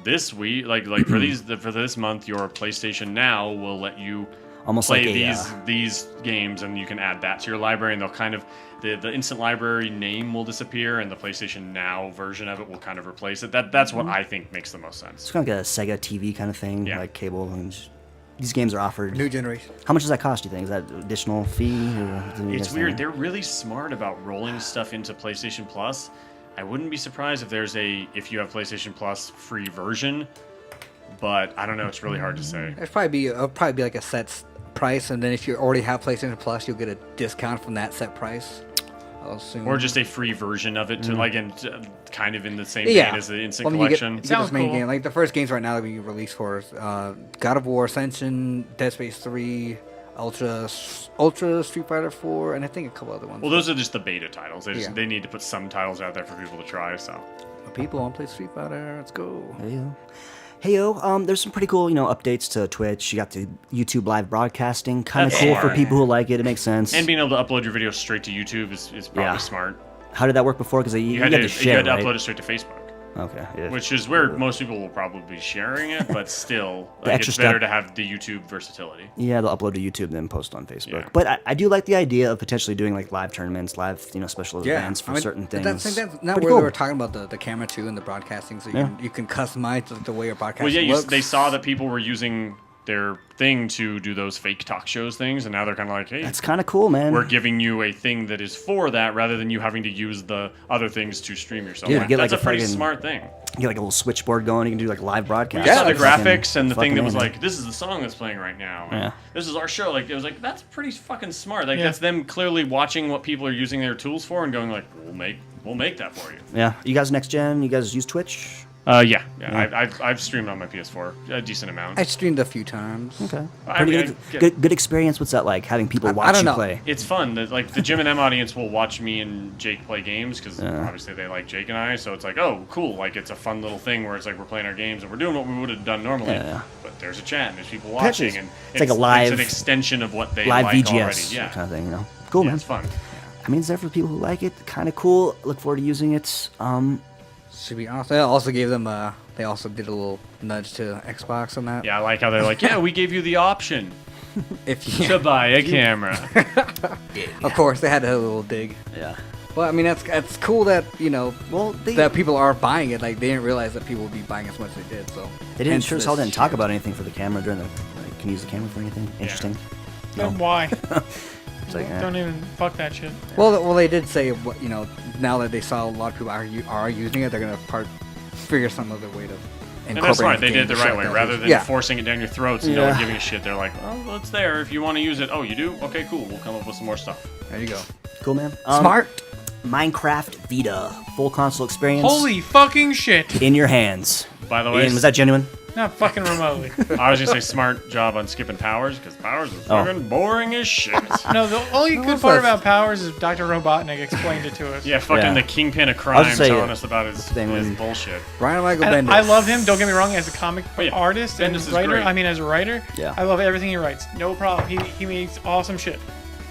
this week, like for this month, your PlayStation Now will let you almost play like these games, and you can add that to your library, and they'll kind of the instant library name will disappear, and the PlayStation Now version of it will kind of replace it. That's what I think makes the most sense. it's kind of like a Sega TV kind of thing, like cable. And these games are offered. New generation. How much does that cost? Do you think is that additional fee? Or It's weird. They're really smart about rolling stuff into PlayStation Plus. I wouldn't be surprised if you have PlayStation Plus free version, but I don't know. It's really hard to say. It'll probably be like a set price, and then if you already have PlayStation Plus, you'll get a discount from that set price. I'll assume. Or just a free version of it to like kind of in the same vein as the instant collection. You get this main game. Like the first games right now that we released for God of War, Ascension, Dead Space 3, Ultra Street Fighter 4, and I think a couple other ones. Well, those are just the beta titles. They need to put some titles out there for people to try. So people want to play Street Fighter. Let's go. Hey yo, there's some pretty cool, updates to Twitch. You got the YouTube live broadcasting, kind of cool for people who like it. It makes sense. And being able to upload your video straight to YouTube is probably smart. How did that work before? Because you had to share, you had to right? upload it straight to Facebook. Okay. Yeah. which is where most people will probably be sharing it, but still, The like, extra it's better step- to have the YouTube versatility. Yeah, they'll upload to YouTube and then post on Facebook. Yeah. But I do like the idea of potentially doing like live tournaments, live special events for certain things. That's not Pretty where cool. they were talking about the camera too and the broadcasting, so you can customize the way your broadcast Well, yeah, looks. they saw that people were using their thing to do those fake talk shows things, and now they're kind of like, hey, That's kind of cool, man. we're giving you a thing that is for that rather than you having to use the other things to stream yourself. Yeah, Like, get, that's like, a a pretty fucking- smart thing. You get like a little switchboard going. You can do like live broadcasts. Yeah, the Fucking- graphics and the thing that was fucking like, this is the song that's playing right now. and Yeah. This is our show. Like, it was like, that's pretty fucking smart. Like, Yeah. that's them clearly watching what people are using their tools for and going like, we'll make that for you. Yeah. You guys next gen? You guys use Twitch? Yeah. I've streamed on my PS4 a decent amount. I streamed a few times. Okay. I Pretty mean, good experience. What's that like? Having people watch don't you know. play. It's fun. Like the Jim and M audience will watch me and Jake play games because obviously they like Jake and I. So it's like, oh, cool. Like it's a fun little thing where it's like we're playing our games and we're doing what we would have done normally. Yeah. But there's a chat and there's people Patches. watching and It's like a live- It's an extension of what they Live like VGS already. Yeah. kind of thing, Cool, Yeah, man. it's fun. I mean, it's there for people who like it. Kind of cool. Look forward to using it. Should be awesome. I also gave them. They also did a little nudge to Xbox on that. Yeah, I like how they're like, yeah, we gave you the option If to you, buy a camera. of course, they had a little dig. Yeah. But I mean, that's cool that Well, that people are buying it. Like they didn't realize that people would be buying as much as they did. So They didn't hence sure as hell this didn't talk share. about anything for the camera during the. Like, can you use the camera for anything interesting? Then why? It's like, Don't even fuck that shit. Well, they did say now that they saw a lot of people are using it, they're gonna figure some other way to. And that's smart. They did it the right way. Rather than yeah. forcing it down your throats and no one Yeah. giving a shit, they're like, oh, it's there. If you want to use it, oh, you do? Okay, cool. We'll come up with some more stuff. There you go. cool, man. Smart. Minecraft Vita, full console experience. Holy fucking shit! In your hands. By the way, Ian, was that genuine? Not fucking remotely. I was going to say smart job on skipping Powers, because Powers is Oh. fucking boring as shit. No, the only good was part that? about Powers is Dr. Robotnik explained it to us. Yeah, fucking Yeah. the kingpin of I'll crime just say, telling us about his thing when- bullshit. Brian Michael And Bendis. I love him. Don't get me wrong. As a comic Oh, yeah. artist and Bendis is writer, great. I mean, as a writer, Yeah. I love everything he writes. No problem. He makes awesome shit.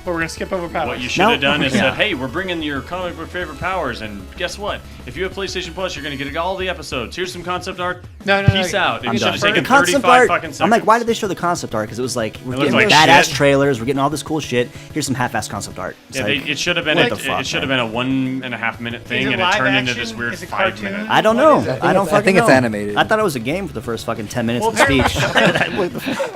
But we're gonna skip over Powers. What you should have done is Yeah. said, hey, we're bringing your comic book favorite Powers, and guess what? If you have PlayStation Plus, you're going to get all the episodes. Here's some concept art. No. Peace out. I'm It should done. have taken The concept 35 art. fucking seconds. I'm like, why did they show the concept art? Because it was like we're looked getting like badass shit. trailers, we're getting all this cool shit. Here's some half-ass concept art. It's Yeah, like, it should have been what a, the fuck, it should have man? been a 1.5 minute thing, it and it live turned into action? this weird Is it 5 cartoon? minute. I don't What know. is it? I don't I fucking think it's know. animated. I thought it was a game for the first fucking 10 minutes Well, of the speech. Apparently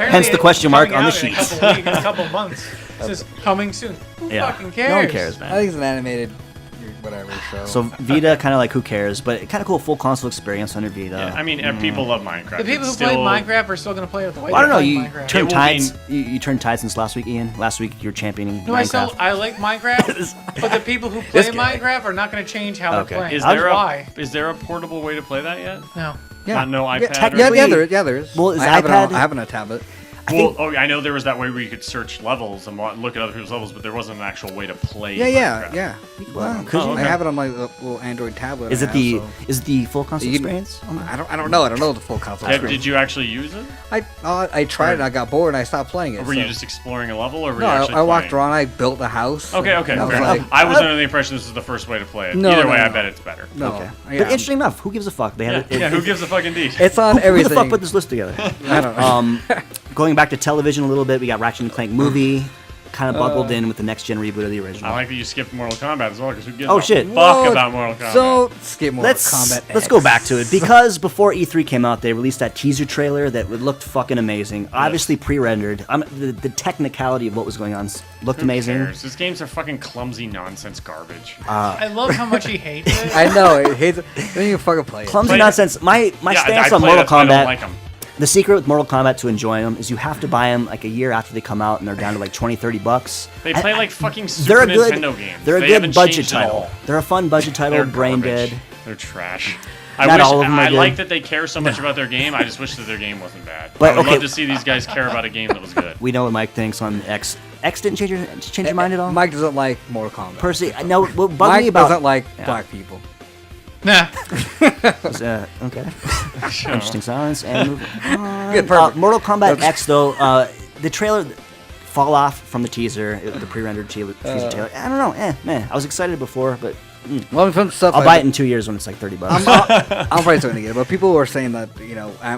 Hence the question mark coming on the out in sheets. In a couple months. It says coming soon. Who Yeah. fucking cares? No one cares, I man. think it's an animated, whatever show. So Vita, kind of like who cares, but kind of cool full console experience under Vita. Yeah, I mean, people love Minecraft. The people who It's played still- Minecraft are still gonna play it the way Well, I don't know. they You played Minecraft. turned It will be- tides. You turned tides since last week, Ian. Last week you were championing No, Minecraft. I like Minecraft, but the people who play This guy. Minecraft are not going to change how Okay. they're playing. Is I'll- there, Why? is there a portable way to play that yet? No. yeah. Not no iPad? technically- there is. Well, is I have it iPad- on, I have it on a tablet. Well, I know there was that way where you could search levels and look at other people's levels, but there wasn't an actual way to play. Minecraft. Yeah. Well, could you? I have it on my little Android tablet. Is I it have, the so- is it the full console You- experience? I don't know. I don't know the full console. Yeah, experience. did you actually use it? I tried it. And I got bored and I stopped playing it. Or were you so- just exploring a level, or were No, you actually I walked playing? around. I built a house. Okay, and I was fair like, enough. I was under the impression this was the first way to play it. No, Either no, way, I no. bet it's better. No. Okay. Yeah. But interesting enough, who gives a fuck? They Yeah, had it. yeah, who gives a fucking D? It's on Who the everything. fuck put this list together? I don't know. Going back to television a little bit, we got Ratchet and Clank movie, kind of buckled in with the next gen reboot of the original. I like that you skipped Mortal Kombat as well, because who gives Oh, a shit. fuck Whoa, about Mortal Kombat? So skip Mortal let's Kombat. let's X. go back to it because before E3 came out, they released that teaser trailer that looked fucking amazing. Obviously pre-rendered. The technicality of what was going on looked Who amazing. cares? This game's are fucking clumsy nonsense garbage. I love how much he hates it. I know. It hates it. Don't even fucking play it. Clumsy Play it. nonsense. My yeah, stance I on play Mortal it, but I Kombat. don't like 'em. The secret with Mortal Kombat to enjoy them is you have to buy them like a year after they come out and they're down to like $20-$30. They play like fucking They're Super a good, Nintendo games. they're a They good haven't budget changed at title. all. They're a fun budget title, They're brain garbage. dead. They're trash. Not I wish, all of them are I good. like that they care so much about their game. I just wish that their game wasn't bad. But, I would okay. love to see these guys care about a game that was good. We know what Mike thinks on X. X didn't change your mind at all? Mike doesn't like Mortal Kombat. Percy, no, what bugged Mike me about... doesn't like Yeah. black people. Nah. Okay. Interesting silence. And moving on. Good, perfect. Mortal Kombat X, though, the trailer fall off from the teaser, the pre-rendered teaser trailer. I don't know. Man, I was excited before, but Well, from stuff I'll like buy it in 2 years when it's like $30. I'm probably still gonna get it, but people were saying that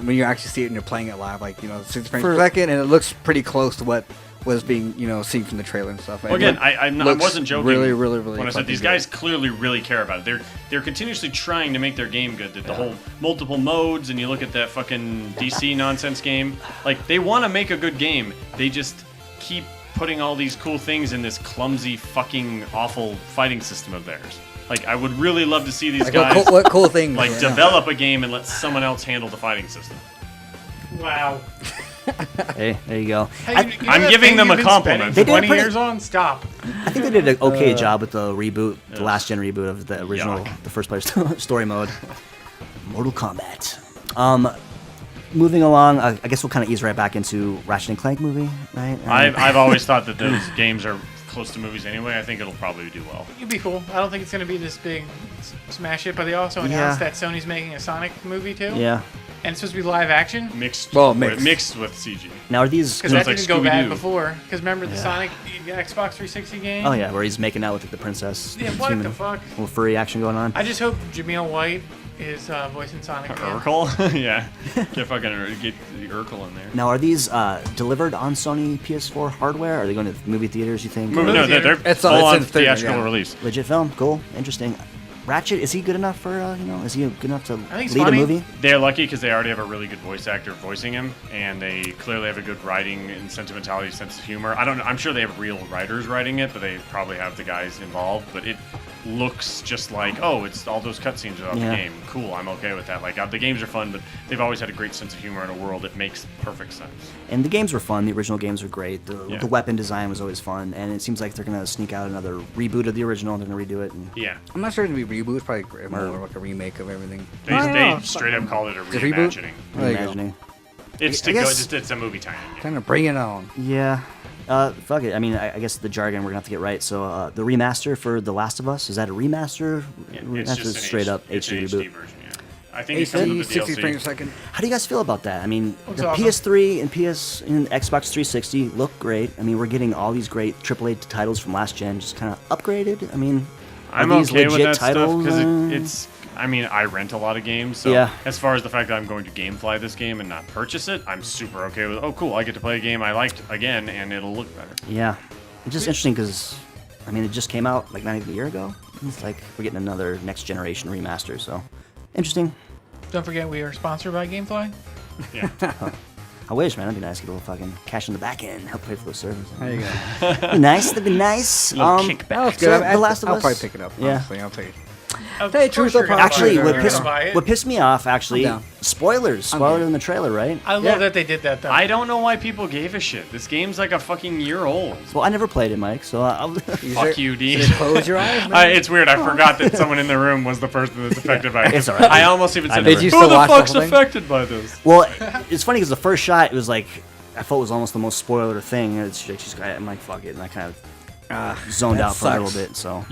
when you actually see it and you're playing it live, like 60 frames per second, and it looks pretty close to what was being seen from the trailer and stuff. Well, again, I wasn't joking. Really when I said these guys clearly really care about it. They're continuously trying to make their game good. The whole multiple modes, and you look at that fucking DC nonsense game. Like they want to make a good game. They just keep putting all these cool things in this clumsy, fucking awful fighting system of theirs. Like I would really love to see these guys. What cool thing? Like develop a game and let someone else handle the fighting system. Wow. Hey, there you go. I'm giving them a compliment. They did 20 pretty- years on? Stop. I think they did an okay job with the reboot, the last gen reboot of the original, the first player story mode. Mortal Kombat. Moving along, I guess we'll kind of ease right back into Ratchet and Clank movie, right? I've always thought that those games are close to movies anyway. I think it'll probably do well. It'd be cool. I don't think it's going to be this big smash hit, but they also announced that Sony's making a Sonic movie too. Yeah. And it's supposed to be live action. Mixed with CG. Now are these? Because that like didn't go bad Scooby-Doo. before. Because remember the Sonic Xbox 360 game? Oh yeah, where he's making out with the princess. Yeah, what the fuck? Little furry action going on. I just hope Jameel White is voicing Sonic. again. Urkel? Yeah. Get the Urkel in there. Now are these delivered on Sony PS4 hardware? Are they going to movie theaters? You think? No, they're It's full in on theater, theatrical yeah. release. Legit film. Cool. Interesting. Ratchet, is he good enough for is he good enough to think he's lead funny. a movie? They're lucky because they already have a really good voice actor voicing him, and they clearly have a good writing and sentimentality, sense of humor. I'm sure they have real writers writing it, but they probably have the guys involved. But it looks just like, it's all those cutscenes of the game. Cool, I'm okay with that. Like the games are fun, but they've always had a great sense of humor in a world that makes perfect sense. And the games were fun. The original games were great. The weapon design was always fun, and it seems like they're gonna sneak out another reboot of the original. They're gonna redo it. And Yeah. I'm not sure it'd be reboot. It's probably more like a remake of everything. They straight up called it a It's a reboot? reimagining. There you go. reimagining. It's a movie tie-in. Yeah. Kind of bring it on. Yeah. Fuck it. I mean, I guess the jargon we're gonna have to get right. So the remaster for The Last of Us, is that a remaster? It's That's just a an straight up it's HD an reboot. HD version. Yeah. I think it comes with the 60 frames DLC. per second. How do you guys feel about that? I mean, Looks the awesome. PS3 and Xbox 360 look great. I mean, we're getting all these great AAA titles from last gen, just kind of upgraded. I mean, I'm are these okay with legit that stuff titles? because it's. I mean, I rent a lot of games, so Yeah. as far as the fact that I'm going to GameFly this game and not purchase it, I'm super okay with. Oh, cool! I get to play a game I liked again, and it'll look better. Yeah, it's just interesting because, I mean, it just came out like not even a year ago. It's like we're getting another next generation remaster, so interesting. Don't forget we are sponsored by GameFly. Yeah. I wish, man. That'd be nice. Get a little fucking cash in the back end, help pay for those servers. There you go. That'd be nice. That'd be nice. Little kickback. That's So good. The Last of I'll Us. probably pick it up. Yeah. Honestly, I'll take it. Of Hey, course truth you're or gonna Actually, buy it. what You're pissed, gonna buy it. what pissed me off, actually, I'm down. spoilers. Spoiler in the trailer, right? I love Yeah. that they did that though. I don't know why people gave a shit. This game's like a fucking year old. Well, I never played it, Mike, so I'll... Fuck you, D. Did it close your eyes, man? It's weird. I forgot that someone in the room was the person that's affected by it. It's all right. I almost even said, Did you "Who still the watch the fuck's whole thing? affected by this?" Well, it's funny because the first shot, it was like, I thought it was almost the most spoiler thing. I'm like, fuck it, and I kind of zoned that out for a little sucks. bit, so...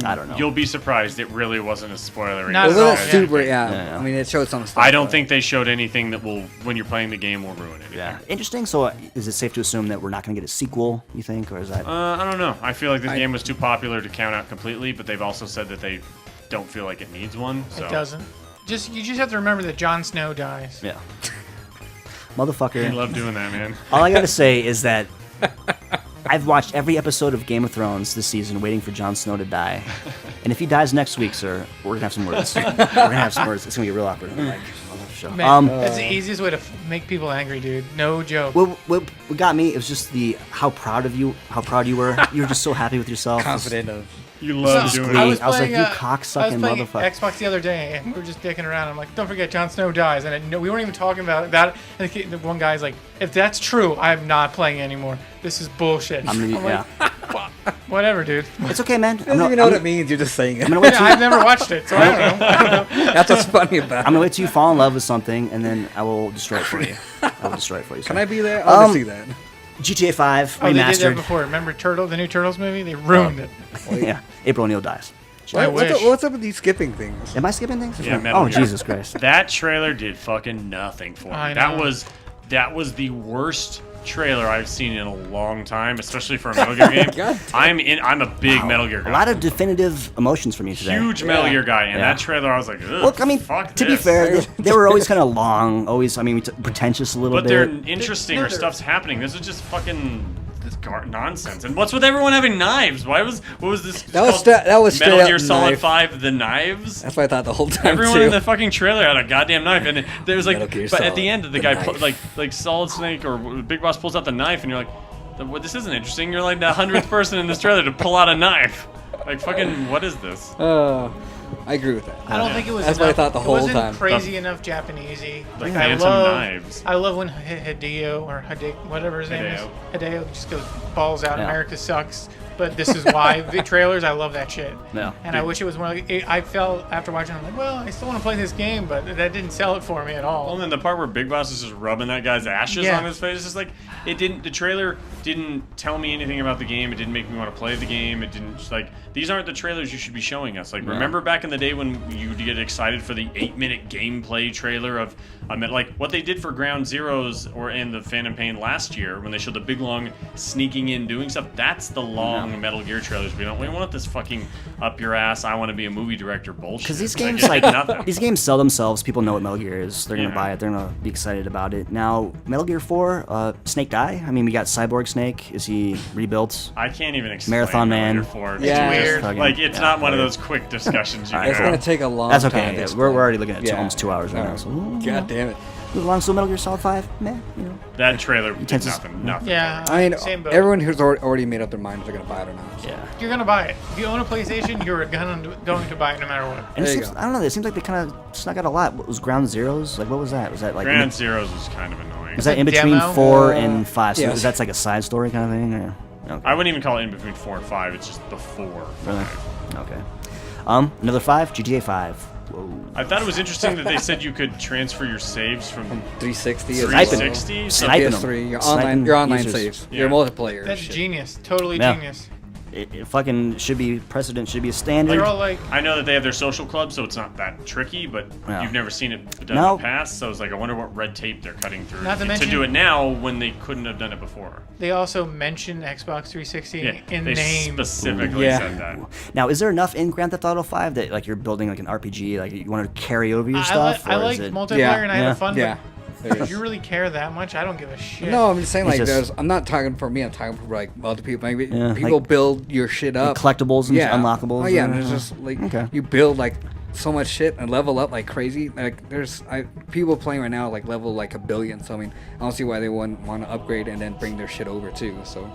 I don't know. You'll be surprised. It really wasn't a spoiler. Not It at all. wasn't super, Yeah. yeah. I mean, it showed some stuff. I don't but- think they showed anything that will, when you're playing the game, will ruin it. Yeah. Interesting. So is it safe to assume that we're not going to get a sequel, you think, or is that... I don't know. I feel like this game was too popular to count out completely, but they've also said that they don't feel like it needs one. So. It doesn't. You just have to remember that Jon Snow dies. Yeah. I Motherfucker. love doing that, man. All I got to say is that I've watched every episode of Game of Thrones this season waiting for Jon Snow to die. And if he dies next week, sir, we're going to have some words. We're going to have some words. It's going to get real awkward. On the show. Man, that's the easiest way to make people angry, dude. No joke. What got me, it was just how proud you were. You were just so happy with yourself. Confident of. You love So, doing I it. was like, playing, you cocksucking I was playing motherfucker. Xbox the other day, and we were just dicking around. I'm like, don't forget, Jon Snow dies. And we weren't even talking about that. And the one guy's like, if that's true, I'm not playing anymore. This is bullshit. I'm like, whatever, dude. It's okay, man. I don't even know what it means. You're just saying it. I'm gonna wait Yeah, till I've never watched it, so I don't know. That's what's funny about I'm it. gonna wait till you fall in love with something, and then I will destroy it for you. I will destroy it for you. Can I be there? I'll just see that. GTA 5 Oh, they did that remastered. before. Remember the new Turtles movie? They ruined it. Yeah, April O'Neil dies. I wish. What's up with these skipping things? Am I skipping things? Yeah, Metal oh, Gear. Jesus Christ. That trailer did fucking nothing for me. I That know. was the worst trailer I've seen in a long time, especially for a Metal Gear game. God I'm a big Metal Gear guy. A lot of definitive emotions from you today. Huge Metal Gear guy, and Yeah. that trailer I was like, ugh, Look, I mean, fuck to be this. fair, they were always kind of long, always, I mean, pretentious a little But they're bit. interesting No, or they're- stuff's happening. This is just fucking nonsense. And what's with everyone having knives? What was this? That was called that was straight Metal up Gear Solid knife. 5: The Knives. That's what I thought the whole time Everyone too. in the fucking trailer had a goddamn knife, and there was Metal like, Gear but at the Solid, end, the the guy knife. like Solid Snake or Big Boss pulls out the knife, and you're like, "Well, this isn't interesting. You're like the 100th person in this trailer to pull out a knife. Like fucking, what is this? I agree with that. I don't think it was. That's what I enough- thought the whole It wasn't time. crazy enough Japanesey. The Like Phantom Knives. I love when Hideo or whatever his name is. Hideo just goes balls out. Yeah. America sucks. But this is why the trailers. I love that shit. Yeah. And I wish it was more. I felt after watching, I'm like, well, I still want to play this game, but that didn't sell it for me at all. Well, and then the part where Big Boss is just rubbing that guy's ashes Yeah. on his face, it's just like the trailer didn't tell me anything about the game. It didn't make me want to play the game. It didn't these aren't the trailers you should be showing us. Like, remember back in the day when you get excited for the 8-minute gameplay trailer of like what they did for Ground Zeroes or in the Phantom Pain last year when they showed the big long sneaking in doing stuff. That's the long Metal Gear trailers. We want this fucking up your ass. I want to be a movie director bullshit. Because these It's games, it like, did nothing. these games sell themselves. People know what Metal Gear is. They're gonna Yeah. buy it. They're gonna be excited about it. Now, Metal Gear 4, Snake die. I mean, we got Cyborg Snake. Is he rebuilt? I can't even explain Marathon Metal Man. Gear 4. It's Yeah. just, Weird. like it's Yeah, not one of weird. those quick discussions you Alright, It's can gonna have. take a long That's time. okay. to Yeah, explain. we're already looking at Yeah. almost 2 hours right now. So, God damn it. move along. So Metal Gear Solid 5, man, you know. That trailer did Texas- nothing. Yeah. I mean, Same boat. everyone who's already made up their mind if they're gonna buy it or not. Yeah. You're gonna buy it. If you own a PlayStation, you're going to buy it no matter what. And it There you seems, go. I don't know. It seems like they kind of snuck out a lot. What was Ground Zeroes? Like, what was that? Was that like? Ground Zeroes was kind of annoying. Was that in a between demo? 4 and 5? So yeah. is that like a side story kind of thing? Or? Okay. I wouldn't even call it in between 4 and 5. It's just before. Really? 5. Okay. Another 5, GTA 5. Whoa. I thought it was interesting that they said you could transfer your saves from 360. is Sniping. 360. also- So Sniping. PS3. Your Sniping online. Your online users. saves. Yeah. Your multiplayer. That's shit. genius. Totally Yeah. genius. It fucking should be precedent. Should be a standard. They're all like, I know that they have their social club, so it's not that tricky, but Yeah. you've never seen it done No. in the past, so it's like, I wonder what red tape they're cutting through Not to mention- do it now when they couldn't have done it before. they also mentioned Xbox 360 Yeah, in they name. specifically Yeah. said that. Now, is there enough in Grand Theft Auto 5 that like you're building like an RPG, like you want to carry over your I stuff? like or is it... multiplayer Yeah. and I Yeah. have fun. Yeah. But if you really care that much, I don't give a shit. No, I'm just saying It's like just- I'm not talking for me. I'm talking for like other people. Maybe Yeah, people like- build your shit up. collectibles and yeah. unlockables Oh yeah, and- and it's just like Okay. you build like so much shit and level up like crazy. Like there's people playing right now like level like 1 billion. So I mean, I don't see why they wouldn't want to upgrade and then bring their shit over too. So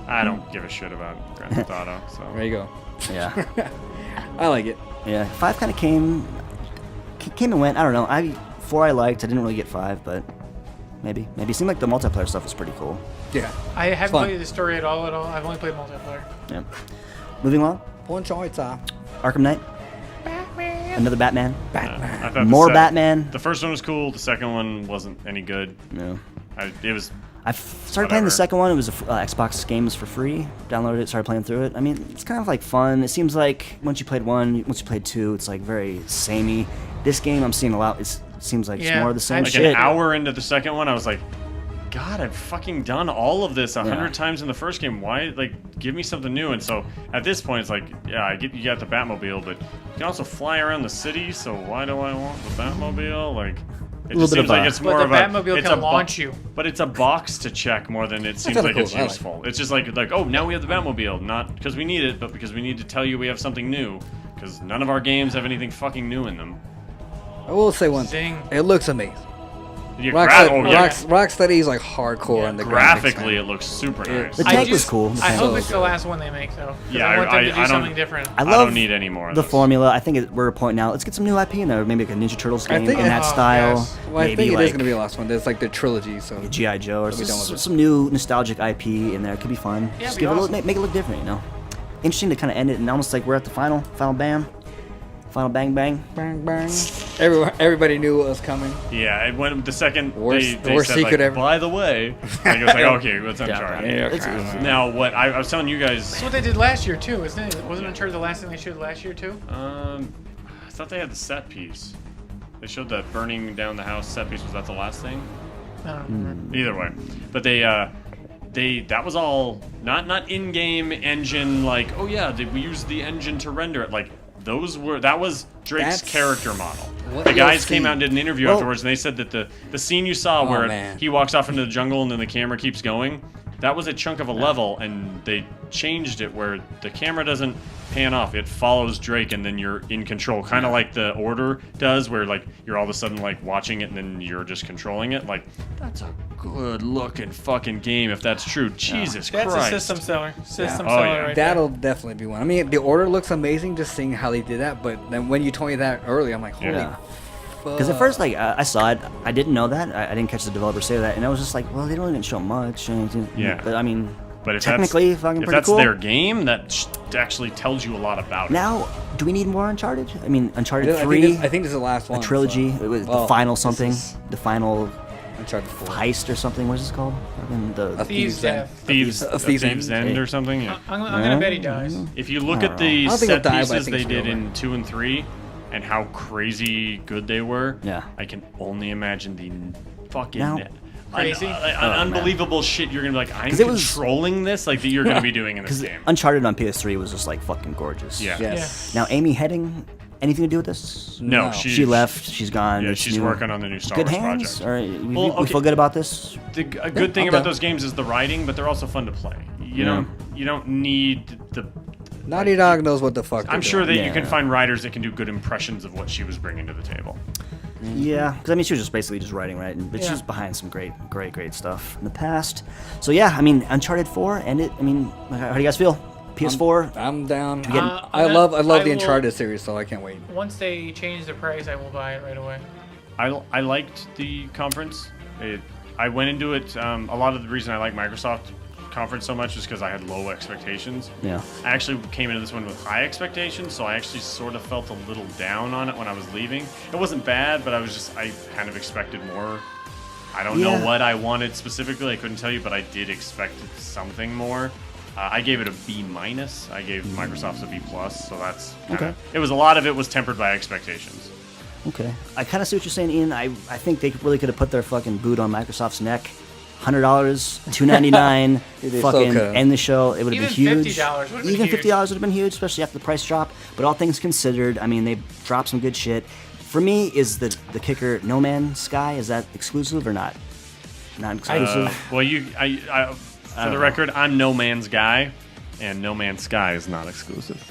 I don't give a shit about Grand Theft Auto, so. there you go. Yeah. I like it. Yeah. 5 kind of came and went. I don't know. 4 I liked. I didn't really get 5, but maybe. It seemed like the multiplayer stuff was pretty cool. Yeah. I haven't Fun. played the story at all. I've only played multiplayer. Yeah. Moving along. Arkham Knight. Another Batman. I thought More the Batman. The first one was cool. The second one wasn't any good. No. It was. I started playing the Whatever. second one. It was a Xbox game was for free. Downloaded it, started playing through it. I mean, it's kind of like fun. It seems like once you played 1, once you played 2, it's like very samey. This game I'm seeing a lot. It seems like it's Yeah, more of the same Like shit. an hour into the second one, I was like, God, I've fucking done all of this 100 times in the first game. Why, like, give me something new? And so at this point, it's like, yeah, I get you got the Batmobile, but you can also fly around the city. So why do I want the Batmobile? Like, it Little just bit seems of like a- it's But more the of a. Batmobile it's can a launch you. But it's a box to check more than it seems kinda like cool. it's I like it. useful. It's just like oh, now we have the Batmobile, not because we need it, but because we need to tell you we have something new. Because none of our games have anything fucking new in them. I will say one thing. Zing. It looks amazing. Yeah, Rocksteady Rocksteady's like hardcore on the graphics, graphically, man. it looks super Yeah. nice. The I tank was just- cool. The I tank hope was it's the good. last one they make, though. 'cause Yeah, I want them to do I don't- something different. I I love don't need any more of the this. formula. I think we're pointing out. Let's get some new IP in there. Maybe like a Ninja Turtles I game think in it- that oh, style. yes. Well, I Maybe think it like is going to be the last one. There's like the trilogy, so G.I. Joe or We'll be done with it. some new nostalgic IP in there. It could be fun. Yeah, Just it'd be give it a awesome. little, make it look different, you know. Interesting to kind of end it and almost like we're at the final bam, final bang bang. bang bang. Everybody knew what was coming. Yeah, it went the second Worst- they worst said secret like, ever. by the way, like, it was like okay, what's Uncharted? It's- Now what I was telling you guys, That's what they did last year, too, isn't it? Wasn't Uncharted the last thing they showed last year, too? I thought they had the set piece. They showed that burning down the house set piece. Was that the last thing? I don't remember. Either way, but they that was all not in-game engine. Like, oh yeah, we used the engine to render it. Like that was Drake's character model. The guys came out and did an interview afterwards, and they said that the scene you saw where he walks off into the jungle and then the camera keeps going, that was a chunk of a level, and they changed it where the camera doesn't pan off. It follows Drake, and then you're in control. Kind of like the Order does, where like you're all of a sudden like watching it, and then you're just controlling it. Like, that's a good looking fucking game if that's true. Jesus Christ. That's a system seller. System Oh, seller yeah. right That'll definitely be one. I mean, the Order looks amazing just seeing how they did that, but then when you told me that earlier, I'm like, holy fuck. Because at first, like, I saw it, I didn't know that. I didn't catch the developer say that, and I was just like, well, they don't even show much. Yeah. But I mean, But if technically, that's, fucking if pretty that's cool. their game, that actually tells you a lot about it. Now, do we need more Uncharted? I mean, Uncharted I 3, think this is the last one. a trilogy, so- it was Well, the final this something, is the final Uncharted 4. heist or something. What is this called? Fucking A Thieves' Death. Thieves, A Thieves' Thieves End. End or something. Yeah. I'm gonna bet he dies. If you look at the I don't think he'll set die, but I pieces think they it's did real. in 2 and 3, and how crazy good they were, Yeah. I can only imagine the fucking Now- Crazy? unbelievable shit you're gonna be like, I'm 'Cause it was- controlling this, like that you're gonna be doing in this Because game. Uncharted on PS3 was just like fucking gorgeous. Yeah. Yes. Now, Amy Hennig, anything to do with this? No, No. She left. She's gone. Yeah, It's she's new. working on the new Star Good Wars hands. project. All right, we Well, okay. feel good about this. A good thing I'm about down. those games is the writing, but they're also fun to play. You don't need the. Naughty Dog knows what the fuck I'm they're sure that doing. you can Yeah. find writers that can do good impressions of what she was bringing to the table. Yeah, because I mean, she was just basically just writing, right? But Yeah. she's behind some great stuff in the past. So yeah, I mean, Uncharted 4, and it. I mean, how do you guys feel? PS4. I'm down. get- I love the will- Uncharted series, so I can't wait. Once they change the price, I will buy it right away. I liked the conference. I went into it. A lot of the reason I like Microsoft conference so much is because I had low expectations. Yeah. I actually came into this one with high expectations, so I actually sort of felt a little down on it when I was leaving. It wasn't bad, but I kind of expected more. I don't know Yeah. what I wanted specifically. I couldn't tell you, but I did expect something more. I gave it a B minus. I gave Microsoft's a B plus, so that's kinda, Okay. It was a lot of it was tempered by expectations. Okay. I kind of see what you're saying, Ian. I think they really could have put their fucking boot on Microsoft's neck. $100, $299, They so fucking could've. end the show. It would have been Even huge. $50 would've been Even huge. $50 would have been huge, especially after the price drop. But all things considered, I mean, they dropped some good shit. For me, is the kicker No Man's Sky? Is that exclusive or not? Not exclusive. Well, for the record, I'm No Man's Guy, and No Man's Sky is not exclusive.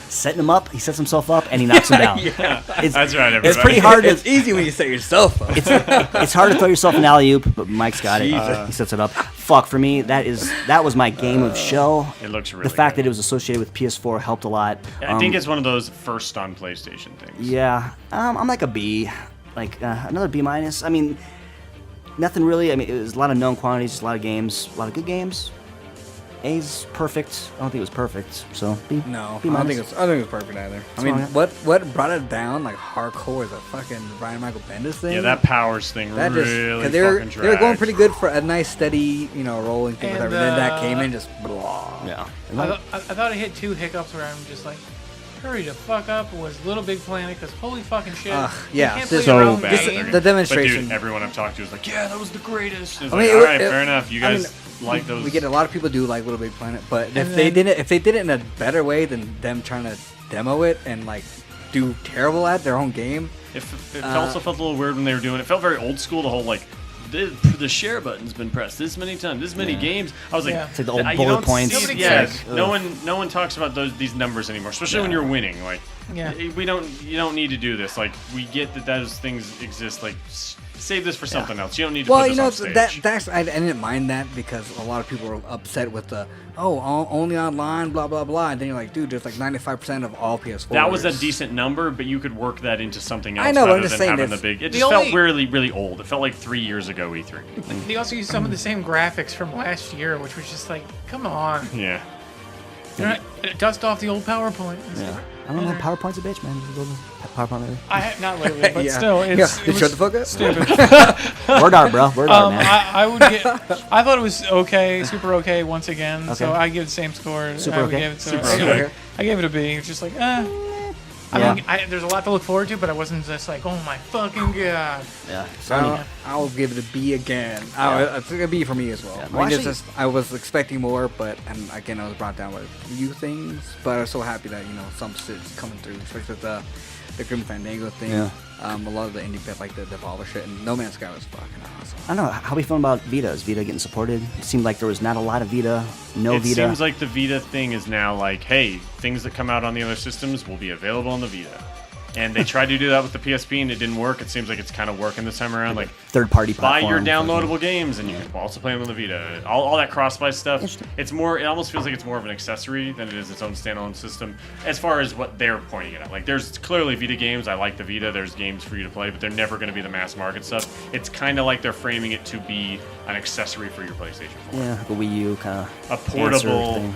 Setting him up, he sets himself up, and he knocks him down. It's, That's right, everybody. it's pretty hard to. It's easy when you set yourself up. It's hard to throw yourself an alley oop, but Mike's got it. Jesus. He sets it up. Fuck, for me, that was my game of show. It looks really The fact good. that it was associated with PS4 helped a lot. I think it's one of those first on PlayStation things. Yeah, I'm like a B, like another B minus. I mean, nothing really. I mean, it was a lot of known quantities, a lot of games, a lot of good games. A's perfect. I don't think it was perfect, so B. No, B I don't minus. think it's perfect either. I mean, fine. what brought it down like hardcore is a fucking Brian Michael Bendis thing. Yeah, that powers thing that just really because they were fucking they were going dragged. pretty good for a nice steady rolling thing And, whatever. Then that came in just blah. Yeah. I thought I hit 2 hiccups where I'm just like, hurry the fuck up. Was Little Big Planet because holy fucking shit. Yeah, you can't play this- your so own bad. game. The demonstration. But dude, everyone I've talked to is like, yeah, that was the greatest. It's I like, mean, all right, fair enough. You I guys mean, like those. We get a lot of people do like Little Big Planet, but And if they then- did it in a better way than them trying to demo it and like do terrible at their own game. It also felt a little weird when they were doing it. It felt very old school. The whole like. The share button's been pressed this many times, this many games. I was like, Yeah. It's like the old you bullet don't points. see- Nobody yeah, cares. no one talks about these numbers anymore, especially when you're winning. Like, Yeah. you don't need to do this. Like, we get that those things exist. Like, save this for something else. You don't need to Well, put you this know on stage. that's I didn't mind that because a lot of people were upset with the only online blah blah blah, and then you're like, dude, there's like 95% of all PS4. That was a decent number, but you could work that into something else. I know, but rather I'm just than saying having this- the big. It The just felt only- really, really old. It felt like 3 years ago E3. They also used some of the same graphics from last year, which was just like, come on. Yeah. You're not- dust off the old PowerPoint. Yeah. I don't know. PowerPoint's a bitch, man. You go to PowerPoint later. Not literally, but Yeah. still, Yeah. it was Shut the fuck up. stupid. Word art, bro. Word art, man. I thought it was okay, super okay once again. So Okay. I give the same score. Super I would okay? give it, so Super I- okay. I gave it a B. It's just like, I mean, there's a lot to look forward to, but I wasn't just like, oh my fucking god. Yeah. I'll give it a B again. I think a B for me as well. Yeah. I Well, mean, actually- I was expecting more, but and again, I was brought down by a few things. But I was so happy that some shit's coming through, especially with the Grim Fandango thing. Yeah. A lot of the indie bit, like the Devolver shit, and No Man's Sky was fucking awesome. I don't know. How we feeling about Vita? Is Vita getting supported? It seemed like there was not a lot of Vita. No It Vita. seems like the Vita thing is now like, hey, things that come out on the other systems will be available on the Vita. And they tried to do that with the PSP and it didn't work. It seems like it's kind of working this time around. Like third-party buy platform. your downloadable games and you can also play them on the Vita. All that cross-buy stuff. It's more. It almost feels like it's more of an accessory than it is its own standalone system. As far as what they're pointing it at, like there's clearly Vita games. I like the Vita. There's games for you to play, but they're never going to be the mass market stuff. It's kind of like they're framing it to be an accessory for your PlayStation 4. Yeah, like a Wii U kind of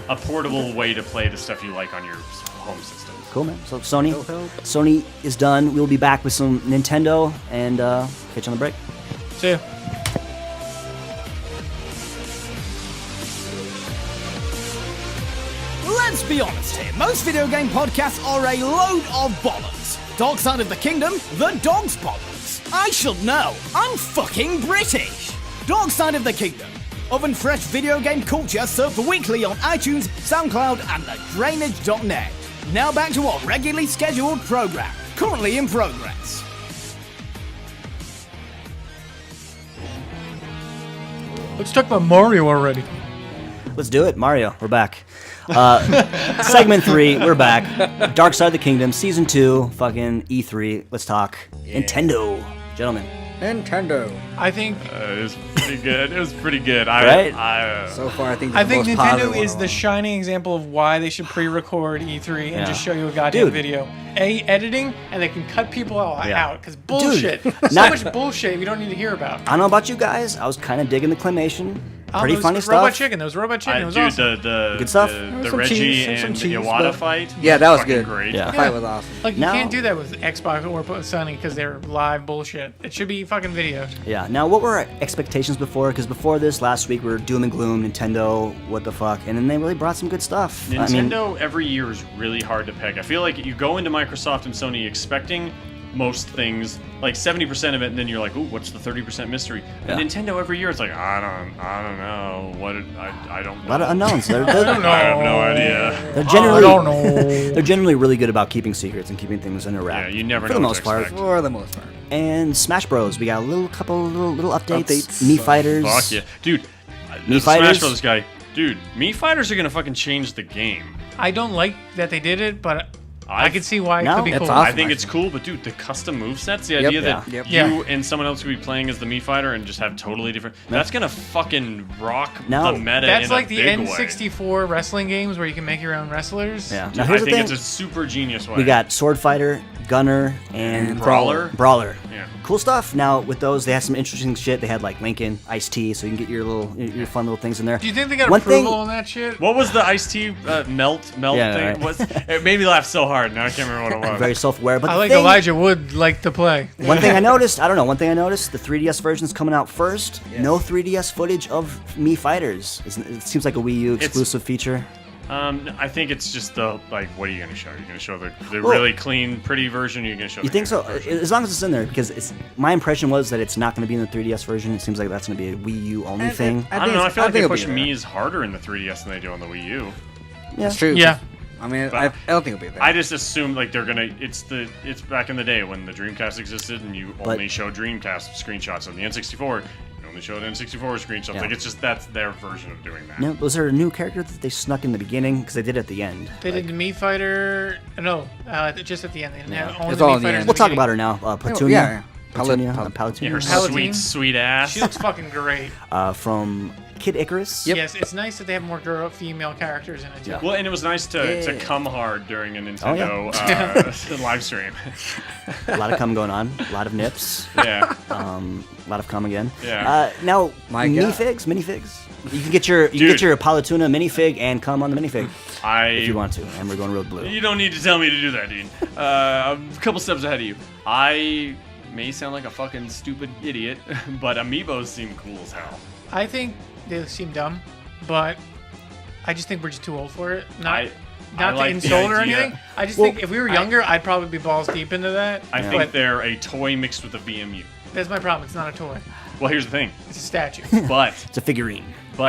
A portable way to play the stuff you like on your home system. Cool, man. So Sony is done. We'll be back with some Nintendo and catch you on the break. See ya. Let's be honest here, most video game podcasts are a load of bollocks. Dark Side of the Kingdom, the dog's bollocks. I should know, I'm fucking British. Dark Side of the Kingdom. Oven fresh video game culture served weekly on iTunes, SoundCloud, and thedrainage.net. Now back to our regularly scheduled program, currently in progress. Let's talk about Mario already. Let's do it. Mario, we're back. Segment 3, we're back. Dark Side of the Kingdom, Season 2, fucking E3. Let's talk Nintendo. Gentlemen. Nintendo. I think It was pretty good. It was pretty good. Right? So far, I think Nintendo positive is one. the shining example of why they should pre-record E3 and Yeah. just show you a goddamn Dude. video. Editing, and they can cut people out because bullshit. So not- much bullshit we don't need to hear about. I don't know about you guys. I was kind of digging the claymation. Pretty there was funny Robot stuff. Chicken. There was Robot Chicken. It was Dude, awesome. the Good stuff. The Some Reggie cheese, some and cheese, Iwata but- fight. Yeah, that was fucking good. Great. Yeah. The fight was awesome. Like, you Now- can't do that with Xbox or Sony because they're live bullshit. It should be fucking videos. Yeah. Now, what were our expectations before? Because before this, last week, we were doom and gloom, Nintendo, what the fuck? And then they really brought some good stuff. I mean, Nintendo every year is really hard to peg. I feel like you go into Microsoft and Sony expecting most things, like 70% of it, and then you're like, ooh, what's the 30% mystery? Yeah. And Nintendo every year, it's like, I don't know. I don't know. a lot of unknowns. They're, I have no idea. they're generally, I don't know. they're generally really good about keeping secrets and keeping things under wrap. Yeah, you never for know the what most to part. expect. For the most part. And Smash Bros. We got a couple little updates. Updates. Mii Fighters. Fuck yeah. Dude, Mii the Fighters? Smash Bros. Guy. Dude, Mii Fighters are going to fucking change the game. I don't like that they did it, but I can see why it No, could be it's cool. awesome. I think it's cool, but dude, the custom movesets, the Yep. idea that Yeah. Yep. you Yeah. and someone else could be playing as the Mii Fighter and just have totally different. That's gonna fucking rock Now- the meta. That's in like a the big way. N64 wrestling games where you can make your own wrestlers. Yeah. Dude, Now I here's the think thing. it's a super genius way. We got Sword Fighter, Gunner, and Brawler. Brawler. Yeah. Cool stuff. Now with those, they had some interesting shit. They had like Lincoln, Ice-T, so you can get your fun little things in there. Do you think they got One approval thing- on that shit? What was the iced tea melt Yeah, thing? right. Was it made me laugh so hard. Now I can't remember what it was. Very self-aware. But I the like thing, Elijah Wood like to play. One thing I noticed, the 3DS version is coming out first. No 3DS footage of Mii Fighters. It seems like a Wii U exclusive feature. I think it's just the like. What are you gonna show? You're gonna show the Well- really clean, pretty version. Or you're gonna show. You the think so? handheld version? As long as it's in there, because my impression was that it's not going to be in the 3DS version. It seems like that's going to be a Wii U only thing. I don't know. I feel like they it'll push be there. Mii's harder in the 3DS than they do on the Wii U. That's true. Yeah. I mean, But- I don't think it'll be there. I just assume like they're gonna. It's back in the day when the Dreamcast existed and you But- only showed Dreamcast screenshots on the N64. You only showed N64 screenshots. Yeah. Like it's just that's their version of doing that. Now, was there a new character that they snuck in the beginning? Because they did at the end. They did the Mii Fighter. No, just at the end. They didn't have only It's the all Mii in the Fighters end. at We'll the talk beginning. about her now. Petunia. yeah. Petunia. Palat- Yeah, her Palatine. sweet ass. She looks fucking great. From Kid Icarus. Yes, it's nice that they have more female characters in it too. Yeah. Well, and it was nice to Yeah. come hard during a Oh, yeah. Nintendo live stream. A lot of cum going on. A lot of nips. Yeah. A lot of cum again. Yeah. Now, My God. minifigs. You can get your Palatuna minifig and cum on the minifig if you want to. And we're going real blue. You don't need to tell me to do that, Dean. I'm a couple steps ahead of you. I may sound like a fucking stupid idiot, but amiibos seem cool as hell. I think they seem dumb, but I just think we're just too old for it. Not not to like the insult or idea. anything. I just think if we were younger, I'd probably be balls deep into that. I but think they're a toy mixed with a VMU. that's my problem. It's not a toy. Well, here's the thing. It's a statue. But It's a figurine.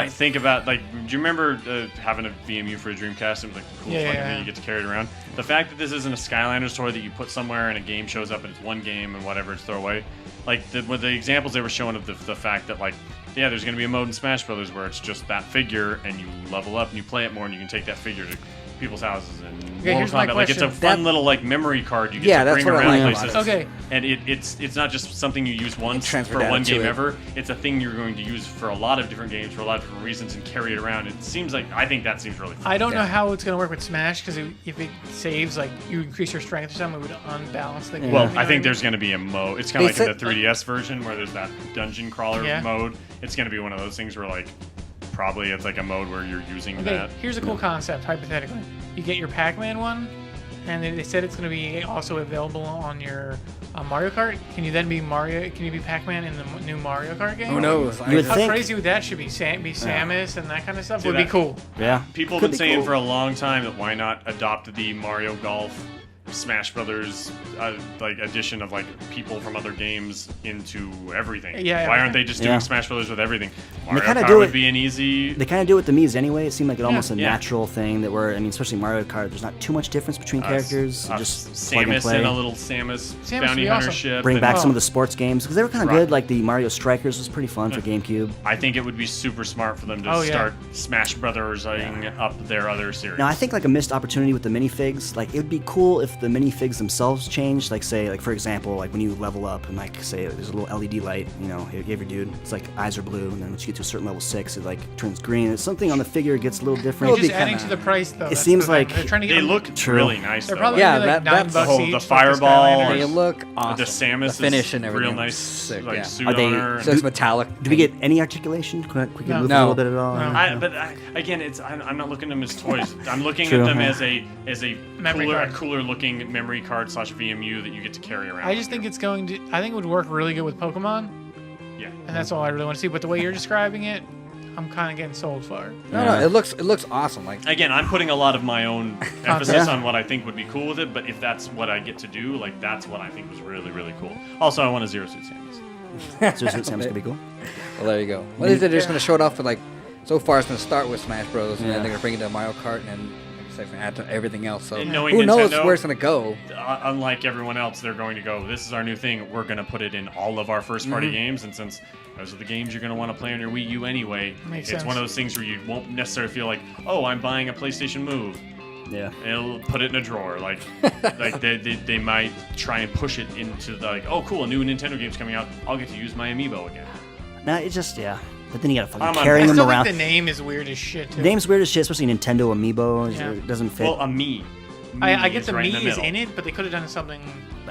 think about, like, do you remember having a VMU for a Dreamcast? It was like the coolest fucking thing. You get to carry it around. The fact that this isn't a Skylanders toy that you put somewhere and a game shows up and it's one game and whatever, it's throwaway. Like, the examples they were showing of the fact that, like, yeah, there's going to be a mode in Smash Brothers where it's just that figure and you level up and you play it more and you can take that figure to people's houses and Okay, here's my Like, it's a question. fun little, like, memory card you get to bring what I around like places. about it. Okay. And it's not just something you use once transfer for data one to game it. ever. It's a thing you're going to use for a lot of different games for a lot of different reasons and carry it around. It seems like I think that seems really fun. I don't know how it's going to work with Smash because if it saves, like, you increase your strength or something, it would unbalance the game. Well, you know I think what there's going to be a mode. It's kind of They like in the 3DS version where there's that dungeon crawler Yeah. mode. It's going to be one of those things where, like, probably it's like a mode where you're using Okay, that. here's a cool concept, hypothetically. You get your Pac-Man one, and they said it's going to be also available on your Mario Kart. Can you then be Mario? Can you be Pac-Man in the new Mario Kart game? Who knows? You would How think. crazy would that should be? Samus and that kind of stuff would be that- cool. Yeah. People have Could been be saying cool. for a long time that why not adopt the Mario Golf Smash Brothers like addition of like people from other games into everything. Yeah, Why yeah. aren't they just doing Yeah. Smash Brothers with everything? they Mario kinda Kart do would it- be an easy. They kind of do it with the Mii's anyway. It seemed like almost a Yeah. natural thing that I mean, especially Mario Kart, there's not too much difference between characters. Just plug and Samus play. and a little Samus Samus would bounty be hunter awesome. ship. Bring and- back some Oh. of the sports games because they were kind of Right. good. Like the Mario Strikers was pretty fun for GameCube. I think it would be super smart for them to Oh, yeah. start Smash Brothers-ing up their other series. Now I think like a missed opportunity with the minifigs. Like it would be cool if the minifigs themselves changed. Like say, like for example, like when you level up and like say there's a little LED light, you know, you give your dude, it's like eyes are blue, and then once you get to a certain level 6, it like turns green. It's something on the figure gets a little different. You're just adding to the price, though. That's seems the thing. like they're trying to get They them- look True. really nice. They're though. probably Yeah, gonna be like that's $9 the whole- each, the like fireball. Skylanders. They look awesome. The Samus the finish is and everything. real nice, Sick, like yeah. suit Are they- on her. So it's metallic. Do we get any articulation? Can we No. move No. a little bit at all? No. But again, I'm not looking at them as toys. I'm looking True, at them yeah. as a Memory cooler, card. looking memory card / VMU that you get to carry around. I just think it's going to. I think it would work really good with Pokemon, yeah. and that's all I really want to see. But the way you're describing it, I'm kind of getting sold for it. No, it looks awesome. Like Again, I'm putting a lot of my own emphasis Yeah. on what I think would be cool with it. But if that's what I get to do, like that's what I think was really really cool. Also, I want a Zero Suit Samus. So it sounds gonna be cool. well, there you go. What is it? They're just gonna show it off with like. So far, it's gonna start with Smash Bros. And Yeah. then they're gonna bring it to Mario Kart, and then like I said, gonna add to everything else. So And knowing who knows Nintendo- where it's gonna go? Unlike everyone else, they're going to go, this is our new thing. We're going to put it in all of our first party Mm-hmm. games. And since those are the games you're going to want to play on your Wii U anyway, Makes it's sense. one of those things where you won't necessarily feel like, oh, I'm buying a PlayStation Move. Yeah. It'll put it in a drawer. Like they might try and push it into the, like, oh, cool, a new Nintendo game's coming out. I'll get to use my amiibo again. Nah, it just But then you gotta I'm fucking on- carrying I them still around. think the name is weird as shit too. The name's weird as shit, especially Nintendo Amiibo. Yeah. It doesn't fit. Well, a me. I Me get is the right me in the is middle. in it, but they could have done something.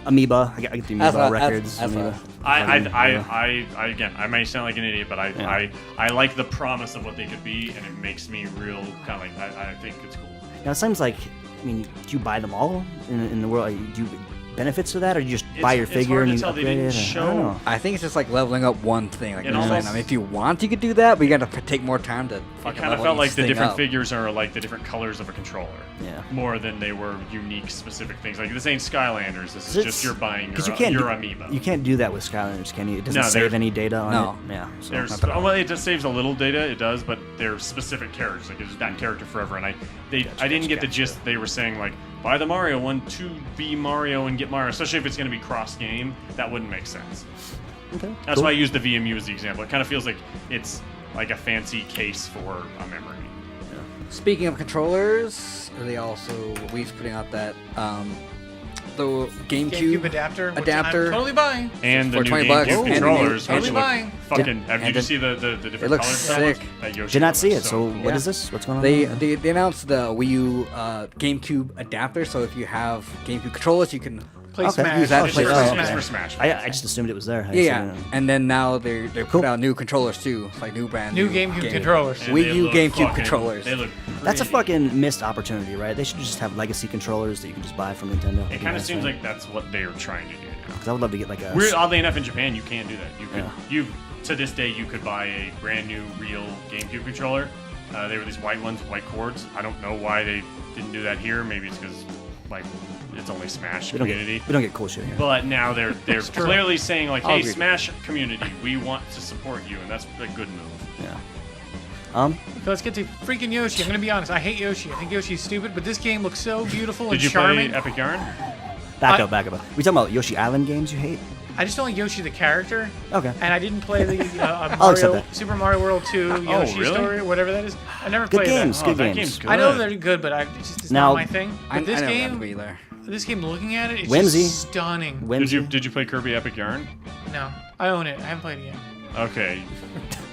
Amoeba. I get the That's Amoeba what- records. that's Amoeba. what- I again, I might sound like an idiot, but Yeah. I like the promise of what they could be, and it makes me real kind of like I think it's cool. Now it seems like, I mean, do you buy them all in the world? Do you benefits to that, or you just buy your It's figure hard and to you tell. They upgrade didn't it? I show- don't know. I think it's just like leveling up one thing. Like It you're saying. almost- I mean, if you want, you could do that, but you got to take more time to It fucking kind of level felt like each the thing different up. figures are like the different colors of a controller. Yeah. More than they were unique, specific things. Like this ain't Skylanders. This is It's- just you're buying Because your, you can't your do, amiibo. You can't do that with Skylanders, can you? It doesn't No, save there's- any data on No. it. Yeah. So There's, not that- well, it just saves a little data. It does, but they're specific characters. Like it's that character forever. And I didn't get the gist. They were saying like buy the Mario one to be Mario and get Mario. Especially if it's going to be cross game, that wouldn't make sense. Okay, That's cool. why I used the VMU as the example. It kind of feels like it's like a fancy case for a memory. Speaking of controllers, they also Wii's putting out that the GameCube adapter. Which adapter. I'm totally buying. And the For new $20 GameCube and the new- controllers, and which the- look buying. fucking. Did and you the- see the different it looks colors? sick. That Yoshi Did not one see was it. So Yeah. what is this? What's going on? They announced the Wii U GameCube adapter. So if you have GameCube controllers, you can Play Okay. Smash. use that Oh, to play play Smash. Smash. It's okay. for Smash. I just assumed it was there. I Yeah, didn't see it. and then now they Cool. put out new controllers too. It's like new brand New GameCube game. controllers. And Wii they U look GameCube fucking- controllers. They look. That's a pretty. fucking missed opportunity, right? They should just have legacy controllers that you can just buy from Nintendo. It kind of seems like that's what they're trying to do now. Because I would love to get like a. Weird, oddly enough, in Japan, you can't do that. You could, Yeah. you to this day, you could buy a brand new, real GameCube controller They were these white ones with white cords. I don't know why they didn't do that here. Maybe it's because like it's only Smash community. We don't get cool shit here. But now they're clearly saying like, I'll hey, agree. Smash community, we want to support you, and that's a good move. Yeah. Okay, let's get to freaking Yoshi. I'm gonna be honest. I hate Yoshi. I think Yoshi's stupid, but this game looks so beautiful and Did you charming. play Epic Yarn? Back up. We talking about Yoshi Island games you hate? I just don't like Yoshi the character. Okay. And I didn't play the I'll accept Mario, that. Super Mario World 2 Yoshi really? Story, whatever that is. I never Good played games. that. Good that games. game's good. I know they're good, but it's Now- not my thing. But I this never got game, to be there. this game, looking at it, it's Whimsy. just stunning. Whimsy. Did you play Kirby Epic Yarn? No, I own it. I haven't played it yet. Okay.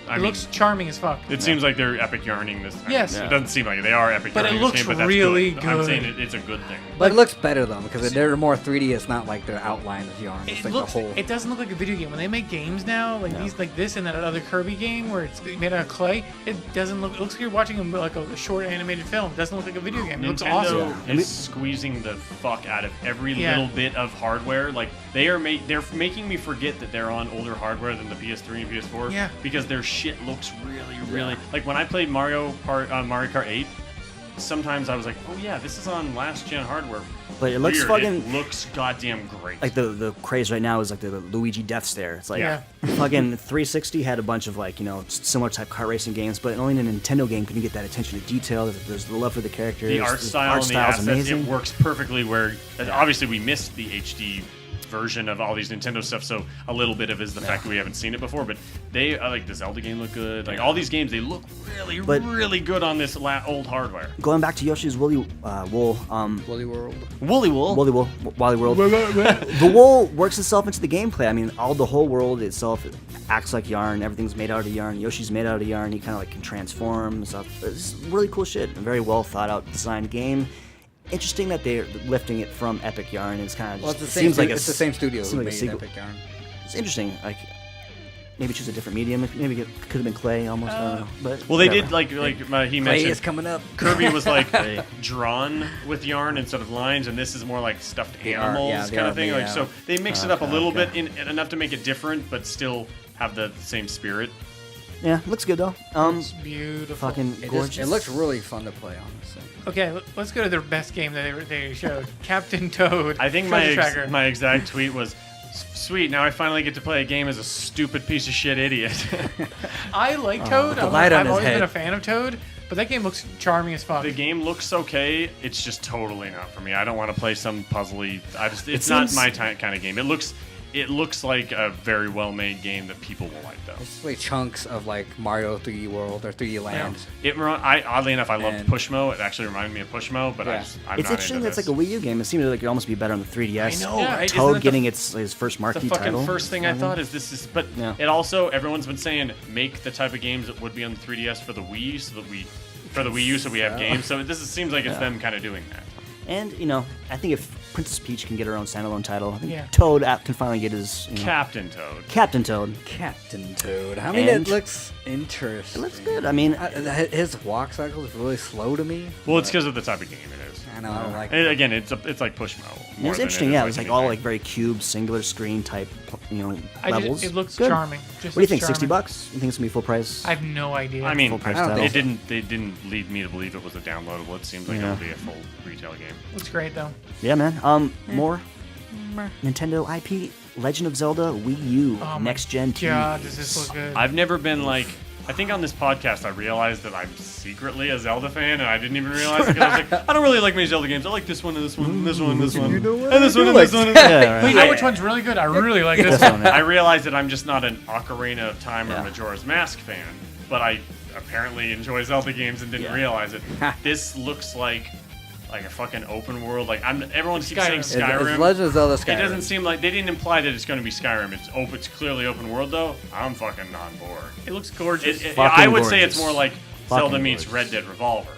I It mean, looks charming as fuck. it seems like they're epic yarning this. Yes. It doesn't seem like it. They are epic But it yarning looks this game, but that's really good. I'm good. saying it's a good thing. But it looks better though because they're more 3D. It's not like their outline of yarn. It's like the whole. It doesn't look like a video game. When they make games now, like these, like this and that other Kirby game where it's made out of clay, it doesn't look. It looks like you're watching like a short animated film. It doesn't look like a video game. It looks Nintendo awesome. is squeezing the fuck out of every Yeah. little bit of hardware. Like they're making me forget that they're on older hardware than the PS3 and PS4. Yeah. Because their shit looks really like when I played Mario Kart 8. Sometimes I was like, oh yeah, this is on last gen hardware. But it looks Weird. fucking It looks goddamn great. like the craze right now is like the Luigi Death Stare. It's like Yeah. fucking 360 had a bunch of like similar type kart racing games, but only in a Nintendo game can you get that attention to detail. There's the love for the characters. the art style and the style's assets, amazing. it works perfectly. Where obviously we missed the HD version of all these Nintendo stuff, so a little bit of it is the fact that we haven't seen it before. But they like the Zelda game look good. Like all these games, they look really good on this old hardware. Going back to Yoshi's Woolly Wool, Woolly World. Wally World. The wool works itself into the gameplay. I mean, the whole world itself acts like yarn. Everything's made out of yarn. Yoshi's made out of yarn. He kind of like can transform and stuff. It's really cool shit. A very well thought out designed game. Interesting that they're lifting it from Epic Yarn. It's kind of Well, just it's the same. seems like it's the same studio seems who like a made sequel. Epic Yarn. It's interesting. Like maybe choose a different medium. Maybe it could have been clay almost. I don't know. But Well, they whatever. did like he Clay mentioned. is coming up. Kirby was like drawn with yarn instead of lines, and this is more like stuffed They are, animals yeah, they kind are of thing. made Like out. so, they mix it up a little bit enough to make it different, but still have the same spirit. Yeah, looks good though. It's beautiful. Fucking gorgeous. It looks really fun to play, honestly. Okay, let's go to their best game that they showed. Captain Toad. I think Treasure Tracker. my exact tweet was, "Sweet, now I finally get to play a game as a stupid piece of shit idiot." I like Toad. the light on I've his always been head. a fan of Toad, but that game looks charming as fuck. The game looks okay. It's just totally not for me. I don't want to play some puzzly. It's It not seems- my kind of game. It looks like a very well made game that people will like though. It's like chunks of like Mario 3D World or 3D Land. Oddly enough, I loved And- Pushmo. It actually reminded me of Pushmo, but Yeah. I'm It's not interesting into that it's this. like a Wii U game. It seems like it would almost be better on the 3DS. I know, Yeah. right? Isn't Toad it getting his first the marquee fucking title. first thing I thought is this is, but Yeah. it also everyone's been saying make the type of games that would be on the 3DS for the Wii, so that for the Wii U, so we have games. So seems like it's them kind of doing that. And I think if Princess Peach can get her own standalone title, I think Yeah. Toad can finally get his Captain Toad. Captain Toad. Captain Toad. I mean, And- it looks interesting. It looks good. I mean, His walk cycle is really slow to me. Well, it's because of the type of game it is. I know, I don't like And it. again, it's like Pushmo. it more was than interesting. is Yeah, it was like all anything. like very cube, singular screen type, levels. It looks Good. charming. What Just do you looks think? $60? charming. You think it's gonna be full price? I have no idea. I mean, Full price I don't title. think they didn't lead me to believe it was a downloadable. It seems like Yeah. it'll be a full retail game. looks great though. Yeah, man. More Nintendo IP. Legend of Zelda Wii U Oh my next gen. God, does this look good? I've never been like. I think on this podcast I realized that I'm secretly a Zelda fan, and I didn't even realize it because I was like, I don't really like many Zelda games. I like this one and this one and this one and this one. You know what? And this I one do and this like one. And this one. Yeah, But right. you know which one's really good? I really like this one. I realized that I'm just not an Ocarina of Time Yeah. or Majora's Mask fan, but I apparently enjoy Zelda games and didn't realize it. This looks like a fucking open world. Like everyone keeps saying Skyrim. Skyrim. It's Legend of Zelda Skyrim. It doesn't seem like they didn't imply that it's going to be Skyrim. It's clearly open world though. I'm fucking on board. It looks gorgeous. Fucking I would say it's gorgeous. more like Fucking Zelda meets gorgeous. Red Dead Revolver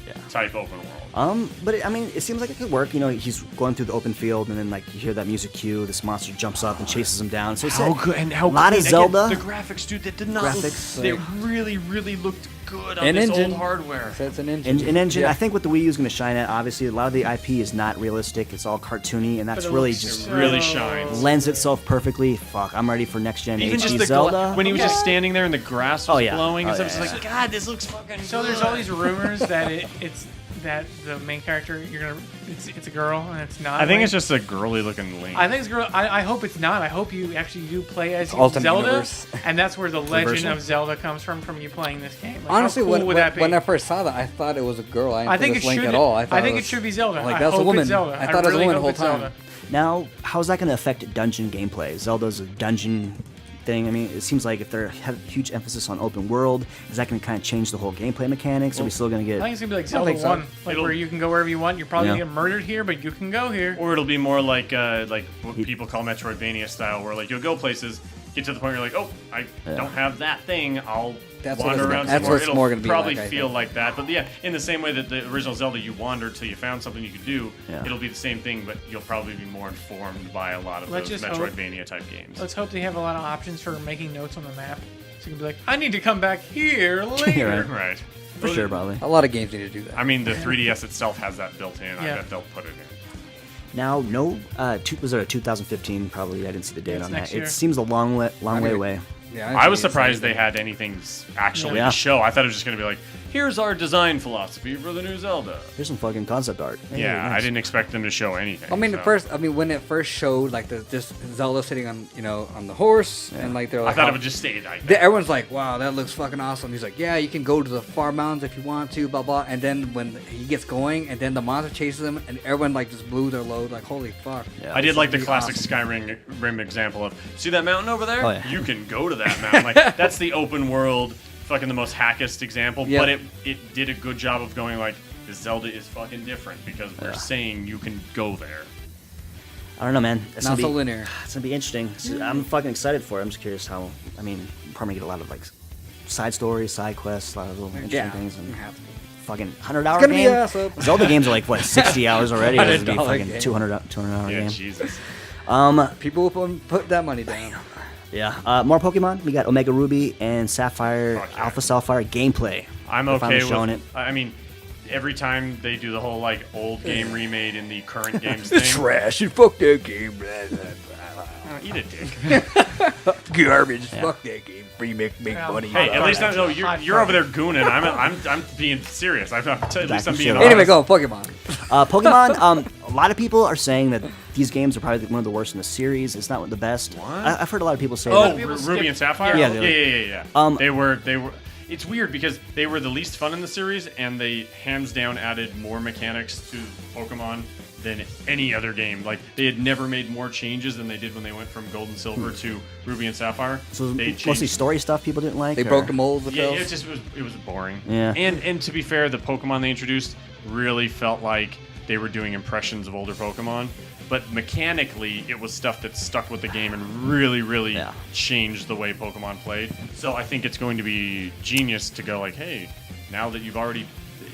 Yeah. type open world. But I mean, it seems like it could work. You know, he's going through the open field, and then like you hear that music cue. This monster jumps up and chases him down. So it's How good and how a lot of clean. Zelda. Again, the graphics, dude, that did not. Graphics, They like- really, really looked good on An this engine. old hardware. So it's an engine. An engine. Yeah. I think what the Wii U is going to shine at, obviously, a lot of the IP is not realistic. It's all cartoony, and that's But it really looks just so- Really shines. lends itself perfectly. Fuck, I'm ready for next gen Even HD just the Zelda. when he was just standing there and the grass was Oh, yeah. blowing and Oh, stuff, yeah, it's like, God, this looks fucking. So there's good. all these rumors that it's that the main character it's a girl and it's not. I think Link. it's just a girly looking Link. I think it's girl. I hope it's not. I hope you actually do play as Ultimate Zelda, Universe. and that's where the legend Reversal? of Zelda comes from you playing this game. Like, Honestly, how cool when, would that be? when I first saw that, I thought it was a girl. I I didn't think think it it was Link should. at all. I thought think it it was, should be Zelda. Like, I that's a hope woman. It's Zelda. I thought it was a really woman the hope whole it's time. Zelda. Now, how's that going to affect dungeon gameplay? Zelda's a dungeon thing. I mean, it seems like if they have huge emphasis on open world, is that going to kind of change the whole gameplay mechanics? Are we still going to I think get? it's gonna be like I Zelda think so. 1, like It'll- where you can go wherever you want. You're probably Yeah. gonna get murdered here, but you can go here. Or it'll be more like what people call Metroidvania style, where like you'll go places, get to the point where you're like, oh, I don't have that thing. I'll That's what wander it's- around. that's some what it's It'll more gonna be probably like, I feel think. like that. But yeah, in the same way that the original Zelda, you wandered till you found something you could do. Yeah. It'll be the same thing, but you'll probably be more informed by a lot of Let's those just hope- Metroidvania type games. Let's hope they have a lot of options for making notes on the map. So you can be like, I need to come back here later. Yeah, right. Right. For sure, probably. A lot of games need to do that. I mean, the 3DS itself has that built in. I Yeah. bet they'll put it in. Now, no, was it a 2015? Probably, I didn't see the date It's on that. next year. It seems a long way mean, away. Yeah, I was surprised they had anything actually Yeah. to show. I thought it was just going to be like, here's our design philosophy for the new Zelda. There's some fucking concept art. Hey, Yeah, nice. I didn't expect them to show anything. I mean, so. when it first showed like just Zelda sitting on on the horse and like they're I like, thought how- it would just stay like that. everyone's like, wow, that looks fucking awesome. He's like, yeah, you can go to the far mountains if you want to, blah blah. And then when he gets going, and then the monster chases him, and everyone like just blew their load, like, holy fuck. Yeah. I did like the Pretty classic awesome. Skyrim example of, see that mountain over there? Oh, yeah. You can go to that mountain. Like, that's the open world, fucking the most hackest example. Yep. But it did a good job of going like, this Zelda is fucking different because we're saying you can go there. I don't know, man. It's Not gonna so be, linear. It's gonna be interesting. So I'm fucking excited for it. I'm just curious how. I mean, probably get a lot of like side stories, side quests, a lot of little interesting Yeah, things, and you have to. fucking 100-hour It's gonna be game. awesome. Zelda games are like what 60 hours already. It's gonna be $100 fucking game. 200-hour Yeah, game. Jesus. People will put that money down. Yeah. More Pokemon. We got Omega Ruby and Sapphire, Fuck yeah. Alpha Sapphire gameplay. I'm They're finally okay showing with it. I mean, every time they do the whole like old game remade in the current games thing. Trash and fuck that game. Eat a dick. Garbage. Yeah. Fuck that game. Remake, make Yeah. money. Hey, at least I know Hot you're over fucking- there gooning. I'm being serious. At least I'm Back in being shit. honest. Anyway, go Pokemon. Pokemon. A lot of people are saying that these games are probably one of the worst in the series. It's not the best. What? I've heard a lot of people say Oh, that. people Ruby skip- and Sapphire. Yeah, yeah, they yeah. Um, They were. It's weird because they were the least fun in the series, and they hands down added more mechanics to Pokemon than any other game. Like they had never made more changes than they did when they went from Gold and Silver to Ruby and Sapphire. So they mostly story stuff people didn't like. They or- broke the mold with Yeah, those. it was boring. Yeah. And to be fair, the Pokemon they introduced really felt like they were doing impressions of older Pokemon. But mechanically, it was stuff that stuck with the game and really Yeah. changed the way Pokemon played. So I think it's going to be genius to go like, hey, now that you've already,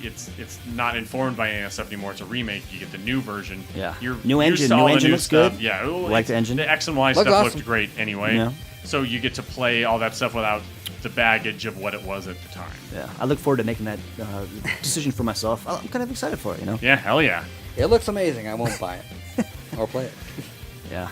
it's not informed by any of that stuff anymore. It's a remake. You get the new version. Yeah. You're New used engine. to New all the engine new looks stuff. good. Yeah, Like the engine? The X and Y Looks stuff awesome. looked great anyway. Yeah. So you get to play all that stuff without the baggage of what it was at the time. Yeah, I look forward to making that decision for myself. I'm kind of excited for it, you know. Yeah, hell yeah. It looks amazing. I won't buy it or play it. Yeah.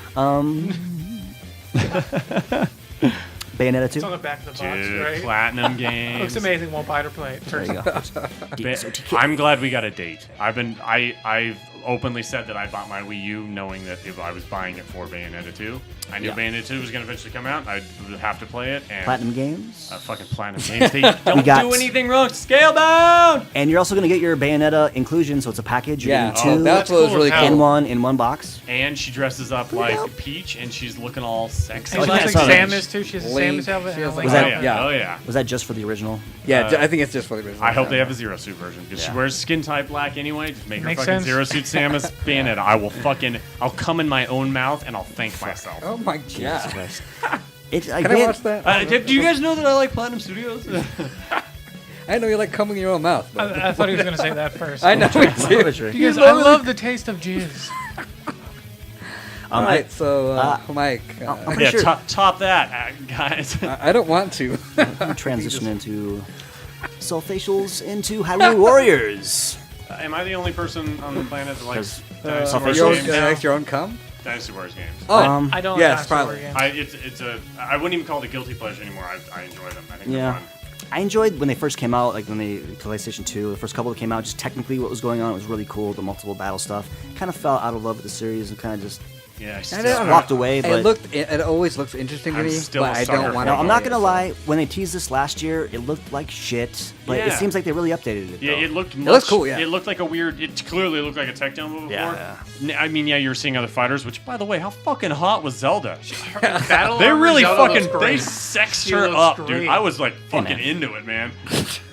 Bayonetta 2. It's on the back of the box, Dude, right? platinum games. Looks amazing. Won't buy it or play it. There you go. DSotK. I'm glad we got a date. I've openly said that I bought my Wii U knowing that if I was buying it for Bayonetta 2. I knew Yeah. Bayonetta 2 was going to eventually come out. I'd have to play it. And Platinum Games. Fucking Platinum Games. They don't got- do anything wrong. Scale down! And you're also going to get your Bayonetta inclusion, so it's a package. You're Yeah, getting two that's what was cool really as cool. hell. in one box. And she dresses up like Peach, and she's looking all sexy. And she yeah, looks I like saw that. Samus too. She has a Link. Samus outfit. She has and a like- Link Was that- outfit. Yeah. Oh, yeah. Was that just for the original? Yeah, I think it's just for the original. I hope they have a Zero Suit version because she Yeah. wears skin type black anyway. Just make her Makes fucking sense. Zero Suit Samus Bayonetta. I'll come in my own mouth and I'll thank myself. Oh my Jesus god. Christ. Can Can I watch that? Do you guys know that I like Platinum Studios? I know you like coming in your own mouth. But I thought he was going to say that first. I know. Me too. Because I love the taste of jizz. All right, so Mike. I'm pretty Yeah, sure. top that, guys. I don't want to. Transition into Soul Facials into Hyrule Warriors. Am I the only person on the planet that likes Because, Dynasty Your own, Warriors games? your own cum? Dynasty Warriors games. Oh, I don't yes, like probably. games. I wouldn't even call it a guilty pleasure anymore. I enjoy them. I think Yeah. they're fun. I enjoyed when they first came out, like when they PlayStation 2, the first couple that came out, just technically what was going on was really cool, the multiple battle stuff. Kind of fell out of love with the series and kind of just Yeah, I I still, don't know. walked away, but It always looks interesting to I'm me, still but a I sucker don't for want it. to. no, I'm not gonna lie. When they teased this last year, it looked like shit, but it Yeah. seems like they really updated it. Yeah, though. it looked much, looks cool, yeah. It looked like a weird. It clearly looked like a tech demo before. Yeah, I mean, yeah, you were seeing other fighters. Which, by the way, how fucking hot was Zelda? Battle They Armor really Zelda looks fucking great. they sexed She her looks up, great. dude. I was like fucking man. into it, man.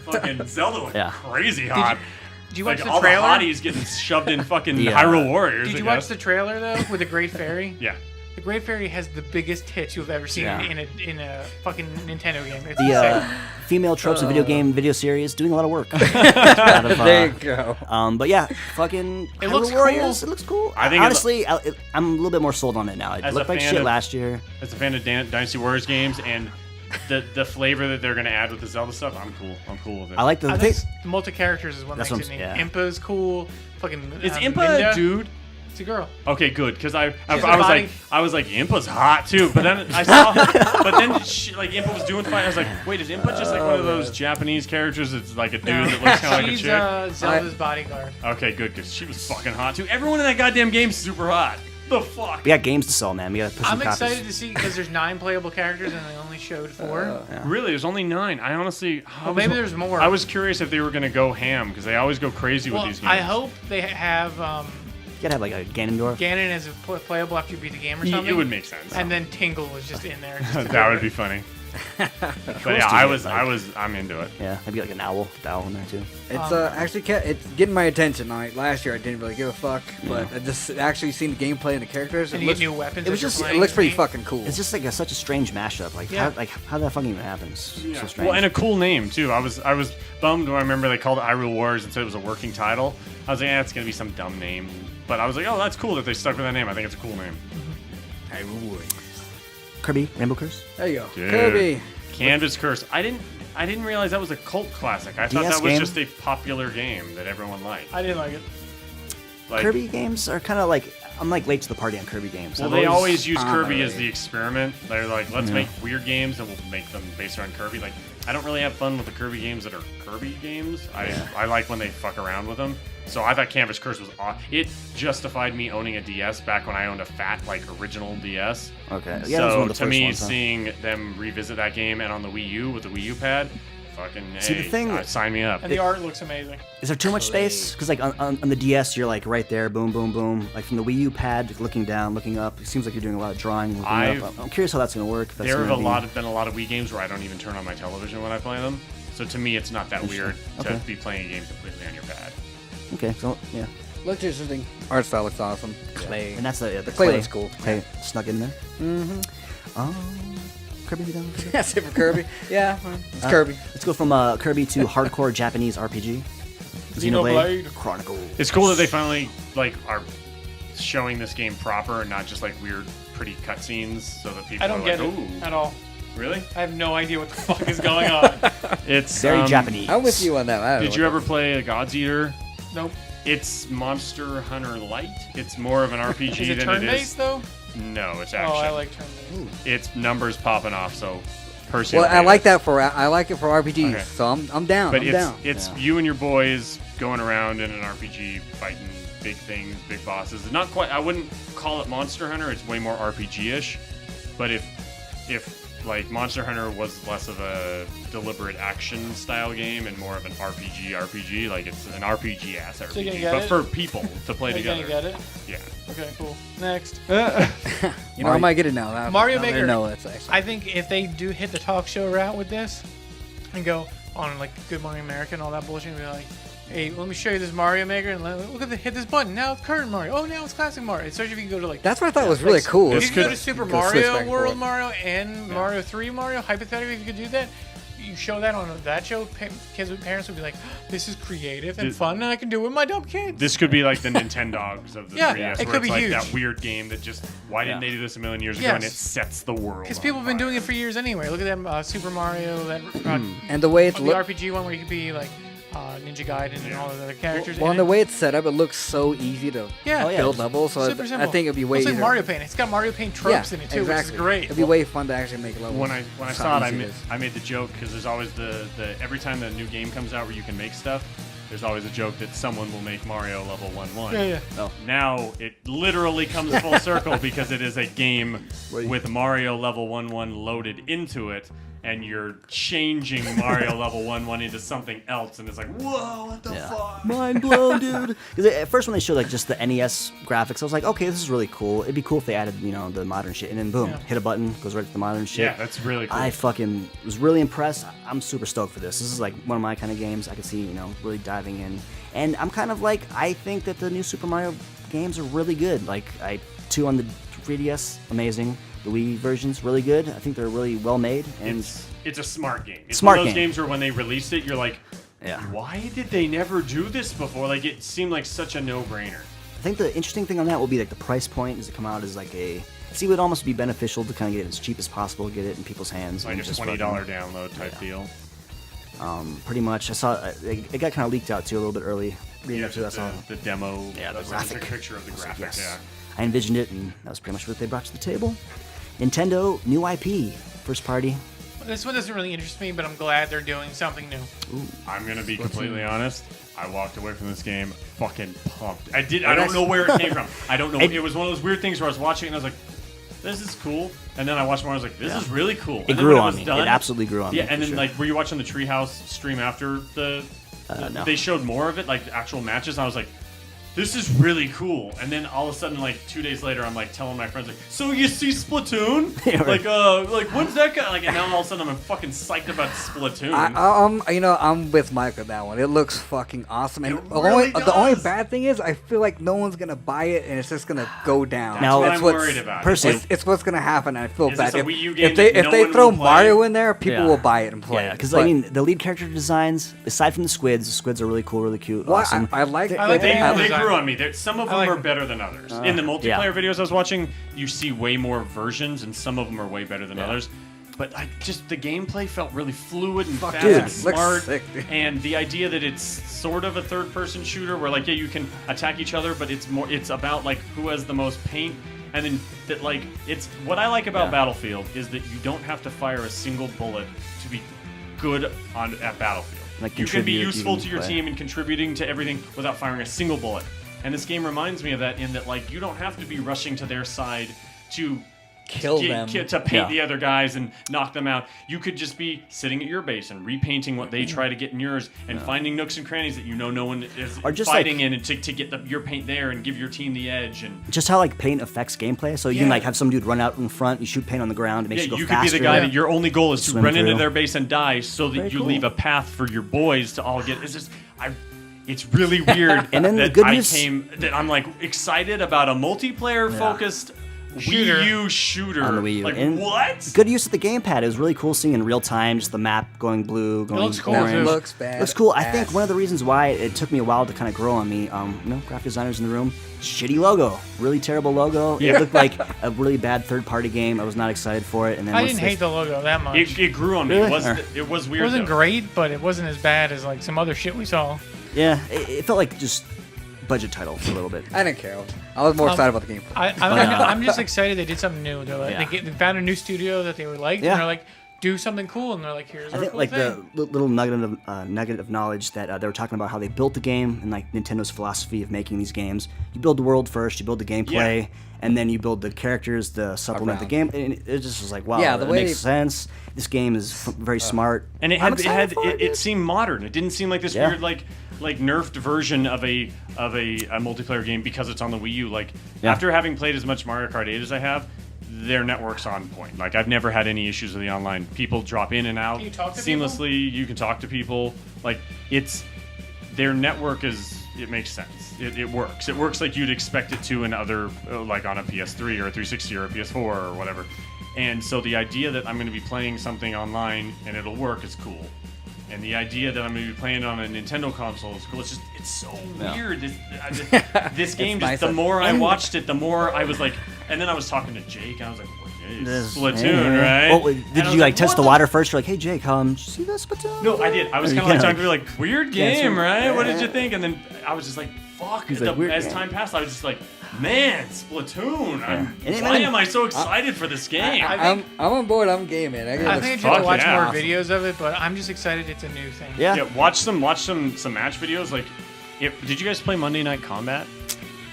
Fucking Zelda was Yeah. crazy hot. Did you watch Like the all trailer? the hotties getting shoved in fucking Yeah. Hyrule Warriors. Did I you watch guess. the trailer though with the Great Fairy? Yeah. The Great Fairy has the biggest tits you've ever seen Yeah. in a fucking Nintendo game. It's The insane. female tropes in video series doing a lot of work. Out of, There you go. but yeah, fucking It Hyrule looks Warriors. cool. It looks cool. I think it honestly, I'm a little bit more sold on it now. It As a looked like fan shit of- last year. As a fan of Dynasty Warriors games and the flavor that they're gonna add with the Zelda stuff, I'm cool. I'm cool with it. I like the I thing. think the multi-characters is what That's makes what it I'm- neat. yeah. Impa's cool. Fucking Is Impa Minda, a dude? It's a girl. Okay, good, because I has was a body. like Impa's hot too, but then I saw, but then like Impa was doing fine. I was like, wait, is Impa just like one of those Japanese characters? It's like a dude that looks kind of like a She's chick. Zelda's bodyguard. Okay, good, because she was fucking hot too. Everyone in that goddamn game's super hot. The fuck? We got games to sell, man. We got to push some I'm copies. excited to see because there's 9 playable characters and they only showed 4. Really? There's only 9. I honestly. Maybe there's more. I was curious if they were gonna go ham because they always go crazy well, with these games. I hope they have You gotta have like a Ganondorf. Ganon as a playable after you beat the game or something. It would make sense. And then Tingle was just in there. just to that do would it. be funny. But cool yeah, to get, I'm into it. Yeah, maybe like an owl in there too. It's actually it's getting my attention. Last year I didn't really give a fuck, but I just actually seen the gameplay and the characters. And It you looks, get new weapons. it was as you're just- it playing looks the pretty game. fucking cool. It's just like such a strange mashup. Like Yeah. how that fucking even happens? So strange. Well, and a cool name too. I was bummed when I remember they called it Hyrule Warriors and said it was a working title. I was like, it's gonna be some dumb name. But I was like, oh, that's cool that they stuck with that name. I think it's a cool name. Kirby Rainbow Curse. There you go. Dude. Kirby. Canvas Curse. I didn't realize that was a cult classic. I thought DS that was game? just a popular game that everyone liked. I didn't like it. Like, Kirby games are kind of like I'm like late to the party on Kirby games. well, I've they always use Ah, Kirby as right. the experiment. They're like, let's make weird games and we'll make them based around Kirby. Like, I don't really have fun with the Kirby games that are Kirby games. I like when they fuck around with them. So I thought Canvas Curse was it justified me owning a DS back when I owned a fat like original DS. Okay. Yeah, that was one So of the to first me, ones, huh? seeing them revisit that game and on the Wii U with the Wii U pad, fucking See, the thing- sign me up. And the art looks amazing. Is there too much space? Because like on the DS, you're like right there, boom, boom, boom. Like from the Wii U pad, looking down, looking up. It seems like you're doing a lot of drawing. Looking up. I'm curious how that's gonna work. If that's There have gonna be- been a lot of Wii games where I don't even turn on my television when I play them. So to me, it's not that weird to Okay. be playing a game completely on your pad. Okay, so yeah, Looks interesting. Art style looks awesome. Clay. and that's the clay looks cool. Clay snuck in there. Mm-hmm. Kirby, you done? Kirby? That's it for Kirby. Yeah, well, it's Kirby. Let's go from Kirby to hardcore Japanese RPG. Xenoblade Chronicles. It's cool that they finally are showing this game proper and not just like weird, pretty cutscenes, so that people I don't are get like, it "Ooh, at all. really?" I have no idea what the fuck is going on. It's Very Japanese. I'm with you on that. I don't Did know you what ever play a God's Eater? Nope. It's Monster Hunter Light. It's more of an RPG Is it than it turn-based is. though? No, it's Oh, action. I like turn-based. It's numbers popping off. So, Percy. Well, will I hate like it. that I like it for RPGs. Okay. So I'm down. But I'm it's down. it's you and your boys going around in an RPG fighting big things, big bosses. Not quite. I wouldn't call it Monster Hunter. It's way more RPG-ish. But if like Monster Hunter was less of a deliberate action style game and more of an RPG, like it's an RPG ass So you RPG, gonna but get it? for people to play Are you together. gonna get it? Yeah. Okay, cool. Next. You know, I might get it now. Mario Now that I Maker. know it's actually. I think if they do hit the talk show route with this and go on like Good Morning America and all that bullshit and be like, hey, let me show you this Mario Maker and look at hit this button. Now it's current Mario. Oh, now it's classic Mario. Especially if you can go to like. That's what I thought was really cool. If This you could go could- to Super go switch back Mario and World forth. Mario and Mario 3 Mario, hypothetically, if you could do that, you show that on that show, kids with parents would be like, "This is creative and fun, and I can do it with my dumb kids." This could be like the Nintendogs of the 3DS, it where could it's be like huge. that weird game that just why didn't they do this a million years ago, and it sets the world. Because people have been doing it for years anyway. Look at them, Super Mario, that And the way it's the RPG one where you could be like Ninja Gaiden and all of the other characters. Well, and the way it's set up, it looks so easy to build levels. So super I simple. think it'd be way It's easier. like Mario Paint. It's got Mario Paint tropes in it too, which is great. It'd be way fun to actually make levels. When I That's saw how it, easy I made the joke because there's always the every time the new game comes out where you can make stuff, there's always a joke that someone will make Mario level 1-1. Yeah. Oh. Now it literally comes full circle because it is a game with Mario level 1-1 loaded into it, and you're changing Mario level 1-1 into something else, and it's like, whoa, what the fuck? Mind blown, dude. Because at first when they showed like just the NES graphics, I was like, okay, this is really cool. It'd be cool if they added, the modern shit, and then boom, hit a button, goes right to the modern shit. Yeah, that's really cool. I fucking was really impressed. I'm super stoked for this. This is like one of my kind of games. I could see, really diving in. And I'm kind of like, I think that the new Super Mario games are really good. Like, 2 on the 3DS, amazing. The Wii version's really good. I think they're really well made. And it's a smart game. It's smart one of those game. games where when they released it, you're like, why did they never do this before? Like, it seemed like such a no-brainer. I think the interesting thing on that will be like the price point. Does it come out as like it would almost be beneficial to kind of get it as cheap as possible, get it in people's hands. Like and a just $20 download type deal. Pretty much. I saw it got kind of leaked out too a little bit early. Yeah, I saw the demo. Yeah, the that's graphic. a picture of the graphic. Yes. Yeah. I envisioned it, and that was pretty much what they brought to the table. Nintendo, new IP, first party. This one doesn't really interest me, but I'm glad they're doing something new. I'm gonna be completely honest. I walked away from this game fucking pumped. I don't know where it came from. I don't know. It was one of those weird things where I was watching and I was like, "This is cool," and then I watched more. I was like, "This is really cool." And It then grew when on was me. done- It absolutely grew on me. Yeah, and for then sure. like, were you watching the Treehouse stream after the? No. They showed more of it, like actual matches. And I was like, "This is really cool." And then all of a sudden, like 2 days later, I'm like telling my friends, like, "So you see Splatoon? Yeah, right. Like when's that guy?" Like, and now all of a sudden, I'm fucking psyched about Splatoon. I'm with Mike on that one. It looks fucking awesome. And It really the only does. bad thing is, I feel like no one's gonna buy it, and it's just gonna go down. That's Now- what That's I'm what's- worried about. personally- It's what's gonna happen, and I feel Is bad. this a If, Wii U game if they that if no they one throw will play? Mario in there, people Yeah. will buy it and play Yeah, it. because But- I mean, the lead character designs, aside from the squids are really cool, really cute, Well, awesome. I like I like They Yeah. grew on me. Some of them like are them. better than others. In the multiplayer yeah. videos I was watching, you see way more versions, and some of them are way better than others. But the gameplay felt really fluid and fast dude, and looks smart. sick, dude. And the idea that it's sort of a third-person shooter, where like you can attack each other, but it's about like who has the most paint. And then that it's what I like about Battlefield is that you don't have to fire a single bullet to be good at Battlefield. Like You can be contribute useful even to your play. team and contributing to everything without firing a single bullet. And this game reminds me of that in that you don't have to be rushing to their side to Kill them. to paint the other guys and knock them out. You could just be sitting at your base and repainting what they try to get in yours, and finding nooks and crannies that no one is Or just, fighting like- in, and to get your paint there and give your team the edge. And Just how like paint affects gameplay. So you can like have some dude run out in front, you shoot paint on the ground, it makes yeah, you go you faster. could be the guy that your only goal is to Swim run into through. their base and die, so that Very you cool. leave a path for your boys to all get. It's just it's really weird. And then the that good I news- that I'm like excited about a multiplayer focused Shooter. Wii U shooter. On the Wii U. Like And what? Good use of the gamepad. It was really cool seeing in real time just the map going blue, going looks cool, orange. too. Looks bad. Looks cool. I think one of the reasons why it took me a while to kind of grow on me, graphic designers in the room, shitty logo, really terrible logo. Yeah. It looked like a really bad third-party game. I was not excited for it. And then I once didn't they- hate the logo that much. It grew on me. Really? It was It weird. wasn't though. great, but it wasn't as bad as like some other shit we saw. Yeah, it felt like just budget title for a little bit. I didn't care. I was more excited about the game. I'm just excited they did something new. They're like, Yeah. they found a new studio that they were liked, Yeah. and they're like, do something cool, and they're like, here's I our think cool like thing. the little nugget of knowledge that they were talking about how they built the game and like Nintendo's philosophy of making these games. You build the world first, you build the gameplay, Yeah. and then you build the characters to supplement the game. And it just was like, wow, Yeah, the it way- makes sense. This game is very smart. And I'm excited for it, dude. it seemed modern. It didn't seem like this Yeah. weird like nerfed version of a multiplayer game because it's on the Wii U. Like Yeah. after having played as much Mario Kart 8 as I have, their network's on point. Like I've never had any issues with the online. People drop in and out Can you talk to seamlessly. You can talk to people. Like their network it makes sense. It works. It works like you'd expect it to in other like on a PS3 or a 360 or a PS4 or whatever. And so the idea that I'm going to be playing something online and it'll work is cool. And the idea that I'm going to be playing on a Nintendo console is cool. It's so weird. This game, just the more I watched it, the more I was like, and then I was talking to Jake, and I was like, Splatoon, right? Oh, did you like test the water first? You're like, hey Jake, did you see that Splatoon? No, I did. I was kind of like talking to you, like, weird game, right? What did you think? And then I was just like, fuck. As time passed, I was just like, man, Splatoon. Why am I so excited for this game? I'm on board. I'm gaming. I think I should watch more videos of it, but I'm just excited it's a new thing. Yeah, watch some match videos. Like, did you guys play Monday Night Combat?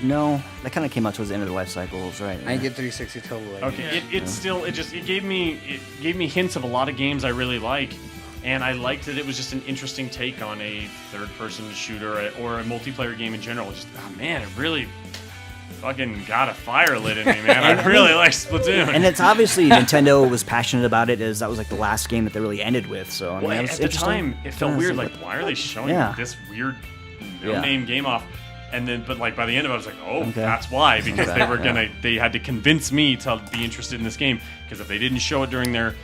No, that kind of came out towards the end of the life cycles, right? I get 360 total. Okay, it gave me hints of a lot of games I really like, and I liked that it was just an interesting take on a third-person shooter or a multiplayer game in general. Just man, it really fucking got a fire lit in me, man. I really like Splatoon. And it's obviously Nintendo was passionate about it, as that was like the last game that they really ended with. So I mean, at the time, it felt weird. Like, why are they showing this weird no-name game off? And then, but like by the end of it, I was like, oh, that's why, because they had to convince me to be interested in this game. Because if they didn't show it during their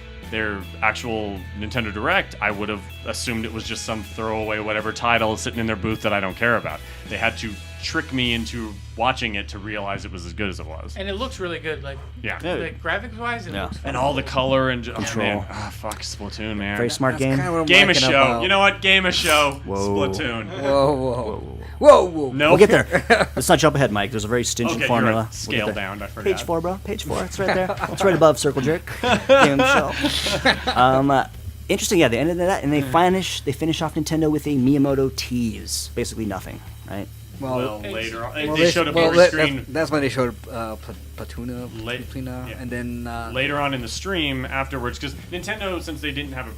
actual Nintendo Direct, I would have assumed it was just some throwaway whatever title sitting in their booth that I don't care about. They had to trick me into watching it to realize it was as good as it was. And it looks really good, like graphics wise. It looks and all the color and control. Fuck Splatoon, man. Very smart game. Game of show. You know what? Game of show. Splatoon. Whoa. No, we'll get there. Let's not jump ahead, Mike. There's a very stringent formula. Right. Scale down. I forgot. Page 4, bro. Page 4. It's right there. It's right above Circle Jerk. Game show. Interesting. Yeah, they ended that, and they finish off Nintendo with a Miyamoto tease. Basically nothing, right? Well, later on, they showed a bigger screen. That's when they showed Platuna, and then later on in the stream afterwards, because Nintendo, since they didn't have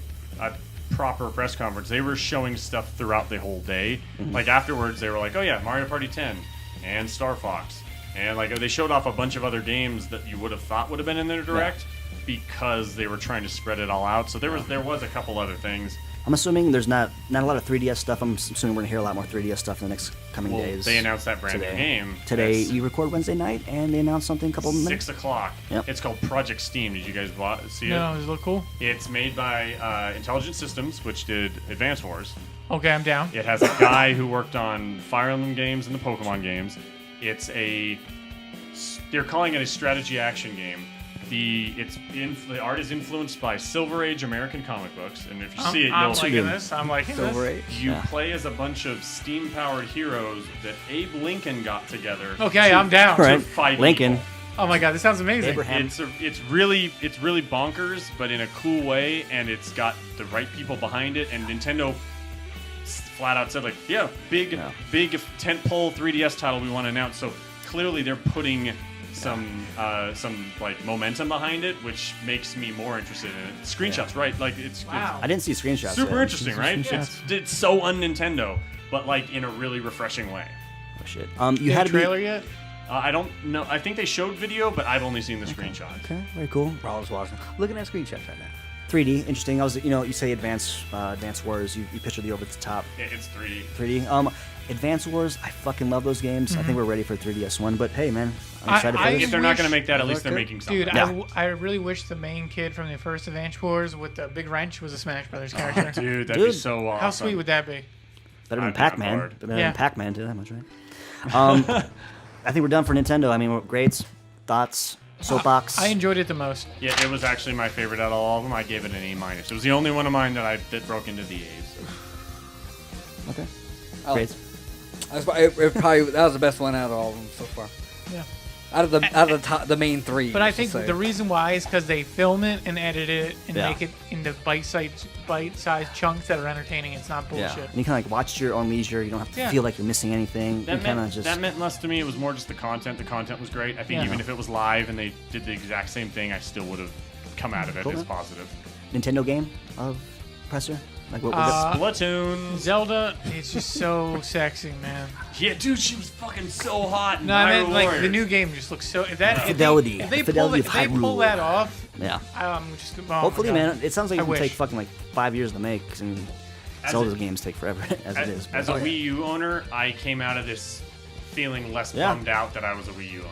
a proper press conference, they were showing stuff throughout the whole day. Like afterwards, they were like, "Oh yeah, Mario Party 10 and Star Fox," and like they showed off a bunch of other games that you would have thought would have been in their direct because they were trying to spread it all out. So there was a couple other things. I'm assuming there's not a lot of 3DS stuff. I'm assuming we're going to hear a lot more 3DS stuff in the next coming days. They announced that brand new game. Today, we record Wednesday night, and they announced something a couple of minutes. 6 o'clock. Yep. It's called Project Steam. Did you guys see it? No, does it look cool? It's made by Intelligent Systems, which did Advance Wars. Okay, I'm down. It has a guy who worked on Fire Emblem games and the Pokemon games. They're calling it a strategy action game. The art is influenced by Silver Age American comic books, and if you see it, I'm liking this. I'm liking Silver this. Age. You play as a bunch of steam-powered heroes that Abe Lincoln got together. Okay, I'm down. To Right. fight Lincoln. evil. Oh my god, this sounds amazing. Abraham. It's really bonkers, but in a cool way, and it's got the right people behind it. And Nintendo flat out said, like, big tentpole 3DS title we want to announce. So clearly they're putting some like momentum behind it, which makes me more interested in it. Screenshots, right? Like it's I didn't see screenshots. super interesting, right? It's so un-Nintendo, but like in a really refreshing way. Oh shit. You had a trailer yet? I don't know. I think they showed video, but I've only seen the screenshot. Okay, very cool. I was watching, looking at screenshots right now. 3D, interesting. You say Advance Wars. You picture the over the top. It's 3D. 3D. Advance Wars. I fucking love those games. I think we're ready for 3DS one. But hey, man, I'm excited for this. If they're not going to make that, at least they're making something. Dude, I really wish the main kid from the first Advance Wars with the big wrench was a Smash Brothers character. Dude, that'd be so awesome. How sweet would that be? Better than I'd be Pac-Man. on board. Better than Pac-Man. Did that much, right? I think we're done for Nintendo. I mean, grades, thoughts, soapbox. I enjoyed it the most. Yeah, it was actually my favorite out of all of them. I gave it an A-. It was the only one of mine that broke into the A's. Okay. Oh. Grades. That was the best one out of all of them so far. Yeah. Out of the main three. But I think the reason why is because they film it and edit it and make it into bite-sized chunks that are entertaining. It's not bullshit. Yeah. And you kind of like watch at your own leisure. You don't have to feel like you're missing anything. That meant less to me. It was more just the content. The content was great. I think even if it was live and they did the exact same thing, I still would have come out of it as positive. Nintendo game of Presser? Like what Splatoon. Zelda, it's just so sexy, man. Yeah, dude, she was fucking so hot. No, I meant like the new game just looks so. If they pull that off, I'm just. Oh hopefully, man. It sounds like it will take fucking like 5 years to make, and Zelda games take forever as it is. As a Wii U owner, I came out of this feeling less bummed out that I was a Wii U owner.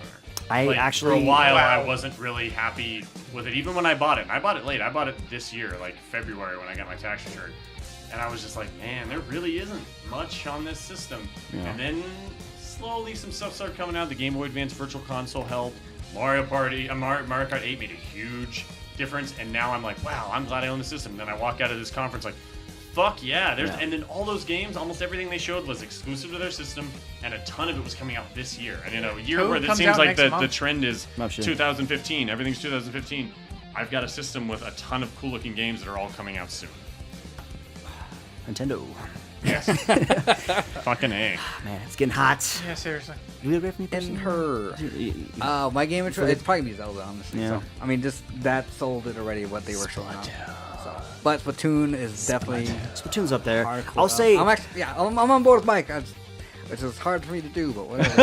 I Like, actually for a while Wow. I wasn't really happy with it, even when I bought it. And I bought it late. I bought it this year, like February when I got my tax return. And I was just like, man, there really isn't much on this system. Yeah. And then slowly some stuff started coming out. The Game Boy Advance Virtual Console helped. Mario Kart 8 made a huge difference. And now I'm like, wow, I'm glad I own the system. And then I walk out of this conference like, fuck yeah. And then all those games, almost everything they showed was exclusive to their system, and a ton of it was coming out this year. And a year Code where it comes seems out like next the month. trend is Oh, shit. 2015. Everything's 2015. I've got a system with a ton of cool looking games that are all coming out soon. Nintendo. Yes. Fucking A. Man, it's getting hot. Yeah, seriously. You agree with me? And Percy? her. My game of choice, it's probably be Zelda, honestly. Yeah. So, I mean, just that sold it already, what they were showing off. So, but Splatoon is definitely Splatoon's up there. hardcore. I'll say I'm on board with Mike, which is hard for me to do, but whatever.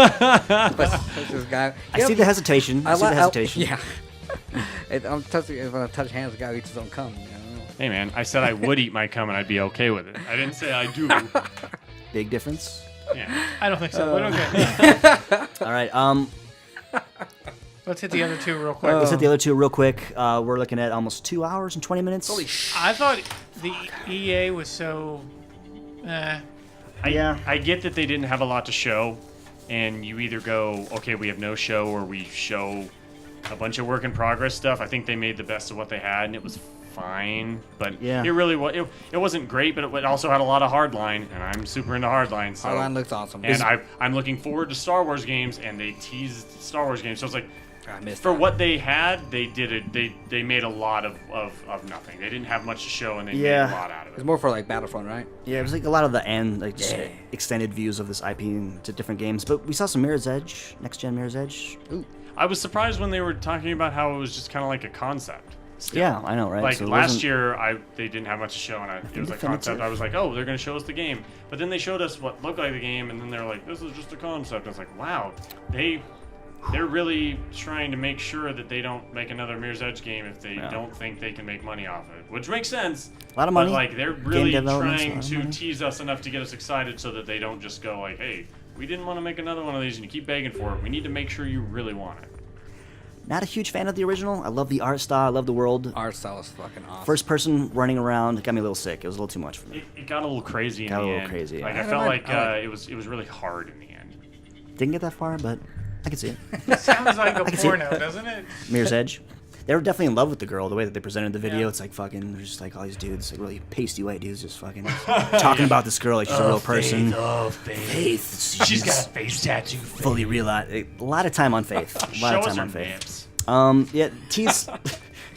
But this guy, I see the hesitation. I see the hesitation. yeah. I'm touching. When I touch hands, the guy eats his own cum. You know? Hey man, I said I would eat my cum and I'd be okay with it. I didn't say I do. Big difference. Yeah. I don't think so, but okay. All right. Let's hit the other two real quick. Let's hit the other two real quick. We're looking at almost 2 hours and 20 minutes. Holy I thought the EA was so... I get that they didn't have a lot to show, and you either go, okay, we have no show, or we show a bunch of work in progress stuff. I think they made the best of what they had, and it was fine. But Yeah. it really was. It wasn't great, but it also had a lot of hardline, and I'm super into hardline. So. Hardline looks awesome. And I'm looking forward to Star Wars games, and they teased Star Wars games. So it's like, I missed for that. what they had, they did it. They made a lot of nothing. They didn't have much to show, and they Yeah. made a lot out of It's it. more for like Battlefront, right? Yeah, it was like a lot of the end, like just extended views of this IP into different games. But we saw some Mirror's Edge, next gen Mirror's Edge. Ooh. I was surprised when they were talking about how it was just kind of like a concept. Yeah, I know, right? Like So it last wasn't- year, they didn't have much to show, and it was a concept. I was like, oh, they're going to show us the game. But then they showed us what looked like the game, and then they're like, this is just a concept. I was like, wow, they're really trying to make sure that they don't make another Mirror's Edge game if they don't think they can make money off it, which makes sense. A lot of money. But like they're really development's a trying lot of to money. tease us enough to get us excited, so that they don't just go like, hey, we didn't want to make another one of these, and you keep begging for it. We need to make sure you really want it. Not a huge fan of the original. I love the art style. I love the world. Art style is fucking awesome. First person running around, it got me a little sick. It was a little too much for me. It got a little crazy in Got a the little end. crazy, Like yeah. I felt I like like- it was really hard in the end. Didn't get that far, but I can see it. It sounds like a can see it. porno, doesn't it? Mirror's Edge. They were definitely in love with the girl. The way that they presented the video, it's like fucking. There's just like all these dudes, like really pasty white dudes, just fucking talking about this girl like she's a real person. Faith. She's got a face tattoo. Fully realized. A lot of time on Faith. A lot Show of us time her on Faith. nips. Yeah, tease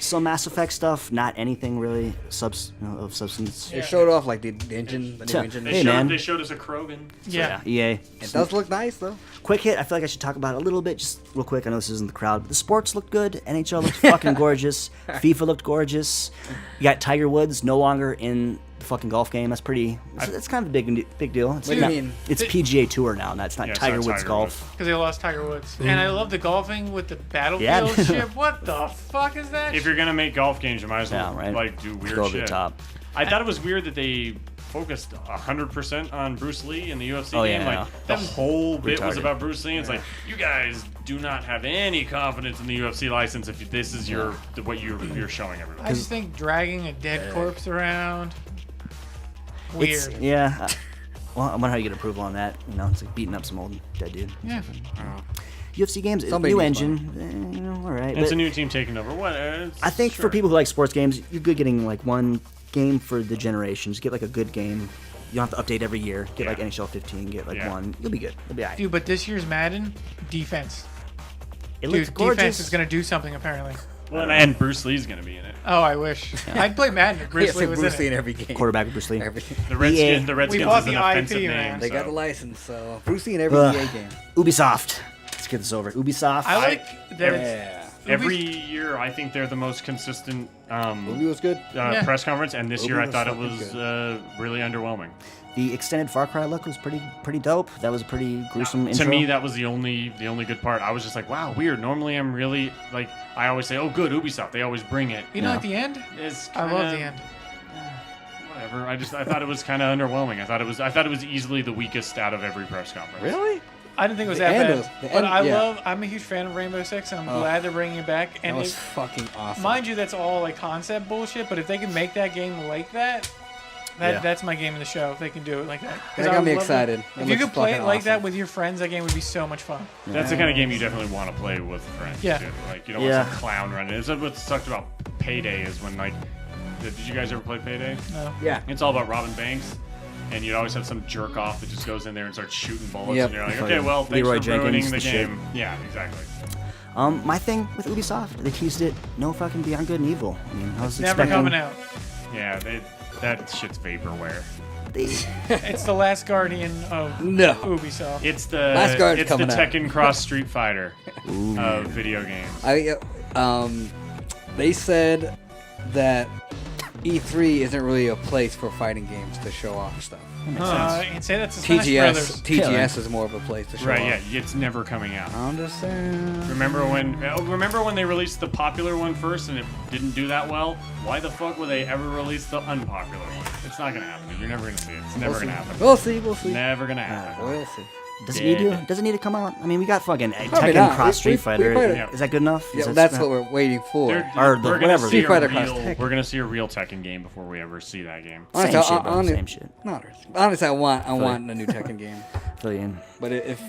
some Mass Effect stuff. Not anything really of substance. They showed off like the engine, the new Yeah. engine. Hey, man. They showed us a Krogan. Yeah. EA. It does look nice though. Quick hit. I feel like I should talk about it a little bit, just real quick. I know this isn't the crowd, but the sports looked good. NHL looked fucking gorgeous. FIFA looked gorgeous. You got Tiger Woods no longer in the fucking golf game. That's pretty. It's kind of a big deal. It's What do you not- mean? It's PGA Tour now. It's not Yeah, it's Tiger not Woods Tiger golf. Because they lost Tiger Woods. And I love the golfing with the battlefield Yeah. ship. What the fuck is that? If you're gonna make golf games, you might as well Yeah, right. like do weird Go over shit. the top. I thought it was weird that they focused 100% on Bruce Lee in the UFC Oh, game. yeah, Like yeah. the whole bit was retarded. about Bruce Lee. And it's like you guys do not have any confidence in the UFC license if this is what you're showing everybody. I just think dragging a dead corpse around. Weird. It's, yeah. Well, I wonder how you get approval on that. You know, it's like beating up some old dead dude. Yeah. UFC games, Somebody new needs engine. You know, all right. It's but a new team taking over. What? I think for people who like sports games, you're good getting like one game for the generation. Just get like a good game. You don't have to update every year. Get like Yeah. NHL 15. Get like Yeah. one. You'll be good. You'll be alright. Dude, but this year's Madden, defense. It Dude, looks gorgeous. defense is going to do something, apparently. Well, and Bruce Lee's gonna be in it. Oh, I wish. I'd play Madden if Bruce Yeah, Lee was Bruce Lee in in it. every game. Quarterback of Bruce Lee. Everything. The Redskins. EA. The Redskins bought is an the offensive IP, name. man. They got so. the license, so Bruce Lee in every Ugh. EA game. Ubisoft. Let's get this over. Ubisoft. I like that it's... Yeah. Every year, I think they're the most consistent Movie was good. Yeah. press conference, and this Movie year I was thought it fucking was good. really underwhelming. The extended Far Cry look was pretty dope. That was a pretty gruesome To intro. me, that was the only good part. I was just like, wow, weird. Normally, I'm really like I always say, oh, good Ubisoft. They always bring it. You know, at the end? It's I love the end. Whatever. I thought it was kind of underwhelming. I thought it was easily the weakest out of every press conference. Really? I didn't think it was The that end bad. was- the But end- I'm a huge fan of Rainbow Six, and I'm glad they're bringing it back. That And was fucking awesome. mind you, that's all like concept bullshit. But if they can make that game like that, that's my game of the show. If they can do it like that, 'Cause That I got me would love excited. If It you looks could play it fucking like that awesome. with your friends, that game would be so much fun. That's the kind of game you definitely want to play with friends. Yeah. Too. Like you don't want some clown running. It's what sucked about Payday is when like, did you guys ever play Payday? No. Yeah. It's all about robbing banks. And you'd always have some jerk off that just goes in there and starts shooting bullets, Yep. and you're like, okay, well, thanks Leroy for ruining Jenkins, the the shit. game. Yeah, exactly. My thing with Ubisoft, they teased it. No fucking Beyond Good and Evil. I mean, I was Never expecting. coming out. Yeah, that shit's vaporware. It's the Last Guardian of No. Ubisoft. It's Last Guard's it's the coming out. Tekken Cross Street Fighter of video games. They said that E3 isn't really a place for fighting games to show off stuff. And say that's the Smash Brothers. TGS is more of a place to show Right? off. Yeah, it's never coming out. I'm just saying. Remember when they released the popular one first and it didn't do that well? Why the fuck would they ever release the unpopular one? It's not gonna happen. You're never gonna see it. It's never gonna happen. We'll see. We'll see. Never gonna happen. We'll see. Does it need to come out? I mean, we got fucking Probably Tekken not. Cross Street Fighter. probably- Is that good enough? Yeah, Is that- that's what we're waiting for. Or the- we're gonna whatever. see Street Fighter a Cross real. Tekken. We're gonna see a real Tekken game before we ever see that game. Same Honestly, shit, bro. Same shit. Honestly, I want a new Tekken game. Fill you in. But if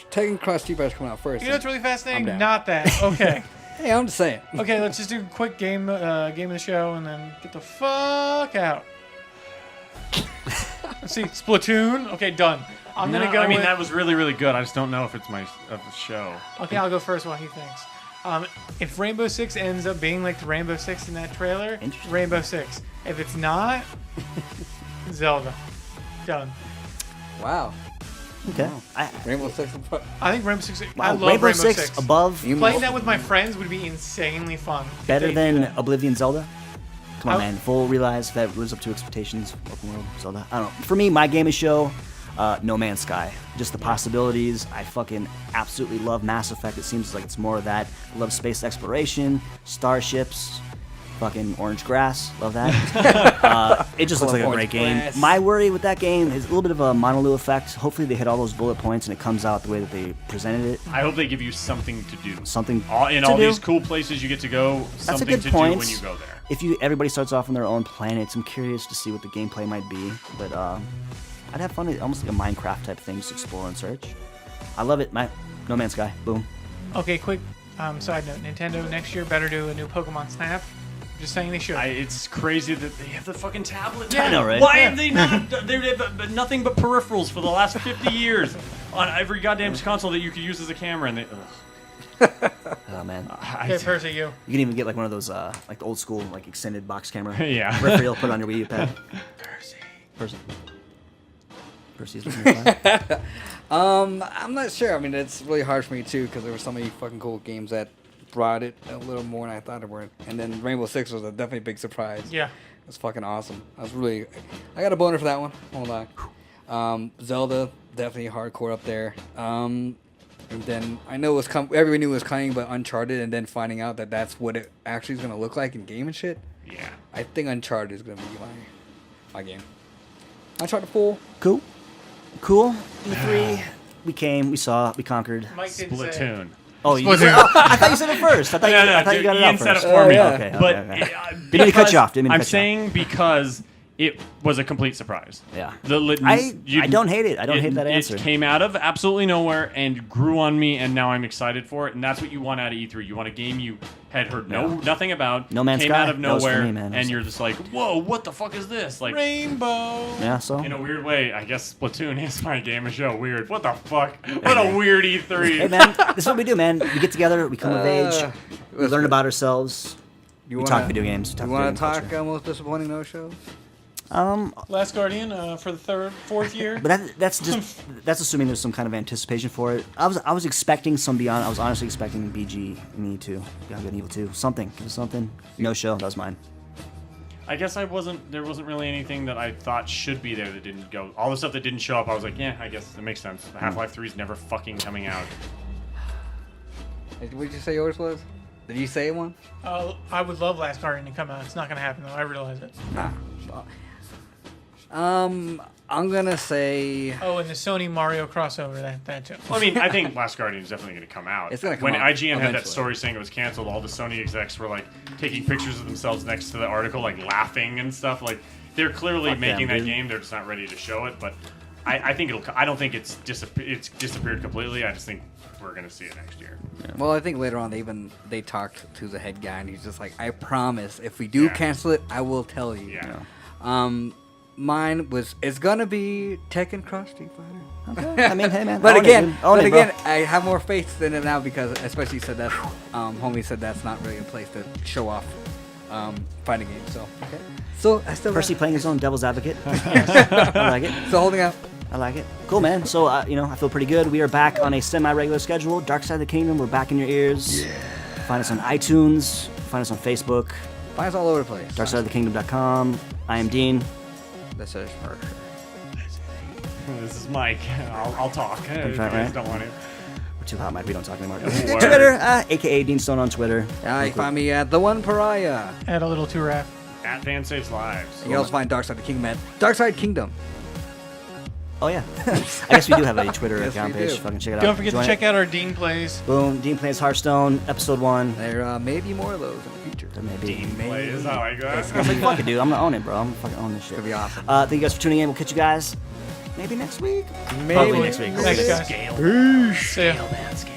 Tekken Cross Street Fighter's coming out first, You know what's really fascinating? I'm down. Not that. Okay. hey, I'm just saying. Okay, let's just do a quick game of the show and then get the fuck out. Let's see, Splatoon. Okay, done. I'm gonna go. I mean, with, that was really, really good. I just don't know if it's my show. Okay, I'll go first. What he thinks. If Rainbow Six ends up being like the Rainbow Six in that trailer, Interesting. Rainbow Six. If it's not, Zelda. Done. Wow. Okay. Rainbow Six. I think Rainbow Six. I Wow, love Rainbow Rainbow Six Six. above, You Playing know- that with my friends would be insanely fun. if better they do than that. Oblivion Zelda. Come on, I- man. Full realize that lives up to expectations. Open world Zelda. I don't know. For me, my game is show. No Man's Sky. Just the possibilities. I fucking absolutely love Mass Effect. It seems like it's more of that. I love space exploration, starships, fucking orange grass. Love that. It just looks like a Orange great game. grass. My worry with that game is a little bit of a Monolith effect. Hopefully they hit all those bullet points and it comes out the way that they presented it. I hope they give you something to do. Something In to all do. these cool places you get to go. That's a Something good to point. do when you go there. If everybody starts off on their own planets, I'm curious to see what the gameplay might be. But I'd have fun, almost like a Minecraft type thing, just explore and search. I love it. No Man's Sky. Boom. Okay, quick side note. Nintendo next year better do a new Pokemon Snap. Just saying they should. It's crazy that they have the fucking tablet. Yeah, I know, right? Why Yeah. have they not? They've nothing but peripherals for the last 50 years on every goddamn console that you could use as a camera, and they. Oh man. Okay, Percy, you. You can even get like one of those like the old school like extended box camera. Yeah. Peripheral, put it on your Wii U pad. Percy's looking fine. I'm not sure. I mean, it's really hard for me too because there were so many fucking cool games that brought it a little more than I thought it would. And then Rainbow Six was a definitely big surprise. Yeah. It was fucking awesome. I got a boner for that one. Hold on. Zelda, definitely hardcore up there. And then I know everybody knew it was coming, but Uncharted, and then finding out that that's what it actually is gonna look like in game and shit. Yeah. I think Uncharted is gonna be my game. Uncharted 4. Cool. E3. We came. We saw. We conquered. Mike didn't say. Splatoon. Oh, you said, I thought you said it first. I thought I thought you got it Ian out said it first. for me. yeah. Okay. But okay. Didn't mean to cut you off. Didn't mean to I'm cut you off. saying because it was a complete surprise. Yeah. I I don't hate it. I don't hate that answer. It came out of absolutely nowhere and grew on me, and now I'm excited for it. And that's what you want out of E3. You want a game you had heard nothing about. No Man's came Sky. out of That was for nowhere, me, man. That and was- you're just like, whoa, what the fuck is this? Like, Rainbow. Yeah. So. in a weird way, I guess Splatoon is my game of show. Weird. What the fuck? What a weird E3. Hey man, this is what we do, man. We get together. We come of age. We learn about ourselves. We talk video games. You want to talk most disappointing no-shows? Last Guardian for the fourth year. But that's assuming there's some kind of anticipation for it. I was expecting some Beyond. I was honestly expecting BG Me too. Beyond Good and Evil 2. Something. Give us something. No show. That was mine. I guess there wasn't really anything that I thought should be there that didn't go. All the stuff that didn't show up, I was like, yeah, I guess it makes sense. Half-Life 3 is never fucking coming out. What did you say yours was? Did you say one? I would love Last Guardian to come out. It's not gonna happen though. I realize it. I'm gonna say Oh, and the Sony Mario crossover, that joke. Well, I mean, I think Last Guardian is definitely going to come out. It's gonna come when out IGN had that eventually. story saying it was canceled, all the Sony execs were like taking pictures of themselves next to the article, like laughing and stuff. Like they're clearly Fuck making them, that dude. game. They're just not ready to show it. But I think it'll. I don't think it's disappeared completely. I just think we're going to see it next year. Well, I think later on they talked to the head guy and he's just like, I promise, if we do Yeah. cancel it, I will tell you. Yeah. Mine it's gonna be Tekken Cross Street Fighter. Okay. I mean, hey man. But own it, again, dude. Own it, bro. I have more faith in it now because, especially said that, homie said that's not really a place to show off fighting games. So, so I still Percy playing his own devil's advocate. I like it. so holding out. I like it. Cool, man. So, I feel pretty good. We are back on a semi-regular schedule. Dark Side of the Kingdom, we're back in your ears. Yeah. Find us on iTunes. Find us on Facebook. Find us all over the place. DarkSideOfTheKingdom.com. I am Dean. That's it. This is Mike. I'll talk. If you right, guys right. don't want to. We're too hot, Mike. We don't talk anymore. Word. Twitter, a.k.a. Dean Stone on Twitter. Yeah, you can find me at The One Pariah. Add a little too rap. At Van Saves Lives. You can also find Dark Side of the Kingdom at Dark Side Kingdom. Oh, yeah. I guess we do have a Twitter Yes, account we page. do. Fucking check it out. Don't forget Join to it. check out our Dean Plays. Boom. Dean Plays Hearthstone, episode 1. There may be more of those in the future. There may be. Plays. I like that. I was like, fuck it, dude. I'm gonna own it, bro. I'm gonna fucking own this shit. It'll be awesome. Thank you guys for tuning in. We'll catch you guys maybe next week. Maybe Probably next week. Thanks, guys. Scale. See ya. Scale, man. Scale.